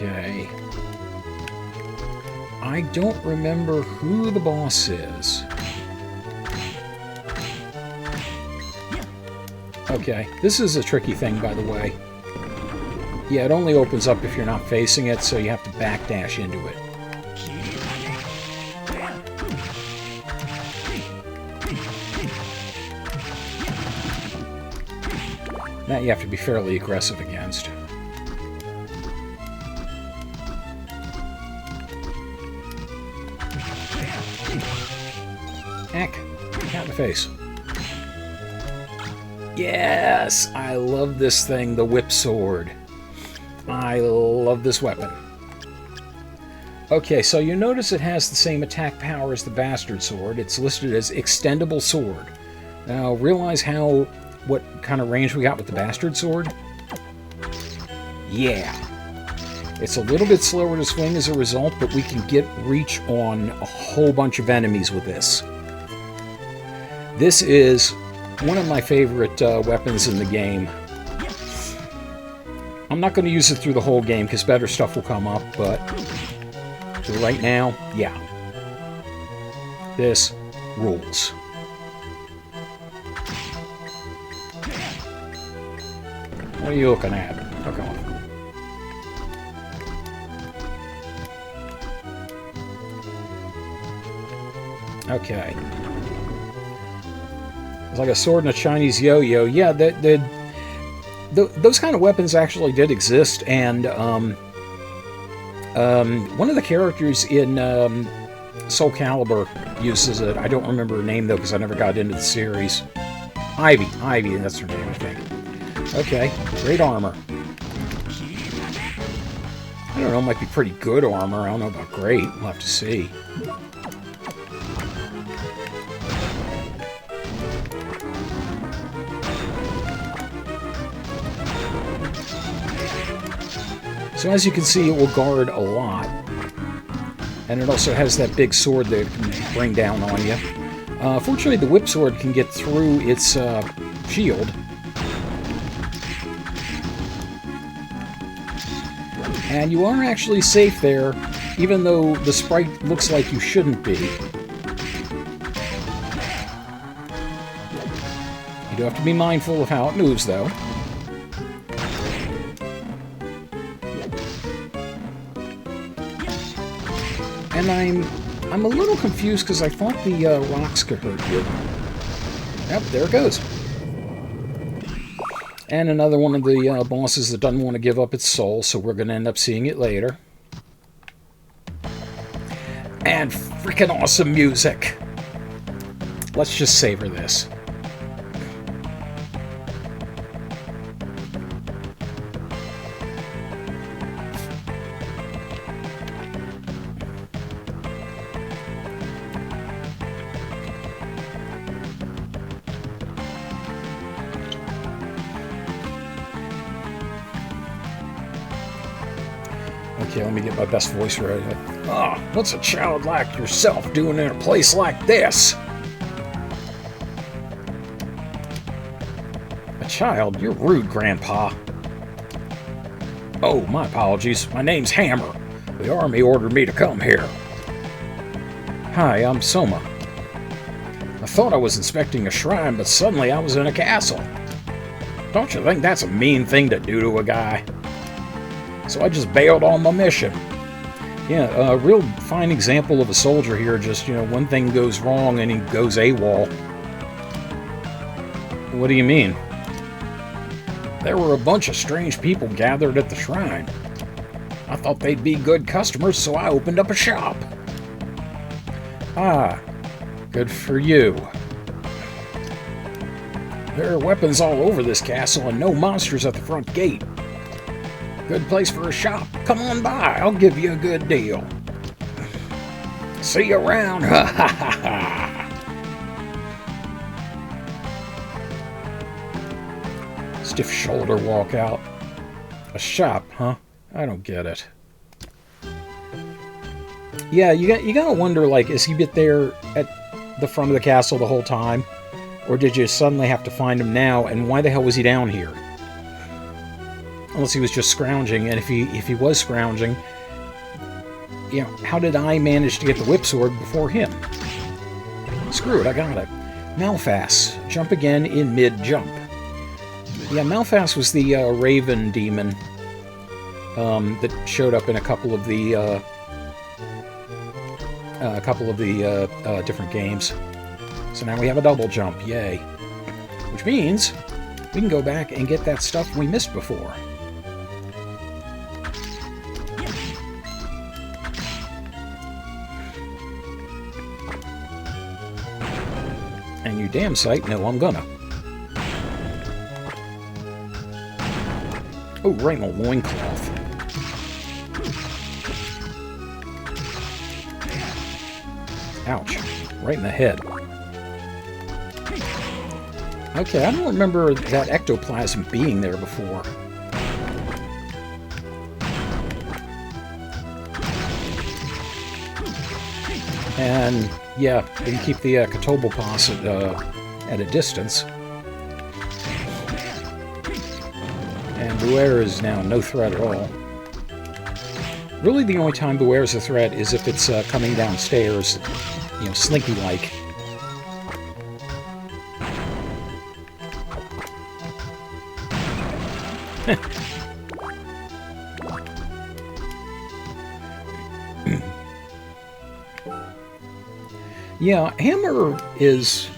Okay. I don't remember who the boss is. Okay, this is a tricky thing, by the way. Yeah, it only opens up if you're not facing it, so you have to backdash into it. That you have to be fairly aggressive against. Heck, cat in the face. Yes! I love this thing, the whip sword. I love this weapon. Okay, so you notice it has the same attack power as the bastard sword. It's listed as extendable sword. Now, realize what kind of range we got with the bastard sword? Yeah. It's a little bit slower to swing as a result, but we can get reach on a whole bunch of enemies with this. This is one of my favorite weapons in the game. I'm not going to use it through the whole game because better stuff will come up, but for right now, yeah. This rules. What are you looking at? Fuck off. Okay. It's like a sword and a Chinese yo-yo. Yeah, those kind of weapons actually did exist, and one of the characters in Soul Calibur uses it. I don't remember her name, though, because I never got into the series. Ivy, that's her name, I think. Okay, great armor. I don't know, it might be pretty good armor. I don't know about great. We'll have to see. So as you can see, it will guard a lot. And it also has that big sword that it can bring down on you. Fortunately, the whip sword can get through its shield. And you are actually safe there, even though the sprite looks like you shouldn't be. You do have to be mindful of how it moves, though. And I'm a little confused because I thought the rocks could hurt you. Yep, there it goes. And another one of the bosses that doesn't want to give up its soul, so we're going to end up seeing it later. And freaking awesome music. Let's just savor this. Okay, let me get my best voice right. Ah, what's a child like yourself doing in a place like this? A child? You're rude, Grandpa. Oh, my apologies. My name's Hammer. The army ordered me to come here. Hi, I'm Soma. I thought I was inspecting a shrine, but suddenly I was in a castle. Don't you think that's a mean thing to do to a guy? So I just bailed on my mission. Yeah, a real fine example of a soldier here. Just, you know, one thing goes wrong and he goes AWOL. What do you mean? There were a bunch of strange people gathered at the shrine. I thought they'd be good customers, so I opened up a shop. Ah, good for you. There are weapons all over this castle and no monsters at the front gate. Good place for a shop. Come on by. I'll give you a good deal. See you around. Ha ha ha ha. Stiff shoulder walk out. A shop, huh? I don't get it. Yeah, you gotta wonder, like, is he been there at the front of the castle the whole time? Or did you suddenly have to find him now? And why the hell was he down here? Unless he was just scrounging, and if he was scrounging, you know, how did I manage to get the whip sword before him? Screw it, I got it. Malphas, jump again in mid-jump. Yeah, Malphas was the Raven demon that showed up in a couple of the different games. So now we have a double jump, yay. Which means we can go back and get that stuff we missed before. And you damn sight know I'm gonna. Oh, right in the loincloth. Ouch. Right in the head. Okay, I don't remember that ectoplasm being there before. And, yeah, we can keep the Catoblepas at a distance. And Buer is now no threat at all. Really, the only time Buer is a threat is if it's coming downstairs, you know, slinky-like. Yeah, Hammer is...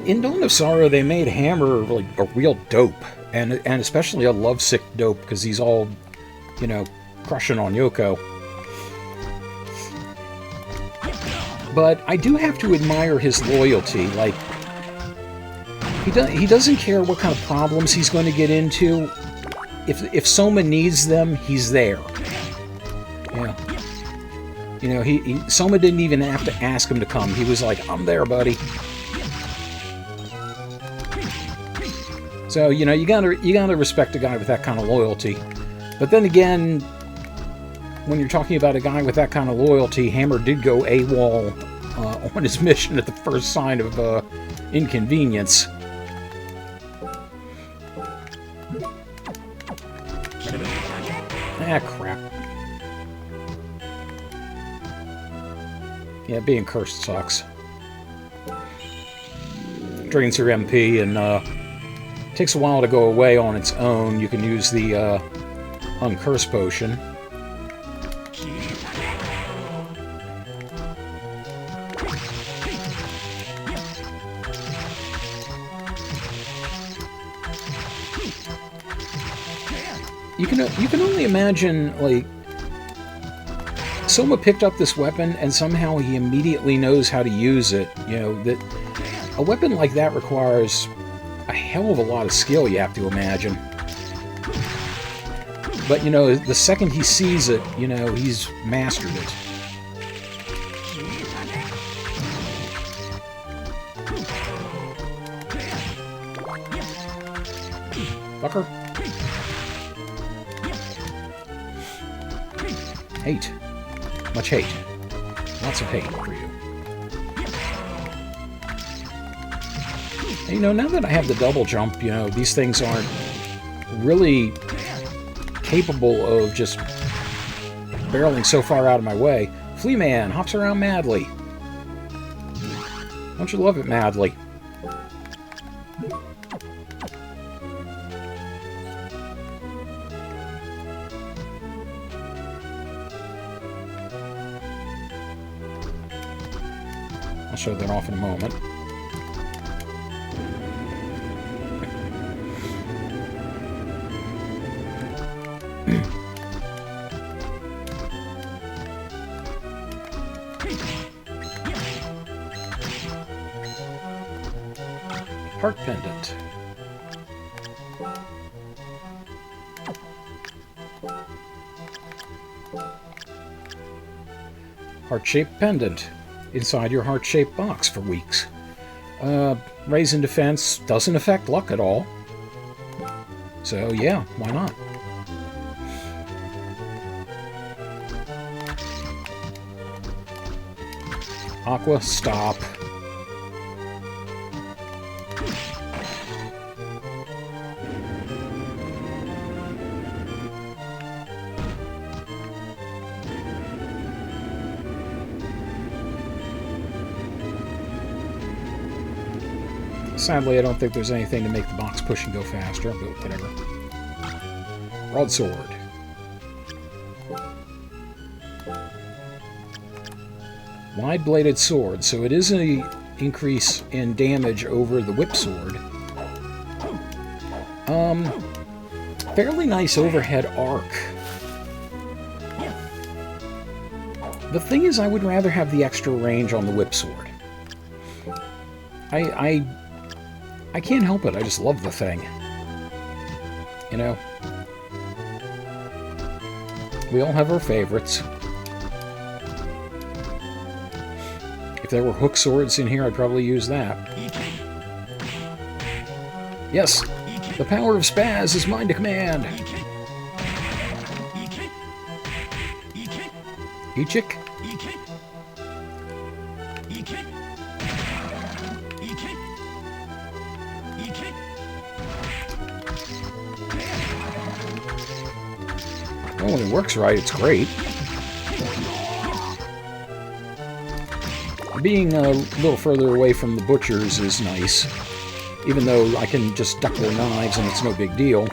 In Dawn of Sorrow, they made Hammer like a real dope, and especially a lovesick dope, because he's all, you know, crushing on Yoko. But I do have to admire his loyalty. Like, he doesn't care what kind of problems he's going to get into. If Soma needs them, he's there. Yeah. You know, Soma didn't even have to ask him to come. He was like, I'm there, buddy. So, you know, you gotta respect a guy with that kind of loyalty. But then again, when you're talking about a guy with that kind of loyalty, Hammer did go AWOL on his mission at the first sign of inconvenience. Ah, crap. Yeah, being cursed sucks. Drains your MP and takes a while to go away on its own. You can use the Uncurse Potion. You can only imagine, like, Soma picked up this weapon and somehow he immediately knows how to use it. You know, that a weapon like that requires a hell of a lot of skill, you have to imagine. But, you know, the second he sees it, you know, he's mastered it. Fucker. Hate. Much hate. Lots of hate for you. And, you know, now that I have the double jump, you know, these things aren't really capable of just barreling so far out of my way. Flea Man hops around madly. Don't you love it, madly? I'll show that off in a moment. Heart pendant. Heart-shaped pendant inside your heart-shaped box for weeks. Raise in defense doesn't affect luck at all. So yeah, why not? Aqua, stop. Sadly, I don't think there's anything to make the box push and go faster, but whatever. Broadsword. Wide-bladed sword, so it is an increase in damage over the whip sword. Fairly nice overhead arc. The thing is, I would rather have the extra range on the whip sword. I can't help it, I just love the thing. You know? We all have our favorites. If there were hook swords in here, I'd probably use that. Yes! The power of Spaz is mine to command! Ichik? Oh, when it works right, it's great. Being a little further away from the butchers is nice. Even though I can just duck their knives and it's no big deal.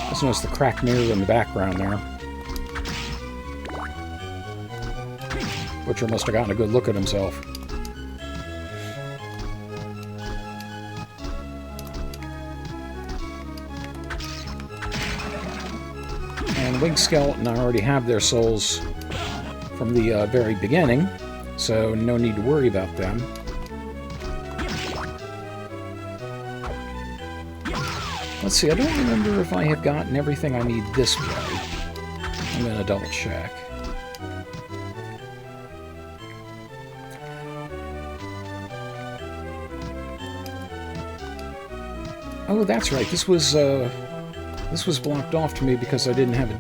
Just notice the cracked mirror in the background there. Butcher must have gotten a good look at himself. Winged Skeleton, I already have their souls from the very beginning, so no need to worry about them. Let's see, I don't remember if I have gotten everything I need this way. I'm going to double check. Oh, that's right, this was blocked off to me because I didn't have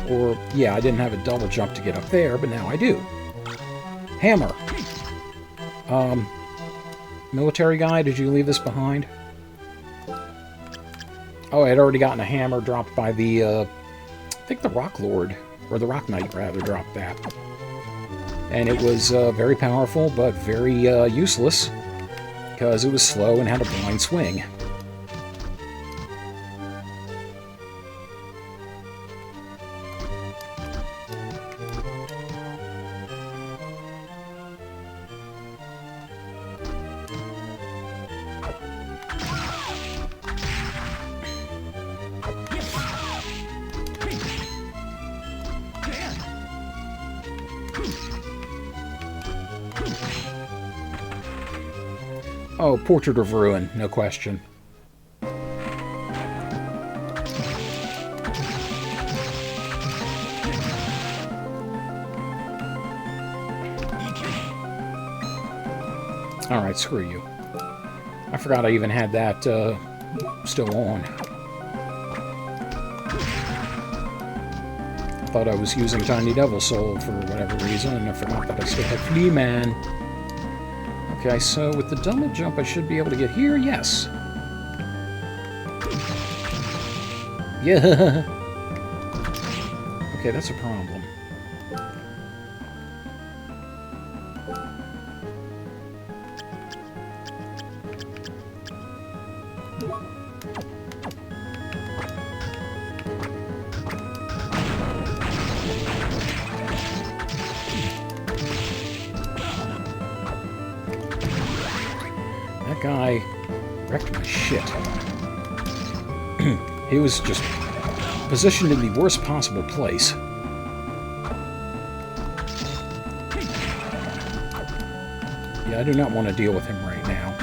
I didn't have a double jump to get up there, but now I do. Hammer. Military guy, did you leave this behind? Oh, I had already gotten a hammer dropped by the, I think the Rock Lord, or the Rock Knight, rather, dropped that. And it was very powerful, but very useless, because it was slow and had a blind swing. Oh, Portrait of Ruin, no question. Alright, screw you. I forgot I even had that still on. Thought I was using Tiny Devil Soul for whatever reason, and I forgot that I still had Flea Man. Okay, so with the double jump, I should be able to get here? Yes. Yeah. Okay, that's a problem. Guy wrecked my shit. He was just positioned in the worst possible place. Yeah, I do not want to deal with him right now.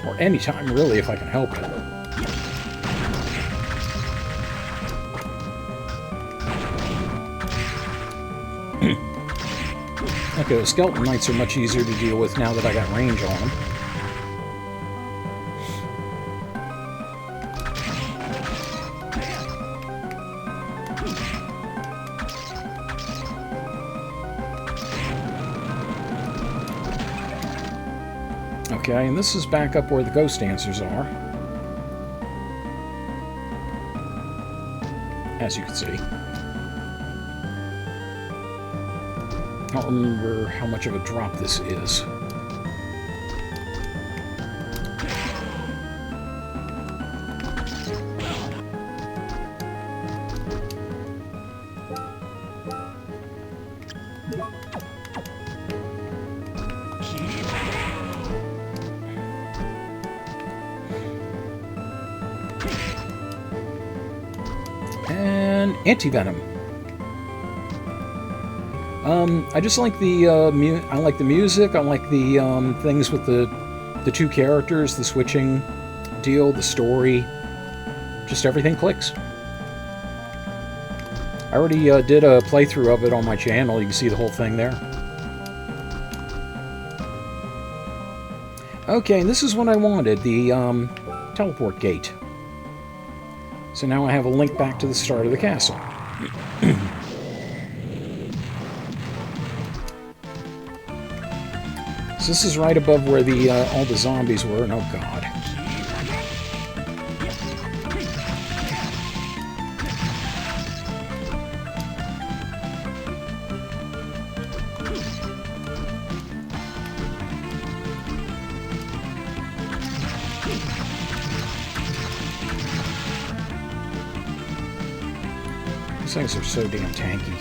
Or any time, really, if I can help it. Okay, the Skeleton Knights are much easier to deal with now that I got range on them. Okay, and this is back up where the ghost dancers are. As you can see. I don't remember how much of a drop this is. And anti-venom. I just like the I like the music. I like the things with the two characters, the switching deal, the story. Just everything clicks. I already did a playthrough of it on my channel. You can see the whole thing there. Okay, and this is what I wanted, the teleport gate. So now I have a link back to the start of the castle. So this is right above where the all the zombies were, and oh god. These things are so damn tanky.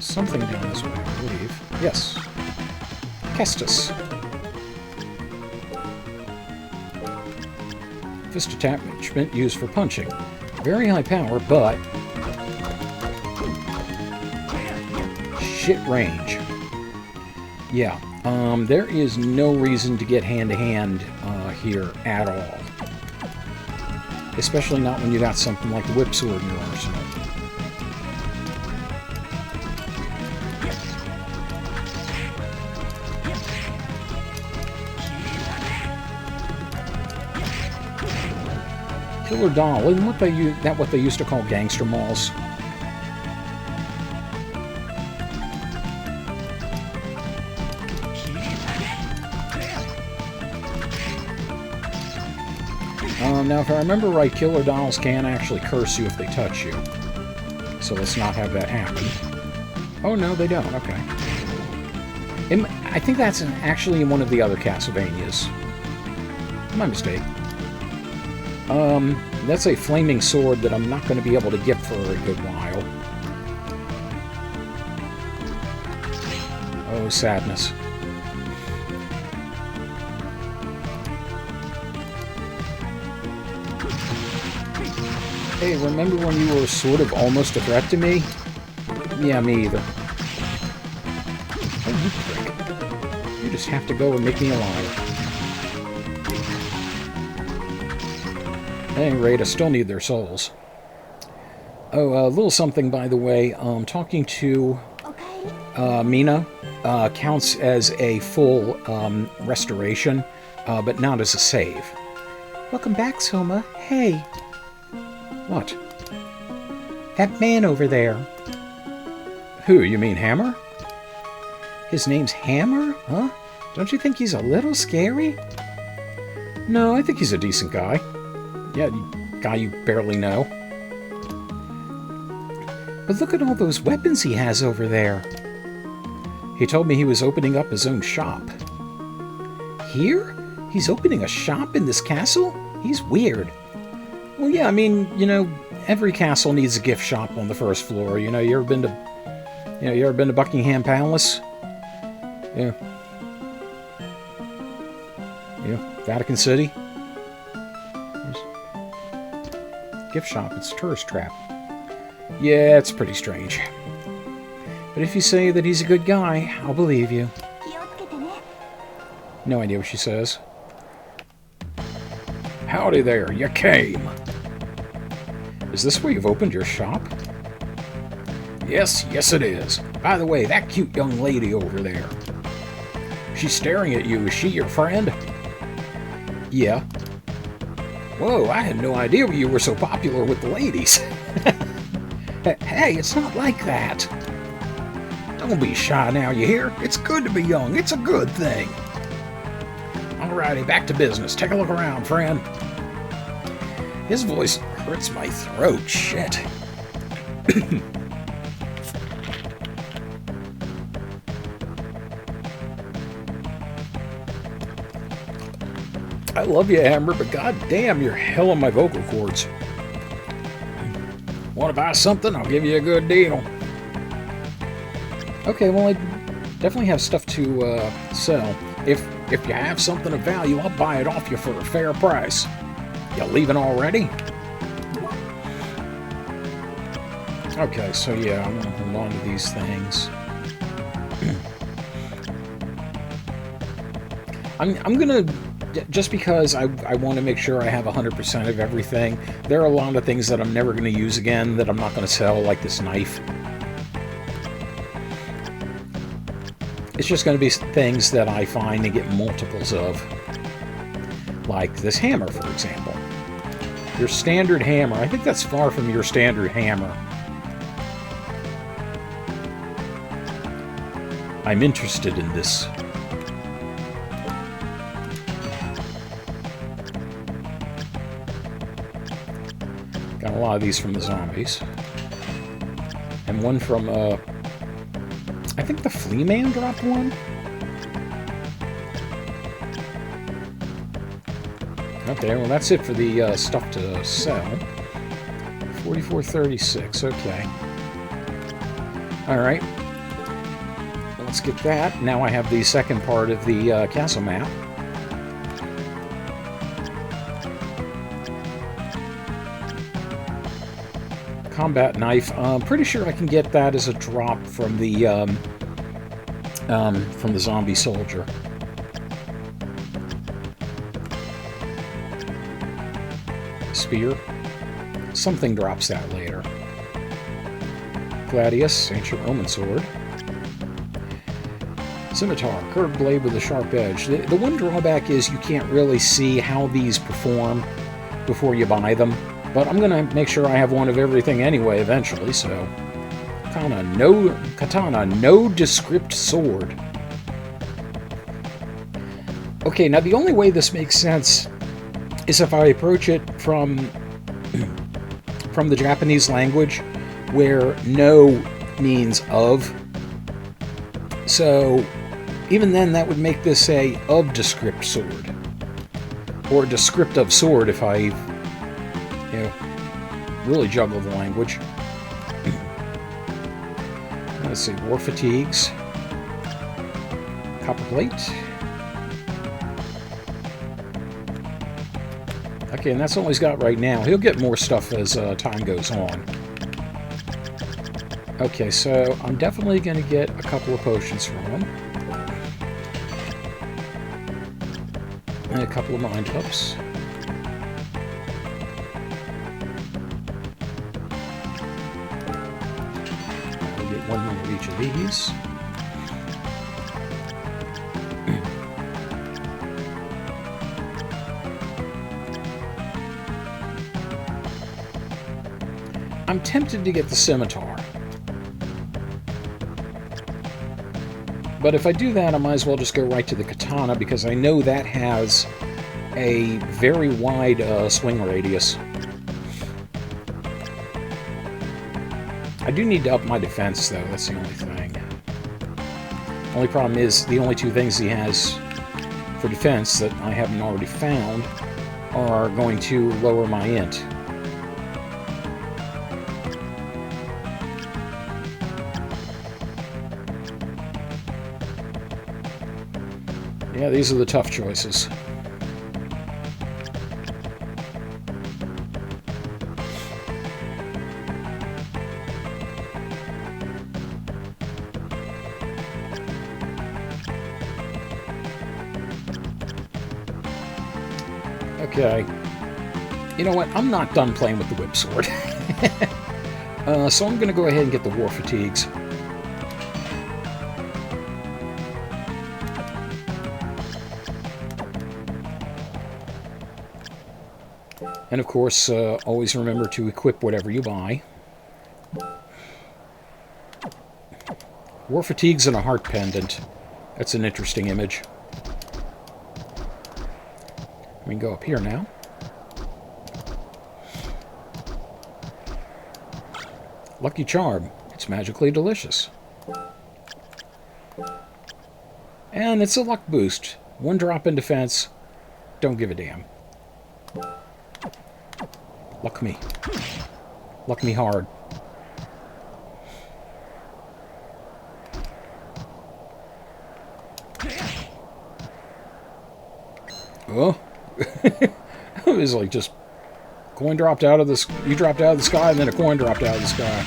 Something down this way, I believe. Yes. Kestis. Fist attachment used for punching. Very high power, but shit range. Yeah, there is no reason to get hand-to-hand here at all. Especially not when you got something like the whip sword in your arsenal. Killer doll, isn't what they used to call gangster malls? Now, if I remember right, killer dolls can actually curse you if they touch you. So let's not have that happen. Oh, no, they don't. Okay. I think that's actually in one of the other Castlevanias. My mistake. That's a flaming sword that I'm not going to be able to get for a good while. Oh, sadness. Hey, remember when you were sort of almost a threat to me? Yeah, me either. Oh, you prick. You just have to go and make me a liar. At any rate, I still need their souls. Oh, a little something, by the way. Talking to Mina counts as a full restoration, but not as a save. Welcome back, Soma. Hey. What? That man over there. Who, you mean Hammer? His name's Hammer? Huh? Don't you think he's a little scary? No, I think he's a decent guy. Yeah, guy you barely know. But look at all those weapons he has over there. He told me he was opening up his own shop. Here? He's opening a shop in this castle? He's weird. Well, yeah, I mean, you know, every castle needs a gift shop on the first floor. You know, you ever been to Buckingham Palace? Yeah. Yeah, Vatican City? Gift shop, it's a tourist trap. Yeah, it's pretty strange. But if you say that he's a good guy, I'll believe you. No idea what she says. Howdy there, you came. Is this where you've opened your shop? Yes, yes it is. By the way, that cute young lady over there. She's staring at you. Is she your friend? Yeah. Whoa, I had no idea you were so popular with the ladies. Hey, it's not like that. Don't be shy now, you hear? It's good to be young. It's a good thing. Alrighty, back to business. Take a look around, friend. His voice hurts my throat. Shit. I love you, Amber, but goddamn, you're hell on my vocal cords. Want to buy something? I'll give you a good deal. Okay, well, I definitely have stuff to sell. If you have something of value, I'll buy it off you for a fair price. You leaving already? Okay, so yeah, I'm gonna hold on to these things. I'm gonna, just because I want to make sure I have 100% of everything. There are a lot of things that I'm never going to use again that I'm not going to sell, like this knife. It's just going to be things that I find and get multiples of. Like this hammer, for example. Your standard hammer. I think that's far from your standard hammer. I'm interested in this. Got a lot of these from the zombies. And one from, I think the Flea Man dropped one? Okay, well that's it for the stuff to sell. 44.36, okay. Alright. Let's get that. Now I have the second part of the castle map. Combat knife. I'm pretty sure I can get that as a drop from the zombie soldier. Spear. Something drops that later. Gladius, ancient Roman sword. Scimitar, curved blade with a sharp edge. The one drawback is you can't really see how these perform before you buy them. But I'm gonna make sure I have one of everything anyway eventually, so... Katana, nondescript sword. Okay, now the only way this makes sense is if I approach it from the Japanese language, where no means of. So, even then that would make this a of-descript sword. Or descriptive sword if I... really juggle the language. Let's see, war fatigues. Copper plate. Okay, and that's all he's got right now. He'll get more stuff as time goes on. Okay, so I'm definitely going to get a couple of potions from him. And a couple of mind cups. One more of each of these. I'm tempted to get the scimitar. But if I do that, I might as well just go right to the katana, because I know that has a very wide swing radius. I do need to up my defense, though. That's the only thing. Only problem is, the only two things he has for defense that I haven't already found are going to lower my int. Yeah, these are the tough choices. Okay. You know what? I'm not done playing with the whip sword. So I'm going to go ahead and get the war fatigues. And of course, always remember to equip whatever you buy. War fatigues and a heart pendant. That's an interesting image. We can go up here now. Lucky Charm. It's magically delicious. And it's a luck boost. 1 drop in defense. Don't give a damn. Luck me. Luck me hard. Oh. It was like just coin dropped out of the... You dropped out of the sky and then a coin dropped out of the sky.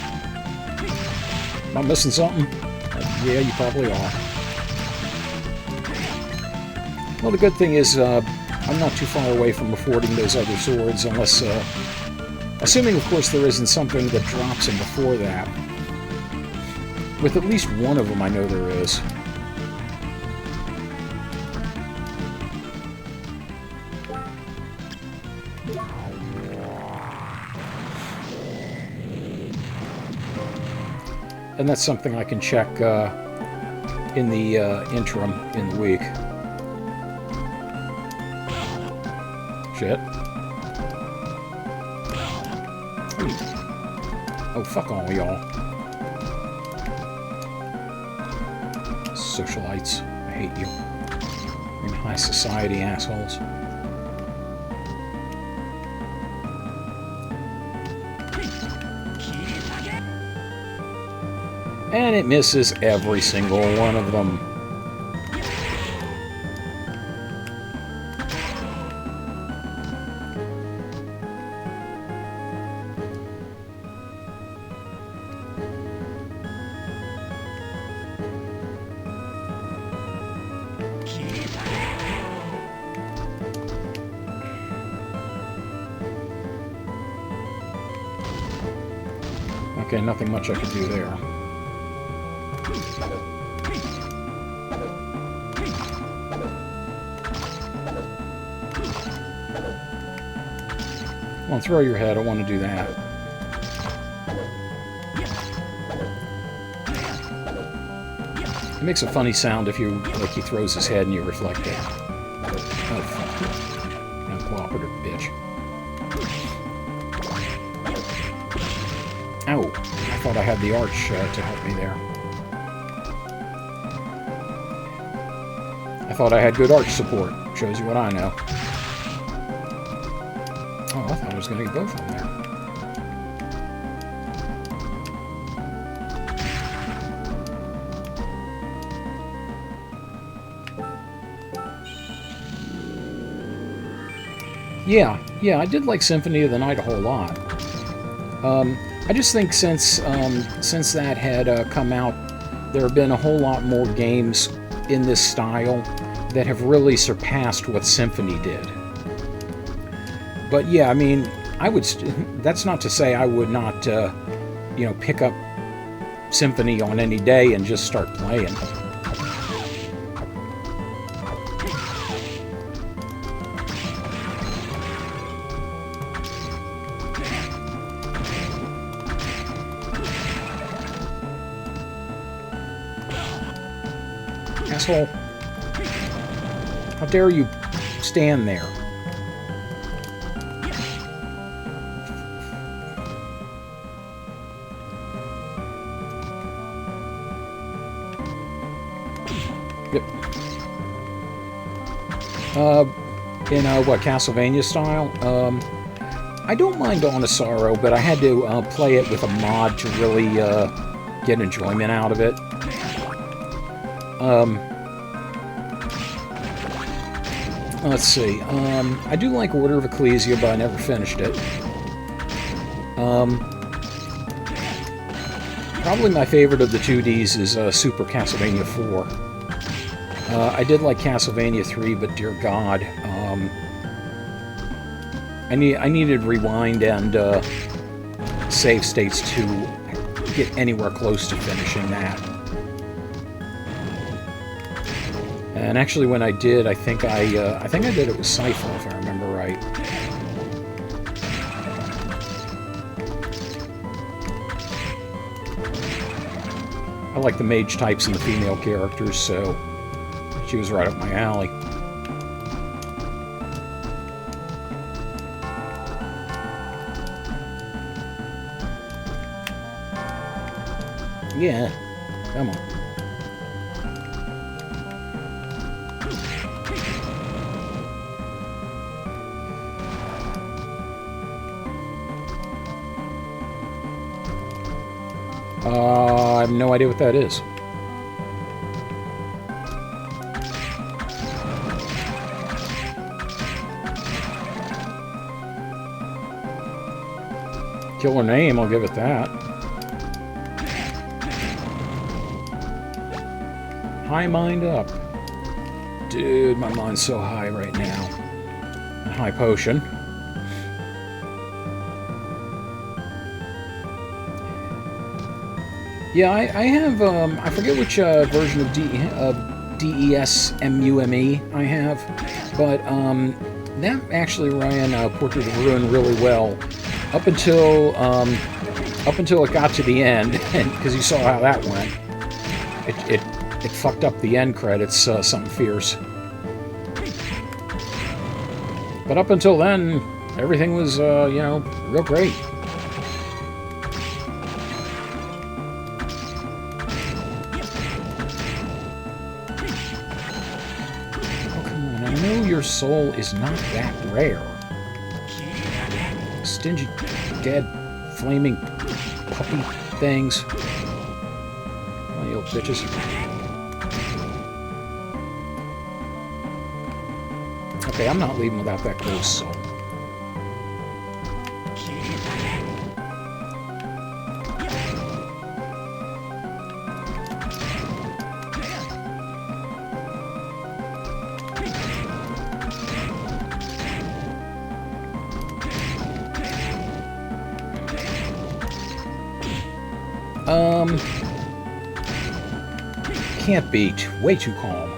Am I missing something? Yeah, you probably are. Well, the good thing is I'm not too far away from affording those other swords unless... assuming, of course, there isn't something that drops them before that. With at least one of them, I know there is. And that's something I can check in the interim in the week. Shit. Oh, fuck all y'all. Socialites. I hate you. You're in high society, assholes. And it misses every single one of them. Okay, nothing much I could do there. Come on, throw your head. I want to do that. It makes a funny sound if you, like, he throws his head and you reflect it. Oh, fuck. Uncooperative bitch. Ow. I thought I had the arch to help me there. I thought I had good arch support. Shows you what I know. Oh, I thought I was going to get both of them there. Yeah, I did like Symphony of the Night a whole lot. I just think since that had come out, there have been a whole lot more games in this style that have really surpassed what Symphony did. But yeah, I mean, I would. That's not to say I would not, you know, pick up Symphony on any day and just start playing. Asshole! How dare you stand there? Yep. In what, Castlevania style? I don't mind Dawn of Sorrow, but I had to play it with a mod to really get enjoyment out of it. Let's see. I do like Order of Ecclesia, but I never finished it. Probably my favorite of the 2Ds is Super Castlevania 4. I did like Castlevania 3, but dear God, I needed rewind and save states to get anywhere close to finishing that. And actually, when I did, I think I did it with Cypher, if I remember right. I like the mage types and the female characters, so she was right up my alley. Yeah, come on. I have no idea what that is. Killer name, I'll give it that. High mind up. Dude, my mind's so high right now. And high potion. Yeah, I have, I forget which version of DES-MUME I have, but that actually ran Portrait of Ruin really well up until it got to the end, because you saw how that went. It fucked up the end credits, something fierce. But up until then, everything was, you know, real great. Your soul is not that rare. Stingy, dead, flaming puppy things. Oh, you little bitches. Okay, I'm not leaving without that ghost soul. Can't beat. Way too calm.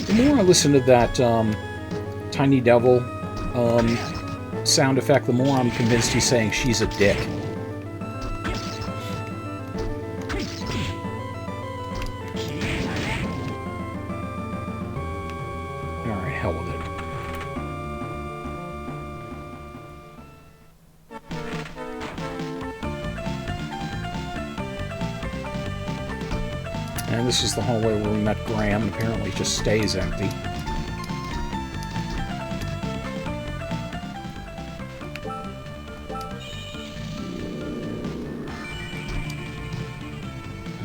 The more I listen to that Tiny Devil sound effect, the more I'm convinced he's saying she's a dick. And this is the hallway where we met Graham. Apparently it just stays empty.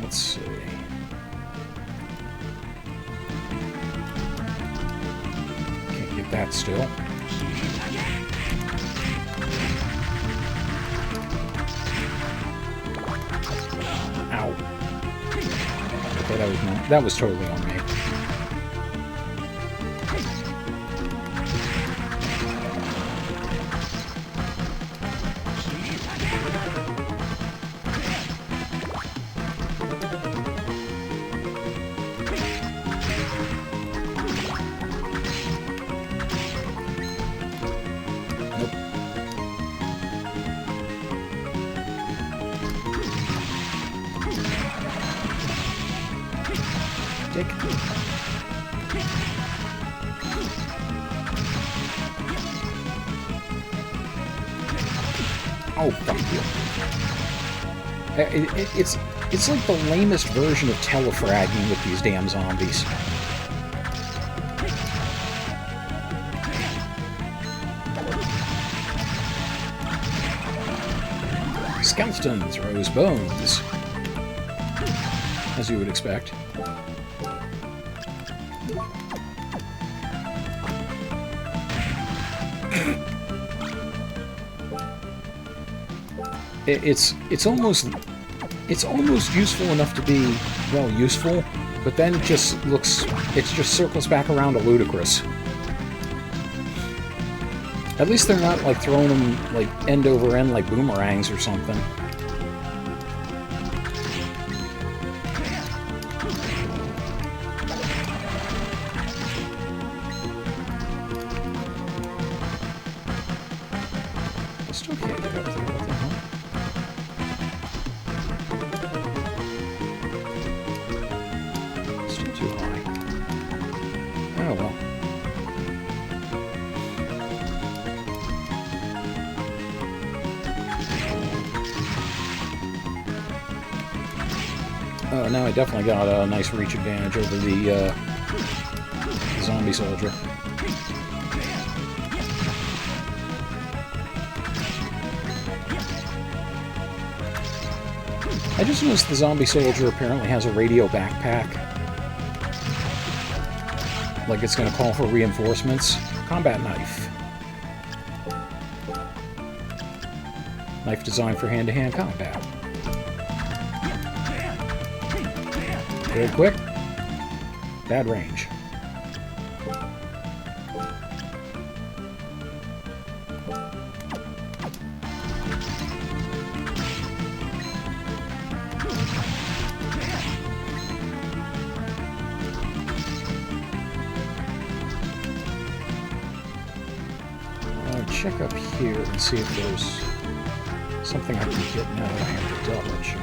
Let's see. Can't get that still. Ow. Okay, that was totally on me. Oh, fuck you. It's like the lamest version of telefragging with these damn zombies. Skeleton throws bones. As you would expect. It's almost useful enough to be, well, useful, but then it just circles back around to ludicrous. At least they're not like throwing them like end over end like boomerangs or something. Still can't get up there. What the hell? Still too high. Oh well. Now I definitely got a nice reach advantage over the zombie soldier. I just noticed the zombie soldier apparently has a radio backpack. Like it's going to call for reinforcements. Combat knife. Knife designed for hand-to-hand combat. Very quick. Bad range. Check up here and see if there's something I can get now that I have the double jump.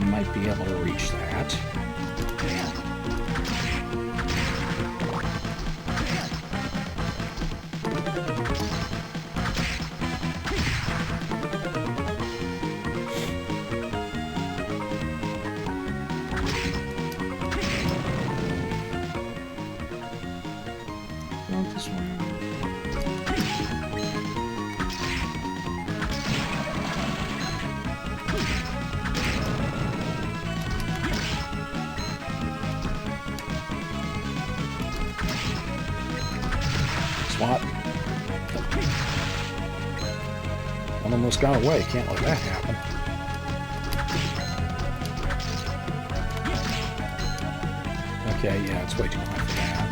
Might be able to reach that. Not this one. Swat. One almost got away. Can't let that happen. Okay, yeah, it's way too high for that.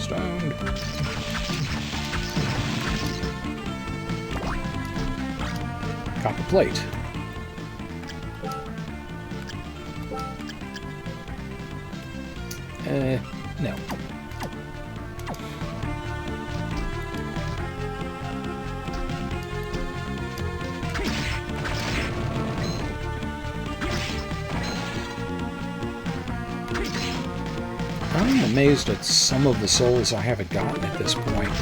Stoned. Copper plate. No. I'm amazed at some of the souls I haven't gotten at this point.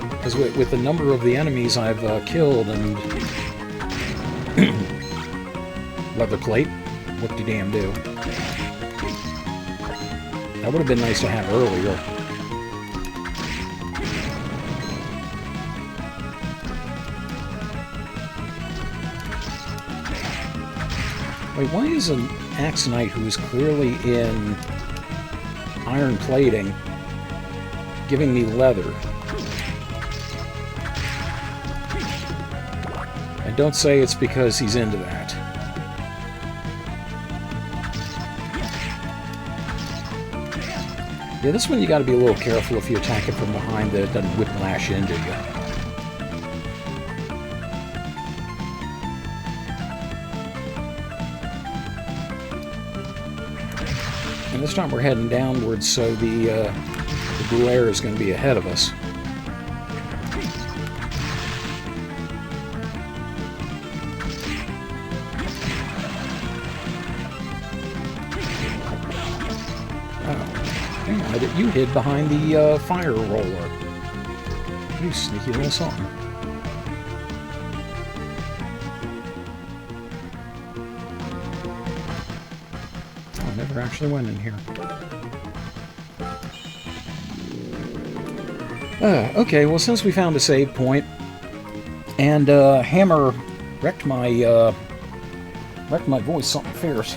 Because with the number of the enemies I've killed and... Leather plate? Whoop-de-damn-do. That would have been nice to have earlier. Wait, why is an Axe Knight who is clearly in iron plating giving me leather? And don't say it's because he's into that. Yeah, this one you gotta be a little careful if you attack it from behind that it doesn't whiplash into you. And this time we're heading downwards, so the blue air is going to be ahead of us. You hid behind the fire roller. You sneaky little something. Oh, I never actually went in here. Okay, well, since we found a save point, and Hammer wrecked my voice something fierce.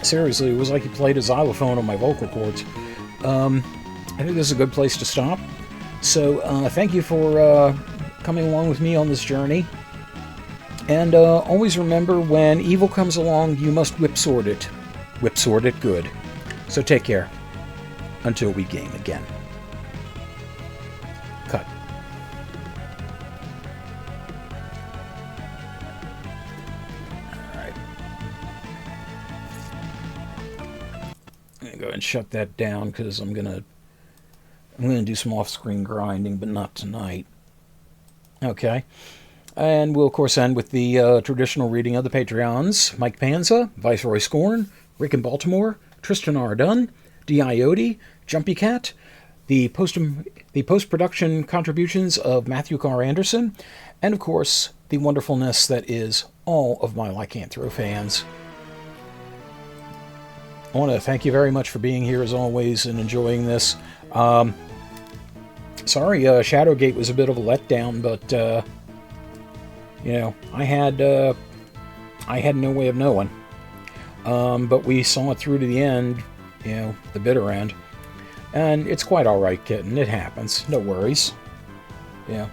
Seriously, it was like he played a xylophone on my vocal cords. I think this is a good place to stop. So, thank you for coming along with me on this journey. And always remember, when evil comes along, you must whipsword it. Whipsword it good. So take care. Until we game again. I'm gonna go ahead and shut that down because I'm gonna do some off-screen grinding, but not tonight. Okay. And we'll, of course, end with the traditional reading of the Patreons. Mike Panza, Viceroy Scorn, Rick in Baltimore, Tristan R. Dunn, D.I.O.D., Jumpy Cat, the post-production contributions of Matthew Carr Anderson, and, of course, the wonderfulness that is all of my Lycanthro fans. I want to thank you very much for being here, as always, and enjoying this. Sorry, Shadowgate was a bit of a letdown, but... you know, I had no way of knowing. But we saw it through to the end, you know, the bitter end. And it's quite alright, kitten. It happens. No worries. Yeah.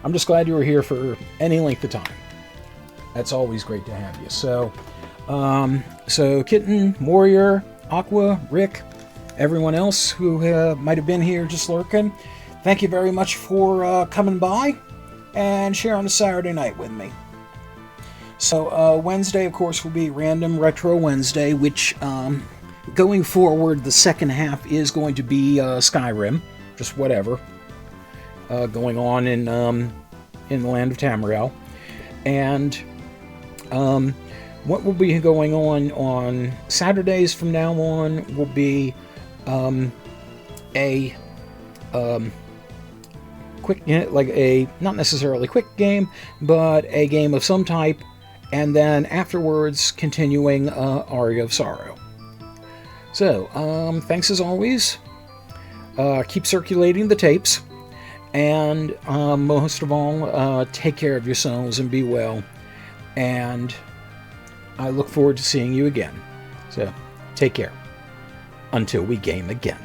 I'm just glad you were here for any length of time. That's always great to have you. So, Kitten, Warrior, Aqua, Rick, everyone else who might have been here just lurking, thank you very much for coming by and sharing a Saturday night with me. So Wednesday, of course, will be Random Retro Wednesday, which going forward, the second half is going to be Skyrim, just whatever, going on in the land of Tamriel. And what will be going on Saturdays from now on will be a quick, like a, not necessarily quick game, but a game of some type, and then afterwards continuing Aria of Sorrow. So, thanks as always. Keep circulating the tapes, and most of all, take care of yourselves and be well, and I look forward to seeing you again. So, take care. Until we game again.